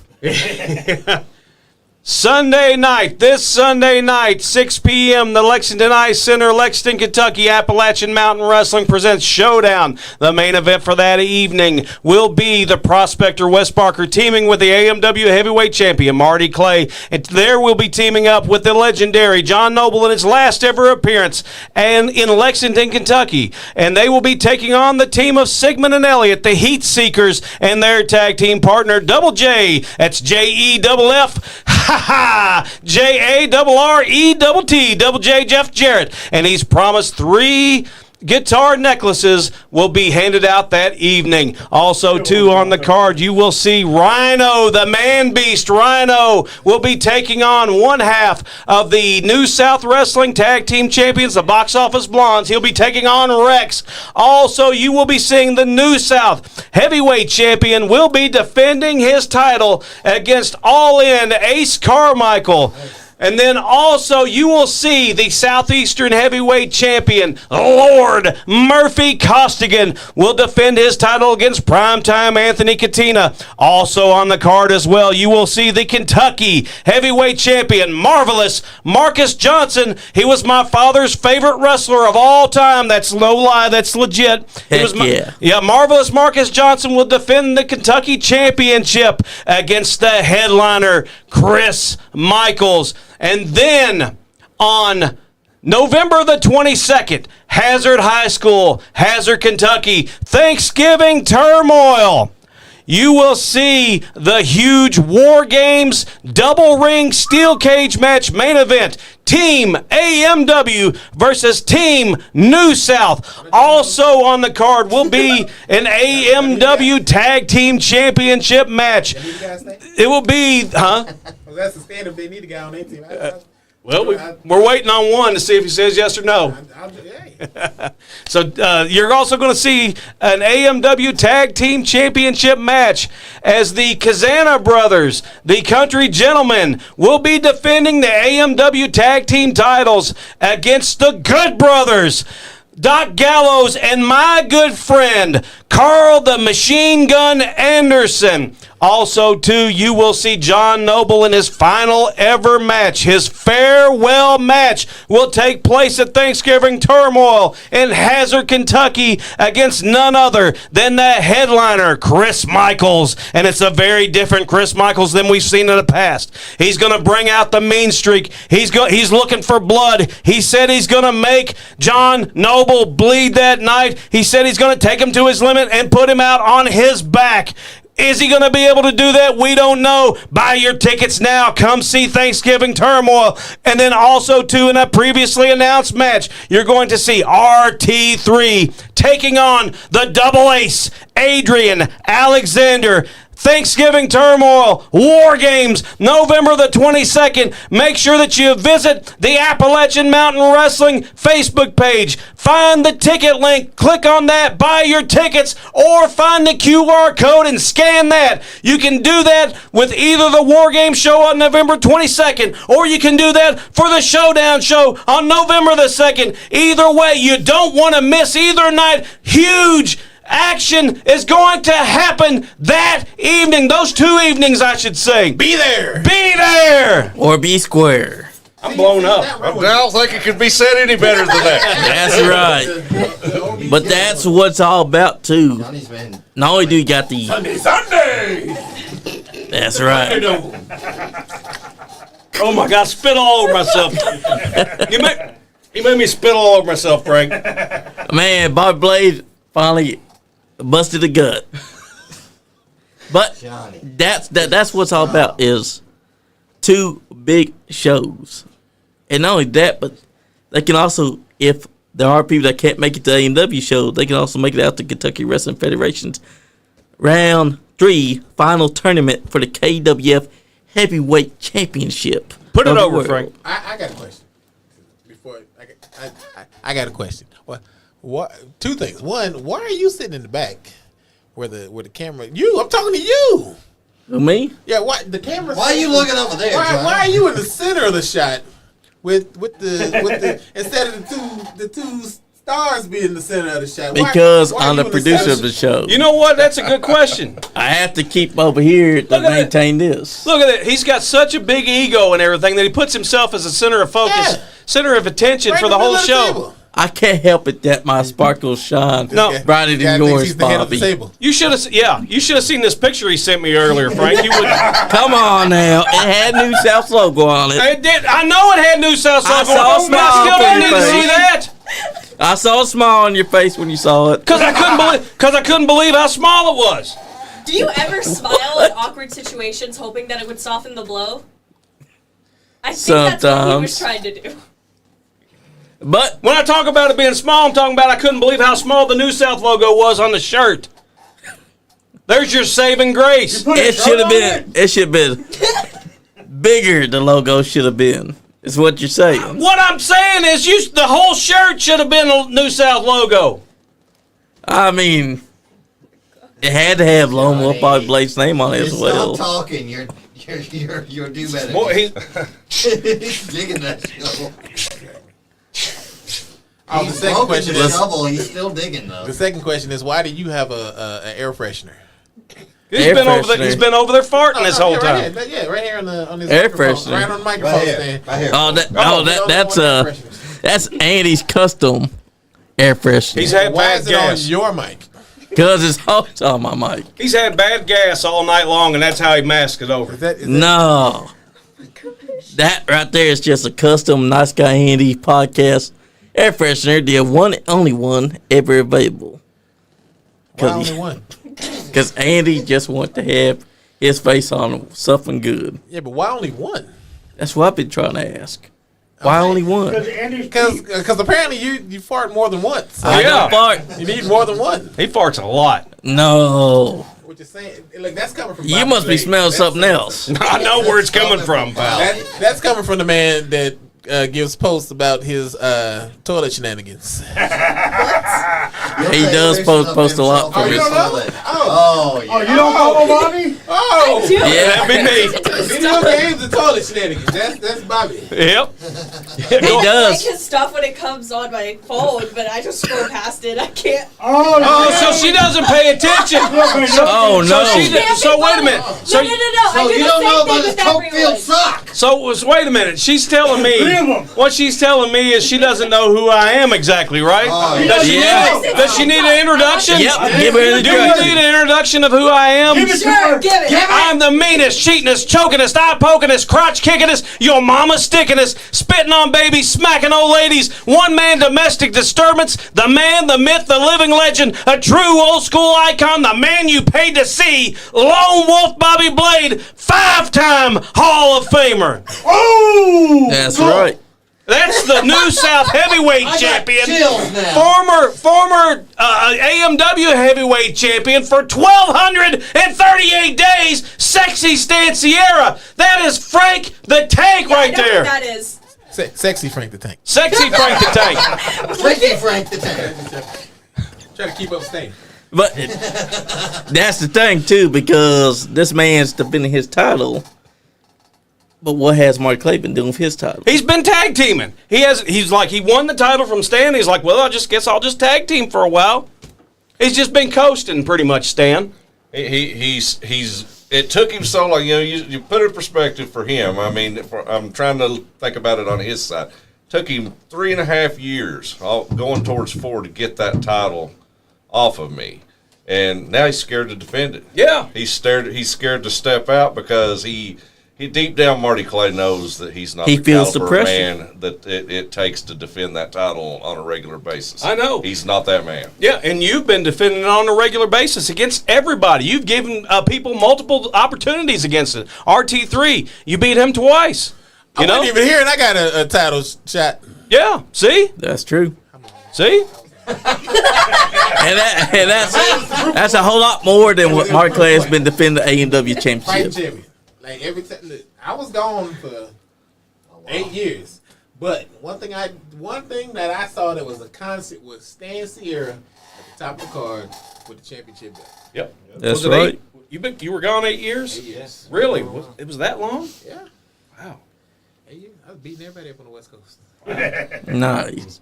S4: This Sunday night, 6 p.m., the Lexington Ice Center, Lexington, Kentucky, Appalachian Mountain Wrestling presents Showdown. The main event for that evening will be the Prospector Wes Parker teaming with the AMW Heavyweight Champion, Marty Clay. And there will be teaming up with the legendary John Noble in his last ever appearance and in Lexington, Kentucky. And they will be taking on the team of Sigmund and Elliott, the Heat Seekers, and their tag team partner, Double J. That's Jeff. Jarrett, Double J, Jeff Jarrett. And he's promised 3 guitar necklaces will be handed out that evening. Also, too, on the card, you will see Rhino, the man beast. Rhino will be taking on one half of the New South Wrestling Tag Team Champions, the Box Office Blondes. He'll be taking on Rex. Also, you will be seeing the New South Heavyweight Champion will be defending his title against All In Ace Carmichael. And then also you will see the Southeastern Heavyweight Champion, Lord Murphy Costigan, will defend his title against Primetime Anthony Katina. Also on the card as well, you will see the Kentucky Heavyweight Champion, Marvelous Marcus Johnson. He was my father's favorite wrestler of all time. That's no lie. That's legit. Marvelous Marcus Johnson will defend the Kentucky Championship against the headliner, Chris Michaels. And then on November the 22nd, Hazard High School, Hazard, Kentucky, Thanksgiving Turmoil. You will see the huge War Games double ring steel cage match main event. Team AMW versus Team New South. Also on the card will be an AMW Tag Team Championship match. It will be,
S9: Well, that's the standard. They need a guy on their team.
S4: We're waiting on one to see if he says yes or no. So you're also going to see an AMW Tag Team Championship match as the Kazana brothers, the Country Gentlemen, will be defending the AMW Tag Team titles against the Good Brothers, Doc Gallows and my good friend, Carl the Machine Gun Anderson. Also, too, you will see John Noble in his final ever match. His farewell match will take place at Thanksgiving Turmoil in Hazard, Kentucky against none other than the headliner, Chris Michaels. And it's a very different Chris Michaels than we've seen in the past. He's going to bring out the mean streak. He's looking for blood. He said he's going to make John Noble bleed that night. He said he's going to take him to his limit and put him out on his back. Is he going to be able to do that? We don't know. Buy your tickets now. Come see Thanksgiving Turmoil. And then also, too, in a previously announced match, you're going to see RT3 taking on the double ace, Adrian Alexander. Thanksgiving Turmoil, War Games, November the 22nd. Make sure that you visit the Appalachian Mountain Wrestling Facebook page. Find the ticket link, click on that, buy your tickets, or find the QR code and scan that. You can do that with either the War Games show on November 22nd, or you can do that for the Showdown show on November the 2nd. Either way, you don't want to miss either night. Huge action is going to happen that evening. Those 2 evenings, I should say.
S9: Be there.
S4: Be there.
S1: Or be square.
S4: I'm blown up.
S5: I don't think it could be said any better than that.
S1: That's right. But that's what it's all about, too. Not only do you got the...
S9: Sunday!
S1: That's right.
S4: Oh, my God. Spit all over myself. You made me spit all over myself, Frank.
S1: Man, Bobby Blade finally busted a gut. But that's what it's all about, is 2 big shows. And not only that, but they can also, if there are people that can't make it to the AMW show, they can also make it out to Kentucky Wrestling Federation's Round 3 final tournament for the KWF Heavyweight Championship.
S4: Put it over, Frank.
S9: I got a question. I got a question. What? 2 things. One, why are you sitting in the back where the camera? I'm talking to you.
S1: Who, me?
S9: Yeah. Why the camera?
S6: Why are you looking over there?
S9: Why are you in the center of the shot with the instead of the two stars be in the center of the show?
S1: Because
S9: why
S1: I'm
S9: you
S1: the
S9: in
S1: producer of
S9: center?
S1: the show.
S4: You know what? That's a good question.
S1: I have to keep over here to
S4: Look at
S1: maintain this.
S4: Look at it. He's got such a big ego and everything that he puts himself as a center of focus,
S9: Yeah.
S4: center of attention
S9: Right
S4: for
S9: in
S4: the whole
S9: middle of
S4: show.
S9: table.
S1: I can't help it that my sparkles shine
S4: No.
S1: brighter
S9: Guy
S1: than
S9: thinks
S1: yours,
S9: he's the head of the
S1: Bobby.
S9: table.
S4: You should have, you should have seen this picture he sent me earlier, Frank. You would.
S1: Come on now. It had New South logo on it.
S4: It did. I know it had New South
S1: I
S4: logo.
S1: saw a
S4: but
S1: smile
S4: I still
S1: on
S4: don't
S1: your
S4: need to see
S1: face.
S4: that
S1: I saw a smile on your face when you saw it.
S4: because I couldn't believe how small it was.
S3: Do you ever smile in awkward situations hoping that it would soften the blow? I think that's what he was
S1: Sometimes.
S3: trying to do.
S1: But
S4: When I talk about it being small, I'm talking about I couldn't believe how small the New South logo was on the shirt. There's your saving grace.
S2: Put a
S1: it
S2: shirt
S1: should have
S2: on
S1: been. It should have been bigger. The logo should have been. Is what you're saying.
S4: What I'm saying is, the whole shirt should have been a New South logo.
S1: I mean, it had to have Lone Wolf Bobby Blade's name on it as well.
S6: Stop talking. You're do better.
S4: Boy,
S6: He's digging that shovel.
S9: Oh, the
S6: He's
S9: second
S6: broken
S9: question
S6: the
S9: is.
S6: shovel. He's still digging though.
S9: The second question is, why do you have an air freshener?
S4: he's
S1: Air
S4: been over there.
S1: freshener.
S4: He's been over there farting this whole time.
S9: Right here, right here on this
S1: Air
S9: microphone,
S1: freshener.
S9: right on the microphone
S6: Right here.
S9: stand.
S6: Right here.
S1: Oh,
S9: We don't know what air freshener is.
S1: that's Andy's custom air freshener.
S4: He's had
S9: Why
S4: bad
S9: is it on
S4: gas.
S9: your mic?
S1: Because it's hot on my mic.
S4: He's had bad gas all night long, and that's how he masked it over.
S9: Is that
S1: No. That right there is just a custom Nice Guy Andy Podcast air freshener. The only one ever available.
S9: why only one?
S1: Because Andy just wants to have his face on something good.
S9: Yeah, but why only one?
S1: That's what I've been trying to ask. Why only one?
S2: Because Andy's
S9: Because apparently you fart more than once. So
S1: I
S4: Yeah.
S1: don't fart.
S9: you need more than one.
S4: He farts a lot.
S1: No.
S9: What you're saying? Look, that's coming from.
S1: You
S9: Bobby
S1: must be
S9: Blade.
S1: smelling
S9: That's-
S1: something else.
S4: I know where it's coming from, pal.
S9: That's coming from the man that gives posts about his toilet shenanigans.
S1: He does post a lot
S9: Oh,
S1: from
S9: you
S1: his.
S9: don't know?
S6: Oh, yeah.
S2: Oh, you don't follow Bobby?
S9: Oh,
S3: Dude,
S1: Yeah.
S4: That'd be me.
S9: video games and toilet shenanigans. That's Bobby.
S4: Yep.
S1: He
S3: I like
S1: does.
S3: his stuff when it comes on my phone, but I just scroll past it. I can't.
S2: Oh,
S4: Oh, so she doesn't pay attention.
S1: Oh,
S4: So
S1: no.
S4: she so wait a minute.
S3: No,
S4: So
S3: no.
S6: So
S3: I do
S6: you
S3: the
S6: don't know
S3: same
S6: about
S3: thing
S6: his
S3: with
S6: Cokefield
S3: everyone.
S6: sock.
S4: So wait a minute. She's telling me
S2: Three of 'em.
S4: what she's telling me is she doesn't know who I am exactly, right?
S6: Oh,
S4: Does she
S1: Yeah.
S4: does she need an introduction?
S1: Yep. Give her an
S4: Do you
S1: introduction.
S4: need an introduction of who I am?
S2: Give it to
S3: Sure,
S2: her.
S3: give it.
S4: I'm the meanest, cheatingest, chokingest, eye pokingest, crotch kickingest, your mama stickingest, spitting on babies, smacking old ladies, one man domestic disturbance, the man, the myth, the living legend, a true old school icon, the man you paid to see, Lone Wolf Bobby Blade, 5-time Hall of Famer.
S2: Oh!
S1: That's right.
S4: That's the New South Heavyweight
S6: I got
S4: Champion.
S6: chills now.
S4: Former AMW Heavyweight Champion for 1,238 days, Sexy Stan Sierra. That is Frank the Tank
S3: Yeah,
S4: right
S3: I know
S4: there.
S3: what that is.
S9: Sexy Frank the Tank.
S4: Sexy Frank the Tank.
S6: Ricky Frank the Tank.
S9: Try to keep up staying.
S1: But that's the thing, too, because this man's defending his title. But what has Mark Clay been doing with his title?
S4: He's been tag teaming. He's like, he won the title from Stan. He's like, well, I guess I'll just tag team for a while. He's just been coasting pretty much, Stan.
S5: He's it took him so long. You know, you put it in perspective for him. I mean, I'm trying to think about it on his side. Took him 3.5 years, going towards 4, to get that title off of me, and now he's scared to defend it.
S4: Yeah.
S5: He's scared to step out because he deep down, Marty Clay knows that he's not
S1: He
S5: the
S1: feels the
S5: caliber of
S1: pressure.
S5: man that it takes to defend that title on a regular basis.
S4: I know.
S5: He's not that man.
S4: Yeah, and you've been defending it on a regular basis against everybody. You've given people multiple opportunities against it. RT3, you beat him twice. You
S9: I
S4: know?
S9: wasn't even here, and I got a title shot.
S4: Yeah, see?
S1: That's true.
S4: See?
S1: And that's a whole lot more than what Mark Clay has been defending the AMW
S9: Fight
S1: championship.
S9: Jimmy. Like every time, look, I was gone for 8 years, but one thing that I saw that was a constant was Stan Sierra at the top of the card with the championship belt.
S4: Yep.
S1: That's
S4: Was it
S1: right.
S4: 8? You were gone 8 years?
S9: Yes.
S4: Really? It was that long?
S9: Yeah.
S4: Wow.
S9: 8 years. I was beating everybody up on the West Coast.
S1: Nice.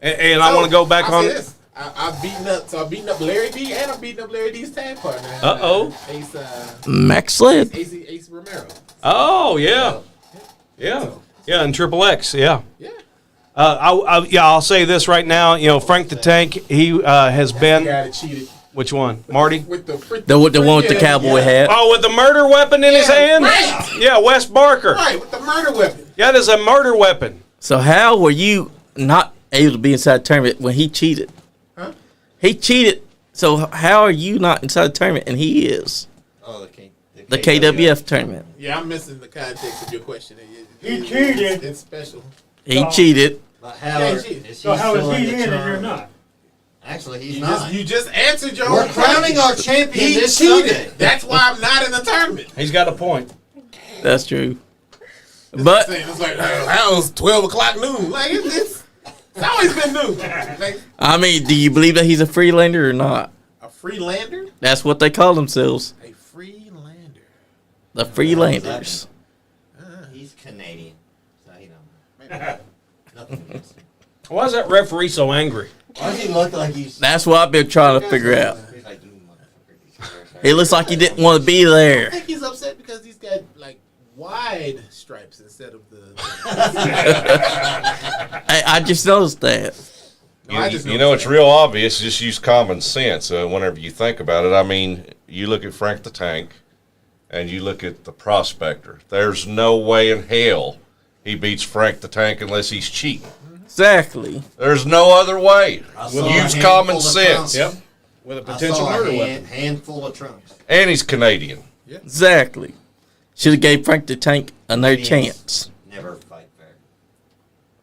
S4: And I want to go back
S9: I'll
S4: on
S9: say this. I've beaten up Larry D, and I'm beating up Larry D's tag partner. Ace,
S1: Max Sled.
S9: Ace Romero.
S4: Oh yeah, and Triple X, yeah.
S9: Yeah.
S4: I'll say this right now. You know, Frank the Tank, he has been.
S9: The guy that cheated.
S4: Which one, Marty?
S9: With the
S1: one with the cowboy hat.
S4: Oh, with the murder weapon in his hand.
S9: Right.
S4: Yeah, Wes Barker.
S9: Right, with the murder weapon.
S4: Yeah, that is a murder weapon.
S1: So how were you not able to be inside the tournament when he cheated?
S9: Huh?
S1: He cheated. So how are you not inside the tournament and he is?
S6: Oh,
S1: The KWF tournament.
S9: Yeah, I'm missing the context of your question.
S2: He cheated.
S9: It's special.
S1: He cheated.
S6: But how,
S9: Yeah,
S2: So how is he in and
S6: tournament?
S2: you're not?
S6: Actually, he's not.
S9: You just answered your
S6: We're
S9: own
S6: crowning
S9: question.
S6: our champion
S9: He
S6: this
S9: cheated.
S6: Sunday.
S9: That's why I'm not in the tournament.
S4: He's got a point.
S1: That's true. But
S9: It's like, that was 12 o'clock noon. Like, it's always been noon. Like,
S1: I mean, do you believe that he's a Freelander or not?
S9: a Freelander?
S1: That's what they call themselves.
S9: A Freelander.
S1: The Freelanders.
S6: He's Canadian. So, nothing against him.
S4: Why is that referee so angry?
S6: Why does he look like he's...
S1: That's what I've been trying to figure out.
S6: He's like, you motherfucker.
S1: He looks like he didn't want to be
S9: I
S1: there.
S9: think he's upset because he's got, like, wide stripes instead of the...
S1: I just noticed that.
S5: You know, it's real obvious. Just use common sense whenever you think about it. I mean, you look at Frank the Tank, and you look at the Prospector. There's no way in hell he beats Frank the Tank unless he's cheating.
S1: Exactly.
S5: There's no other way.
S6: I saw a
S5: Use
S6: handful
S5: common
S6: of
S5: sense.
S6: trunks.
S4: With a
S6: I
S4: potential
S6: saw
S4: murder
S6: a
S4: weapon.
S6: handful of trunks.
S5: And he's Canadian.
S1: Exactly. Should have gave Frank the Tank another
S6: Canadians
S1: chance.
S6: Never fight fair.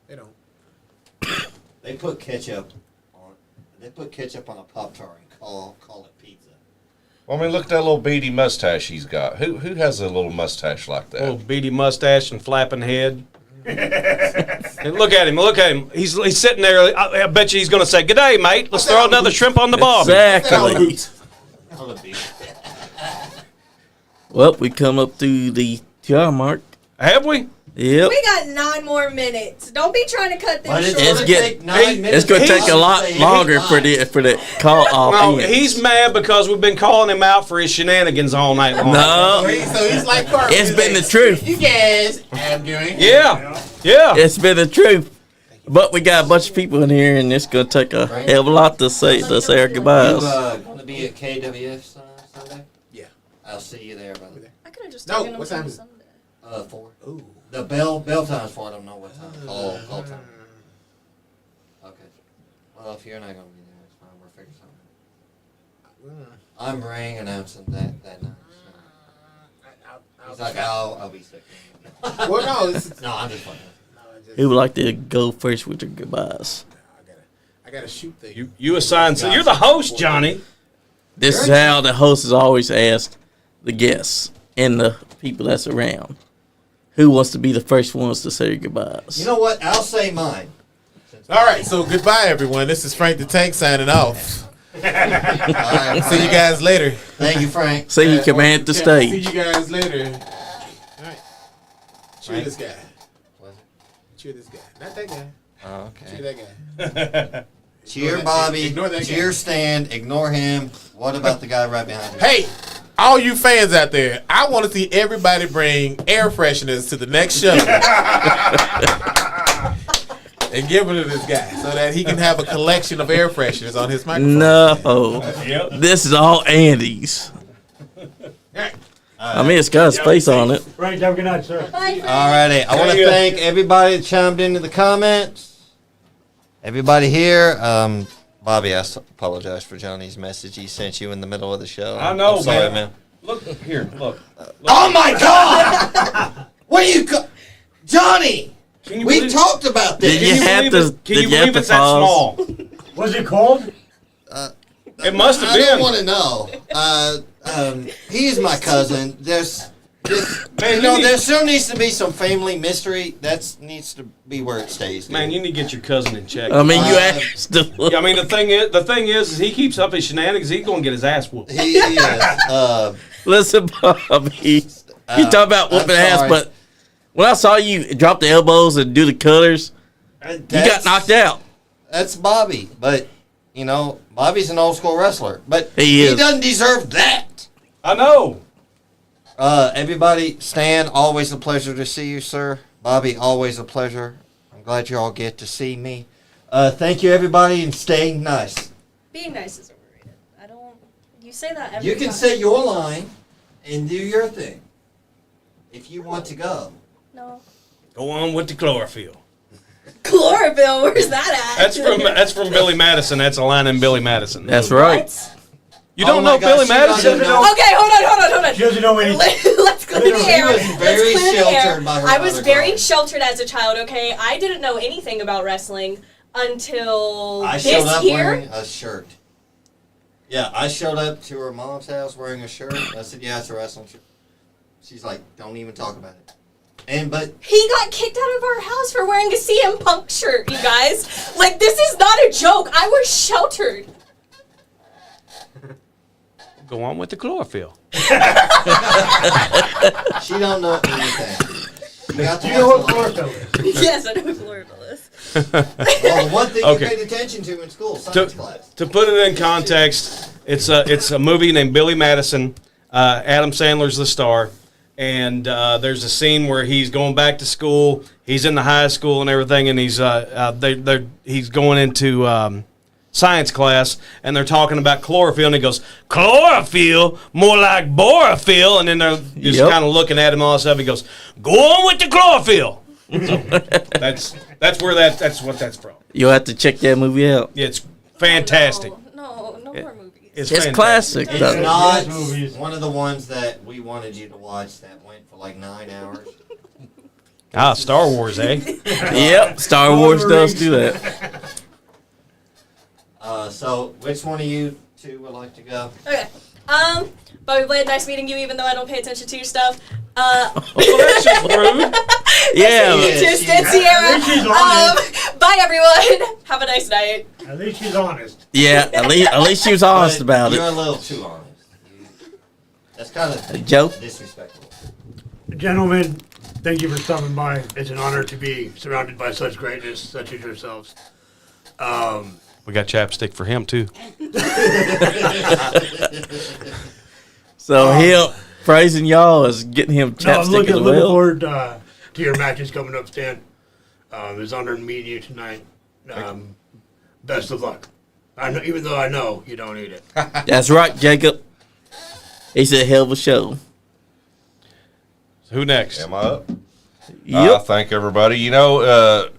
S9: They don't.
S6: They put ketchup on a Pop-Tart and call it pizza.
S5: Well, I mean, look at that little beady mustache he's got. Who has a little mustache like that?
S4: Little beady mustache and flapping head. And look at him. He's sitting there. I bet you he's going to say, "Good day, mate. Let's throw another shrimp on the barbie."
S1: Exactly.
S6: Call it beef.
S1: Well, we come up to the 2 hour mark.
S4: Have we?
S1: Yep.
S3: We got 9 more minutes. Don't be trying to cut
S6: But
S3: this
S6: it's
S3: short.
S1: It's
S6: gonna
S1: getting-
S6: take 9 minutes.
S1: It's going to
S6: to
S1: take a lot
S6: say
S1: longer
S6: eight
S1: for the call off.
S4: No,
S1: ends.
S4: he's mad because we've been calling him out for his shenanigans all night long.
S1: No,
S9: So he's like Carter.
S1: it's
S9: He's
S1: been the
S9: like,
S1: truth.
S9: You guys, I'm doing.
S4: Yeah.
S1: It's been the truth. But we got a bunch of people in here, and it's going to take a hell of a lot to say our
S6: You
S1: goodbyes.
S6: going to be at KWF Sunday?
S9: Yeah.
S6: I'll see you there, brother.
S3: I could have just
S9: No,
S3: taken him
S9: what
S3: to
S9: time is it?
S3: Sunday.
S6: 4.
S9: Ooh.
S6: The bell time's 4. I don't know what time. Call time. Okay. Well, if you're not going to be there, it's fine. We'll figure something out. I'm ring announcing that night. So. He's like, I'll be sick.
S9: Well, no,
S6: No, I'm just fucking.
S1: Who would like to go first with their goodbyes?
S9: I gotta shoot things.
S4: You assigned. So you're the host, Johnny.
S1: This is how the host has always asked the guests and the people that's around. Who wants to be the first ones to say their goodbyes?
S6: You know what? I'll say mine.
S9: All right, so goodbye, everyone. This is Frank the Tank signing off.
S6: All right,
S9: See you guys later.
S6: Thank you, Frank.
S1: Say you command the
S9: See
S1: stage.
S9: you guys later. All right. Cheer this guy.
S6: What?
S9: Cheer this guy. Not that guy.
S6: Oh,
S9: Cheer
S6: okay.
S9: that guy.
S6: Cheer Bobby.
S9: Ignore that guy.
S6: Cheer Stan. Ignore him. What about the guy right behind you?
S9: Hey, all you fans out there, I want to see everybody bring air fresheners to the next show. And give it to this guy so that he can have a collection of air fresheners on his microphone.
S1: No. This is all Andy's. I mean, it's got his face on it.
S2: Frank, have a good night, sir.
S3: Bye, Frank.
S6: Alrighty. I want to thank everybody that chimed into the comments. Everybody here. Bobby, I apologize for Johnny's message he sent you in the middle of the show.
S4: I know,
S6: I'm sorry,
S4: man. Look here. Look.
S6: Oh my God! What are you, Johnny?
S4: Can you
S6: We
S4: believe-
S6: talked about this.
S1: Did you have to?
S4: Can you
S1: Did you have
S4: believe
S1: to
S4: it's that
S1: pause?
S4: small?
S2: Was it cold?
S4: It must have
S6: I don't
S4: been.
S6: want to know. He's my cousin.
S4: Man,
S6: There still needs to be some family mystery. That needs to be where it stays.
S4: Man, you need to get your cousin in check.
S1: I mean, you asked.
S4: Yeah, I mean, the thing is he keeps up his shenanigans. He's gonna get his ass whooped.
S6: He is.
S1: Listen, Bobby. You talk about
S6: I'm
S1: whooping ass,
S6: sorry.
S1: but when I saw you drop the elbows and do the colors, you got knocked out.
S6: that's Bobby. But, you know, Bobby's an old school wrestler. But
S1: He is.
S6: doesn't deserve that.
S4: I know.
S6: Everybody, Stan, always a pleasure to see you, sir. Bobby, always a pleasure. I'm glad you all get to see me. Thank you, everybody, and stay nice.
S3: Being nice is overrated. I don't. You say that every
S6: You
S3: time.
S6: can say your line and do your thing if you want to go.
S3: No.
S4: Go on with the chlorophyll.
S3: Chlorophyll, where's that at?
S4: That's from Billy Madison. That's a line in Billy Madison.
S1: That's right.
S3: What?
S4: You don't
S6: Oh my
S4: know
S6: gosh,
S4: Billy
S6: she
S4: Madison?
S6: doesn't know.
S3: Okay, hold on.
S2: She doesn't know anything.
S3: Let's clear the air.
S6: was very
S3: Let's clear the air.
S6: sheltered by her
S3: I was
S6: mother
S3: very
S6: growing.
S3: sheltered as a child, okay? I didn't know anything about wrestling until
S6: I showed
S3: this
S6: up
S3: year.
S6: wearing a shirt. Yeah, I showed up to her mom's house wearing a shirt. I said, yeah, it's a wrestling shirt. She's like, don't even talk about it. But
S3: He got kicked out of our house for wearing a CM Punk shirt, you guys. Like, this is not a joke. I was sheltered.
S4: Go on with the chlorophyll.
S6: she don't know anything. You got to
S2: Do you know what
S6: watch
S2: chlorophyll is?
S3: Yes, I know what chlorophyll is.
S6: Well, the one thing
S4: Okay.
S6: you paid attention to in school, science class.
S4: To put it in context, it's a movie named Billy Madison. Adam Sandler's the star, and there's a scene where he's going back to school. He's in the high school and everything, and he's going into science class, and they're talking about chlorophyll, and he goes, "Chlorophyll, more like borophyll," and then they're just
S1: Yep.
S4: kind of looking at him all stuff. He goes, "Go on with the chlorophyll." So that's what that's from.
S1: You'll have to check that movie out.
S4: It's fantastic.
S3: No more movies.
S1: It's
S4: fantastic.
S1: classic.
S6: It's
S1: though.
S6: not
S2: movies.
S6: one of the ones that we wanted you to watch that went for like 9 hours.
S4: Star Wars, eh?
S1: Yep, Star Wars does do that.
S6: So, which one of you two would like to go?
S3: Okay. Bobby Blade, nice meeting you, even though I don't pay attention to your stuff.
S4: Well, that's just rude.
S1: Yeah.
S6: Yeah,
S3: To
S6: she-
S3: Stan Sierra.
S2: At least she's honest.
S3: Bye, everyone. Have a nice night.
S2: At least she's honest.
S1: Yeah, at least she was honest
S6: But
S1: about
S6: You're
S1: it.
S6: a little too honest. That's kind of
S1: Joe?
S6: disrespectful.
S2: Gentlemen, thank you for stopping by. It's an honor to be surrounded by such greatness, such as yourselves.
S4: We got chapstick for him too.
S1: So him praising y'all is getting him
S2: No, I'm
S1: chapstick
S2: looking
S1: as well.
S2: forward to your matches coming up, Stan. It's an honor meeting you tonight. Best of luck. I know, even though I know you don't need it.
S1: That's right, Jacob. He said hell of a show.
S4: Who next?
S5: Am I up?
S1: Yep.
S5: Thank everybody. You know,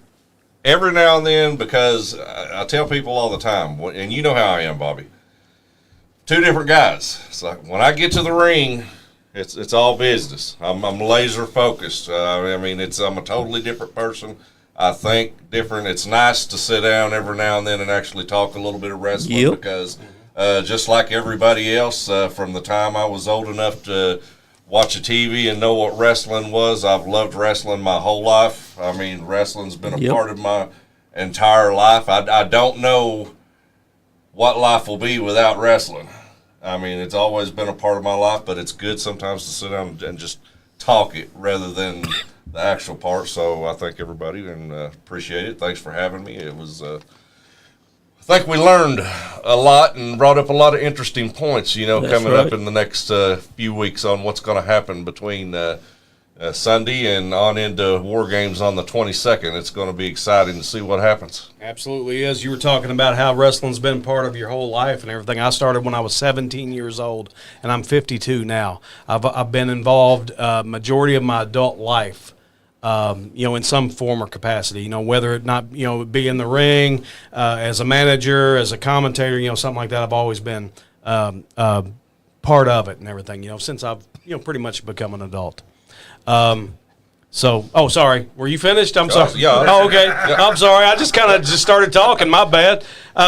S5: every now and then, because I tell people all the time, and you know how I am, Bobby. Two different guys. It's like when I get to the ring, it's all business. I'm laser focused. I mean, I'm a totally different person. I think different. It's nice to sit down every now and then and actually talk a little bit of wrestling
S1: Yep.
S5: because just like everybody else, from the time I was old enough to watch a TV and know what wrestling was, I've loved wrestling my whole life. I mean, wrestling's been a
S1: Yep.
S5: part of my entire life. I don't know what life will be without wrestling. I mean, it's always been a part of my life, but it's good sometimes to sit down and just talk it rather than the actual part. So I thank everybody and appreciate it. Thanks for having me. It was, I think we learned a lot and brought up a lot of interesting points, you know,
S1: That's
S5: coming
S1: right.
S5: up in the next few weeks on what's going to happen between Sunday and on into War Games on the 22nd. It's going to be exciting to see what happens.
S4: Absolutely is. You were talking about how wrestling's been part of your whole life and everything. I started when I was 17 years old, and I'm 52 now. I've been involved majority of my adult life, you know, in some form or capacity. You know, whether it not, you know, be in the ring, as a manager, as a commentator, you know, something like that. I've always been part of it and everything. You know, since I've, you know, pretty much become an adult. Sorry. Were you finished? I'm sorry.
S5: Yeah.
S4: Oh, okay. I'm sorry. I just kind of just started talking. My bad.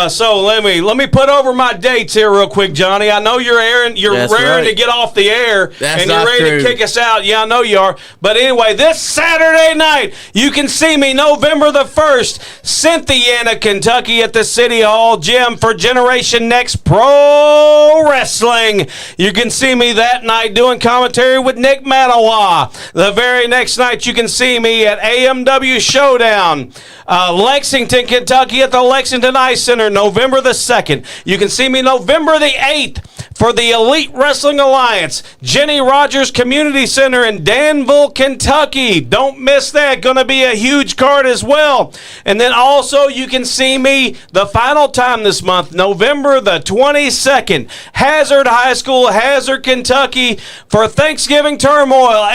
S4: So let me put over my dates here real quick, Johnny. I know you're raring to get off the air, and you're ready to kick us out. Yeah, I know you are. But anyway, this Saturday night, you can see me November the 1st, Cynthiana, Kentucky, at the City Hall Gym for Generation Next Pro Wrestling. You can see me that night doing commentary with Nick Manawa. The very next night, you can see me at AMW Showdown, Lexington, Kentucky, at the Lexington Ice Center, November the 2nd. You can see me November the 8th for the Elite Wrestling Alliance, Jenny Rogers Community Center in Danville, Kentucky. Don't miss that. Going to be a huge card as well. And then also you can see me the final time this month, November the 22nd, Hazard High School, Hazard, Kentucky, for Thanksgiving Turmoil,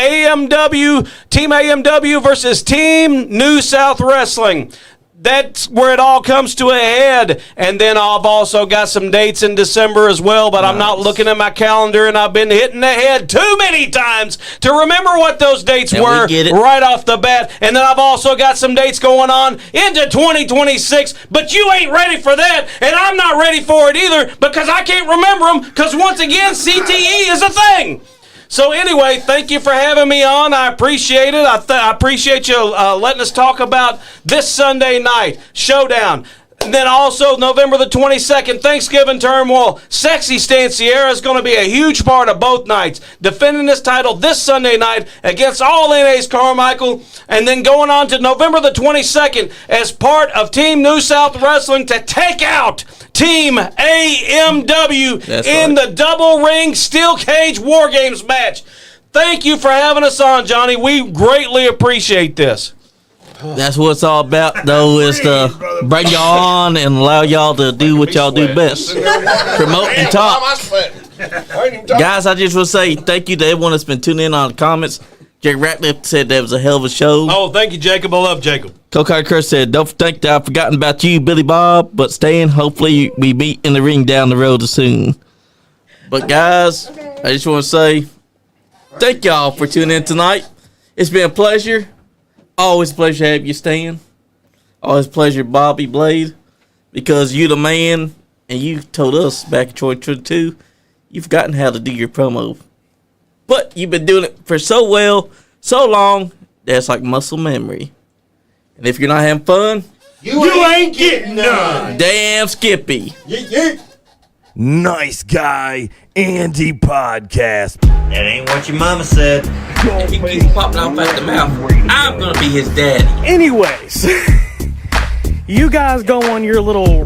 S4: Team AMW versus Team New South Wrestling. That's where it all comes to a head. And then I've also got some dates in December as well, but I'm not looking at my calendar, and I've been hitting the head too many times to remember what those dates were right off the bat. And then I've also got some dates going on into 2026, but you ain't ready for that, and I'm not ready for it either because I can't remember them because, once again, CTE is a thing. So anyway, thank you for having me on. I appreciate it. I appreciate you letting us talk about this Sunday night showdown. And then also November the 22nd, Thanksgiving Turmoil. Sexy Stanciera is going to be a huge part of both nights, defending this title this Sunday night against All NA's Carmichael. And then going on to November the 22nd as part of Team New South Wrestling to take out Team AMW the double ring steel cage War Games match. Thank you for having us on, Johnny. We greatly appreciate this.
S1: That's what it's all about, though, is to bring y'all on and allow y'all to do what y'all do best. Promote and talk. Guys, I just want to say thank you to everyone that's been tuning in on the comments. Jake Ratliff said that was a hell of a show.
S4: Oh, thank you, Jacob. I love Jacob.
S1: Coco Chris said, don't think that I've forgotten about you, Billy Bob, but Stan, hopefully we meet in the ring down the road soon. But guys, I just want to say thank y'all for tuning in tonight. It's been a pleasure. Always a pleasure to have you, Stan. Always a pleasure, Bobby Blade, because you the man, and you told us back in 2022 you've forgotten how to do your promo. But you've been doing it for so well, so long, that's like muscle memory. And if you're not having fun,
S2: you ain't getting none.
S1: Damn Skippy.
S10: Nice Guy Andy Podcast.
S11: That ain't what your mama said.
S1: If he keeps popping off at the mouth, I'm gonna be his daddy.
S10: Anyways, you guys go on your little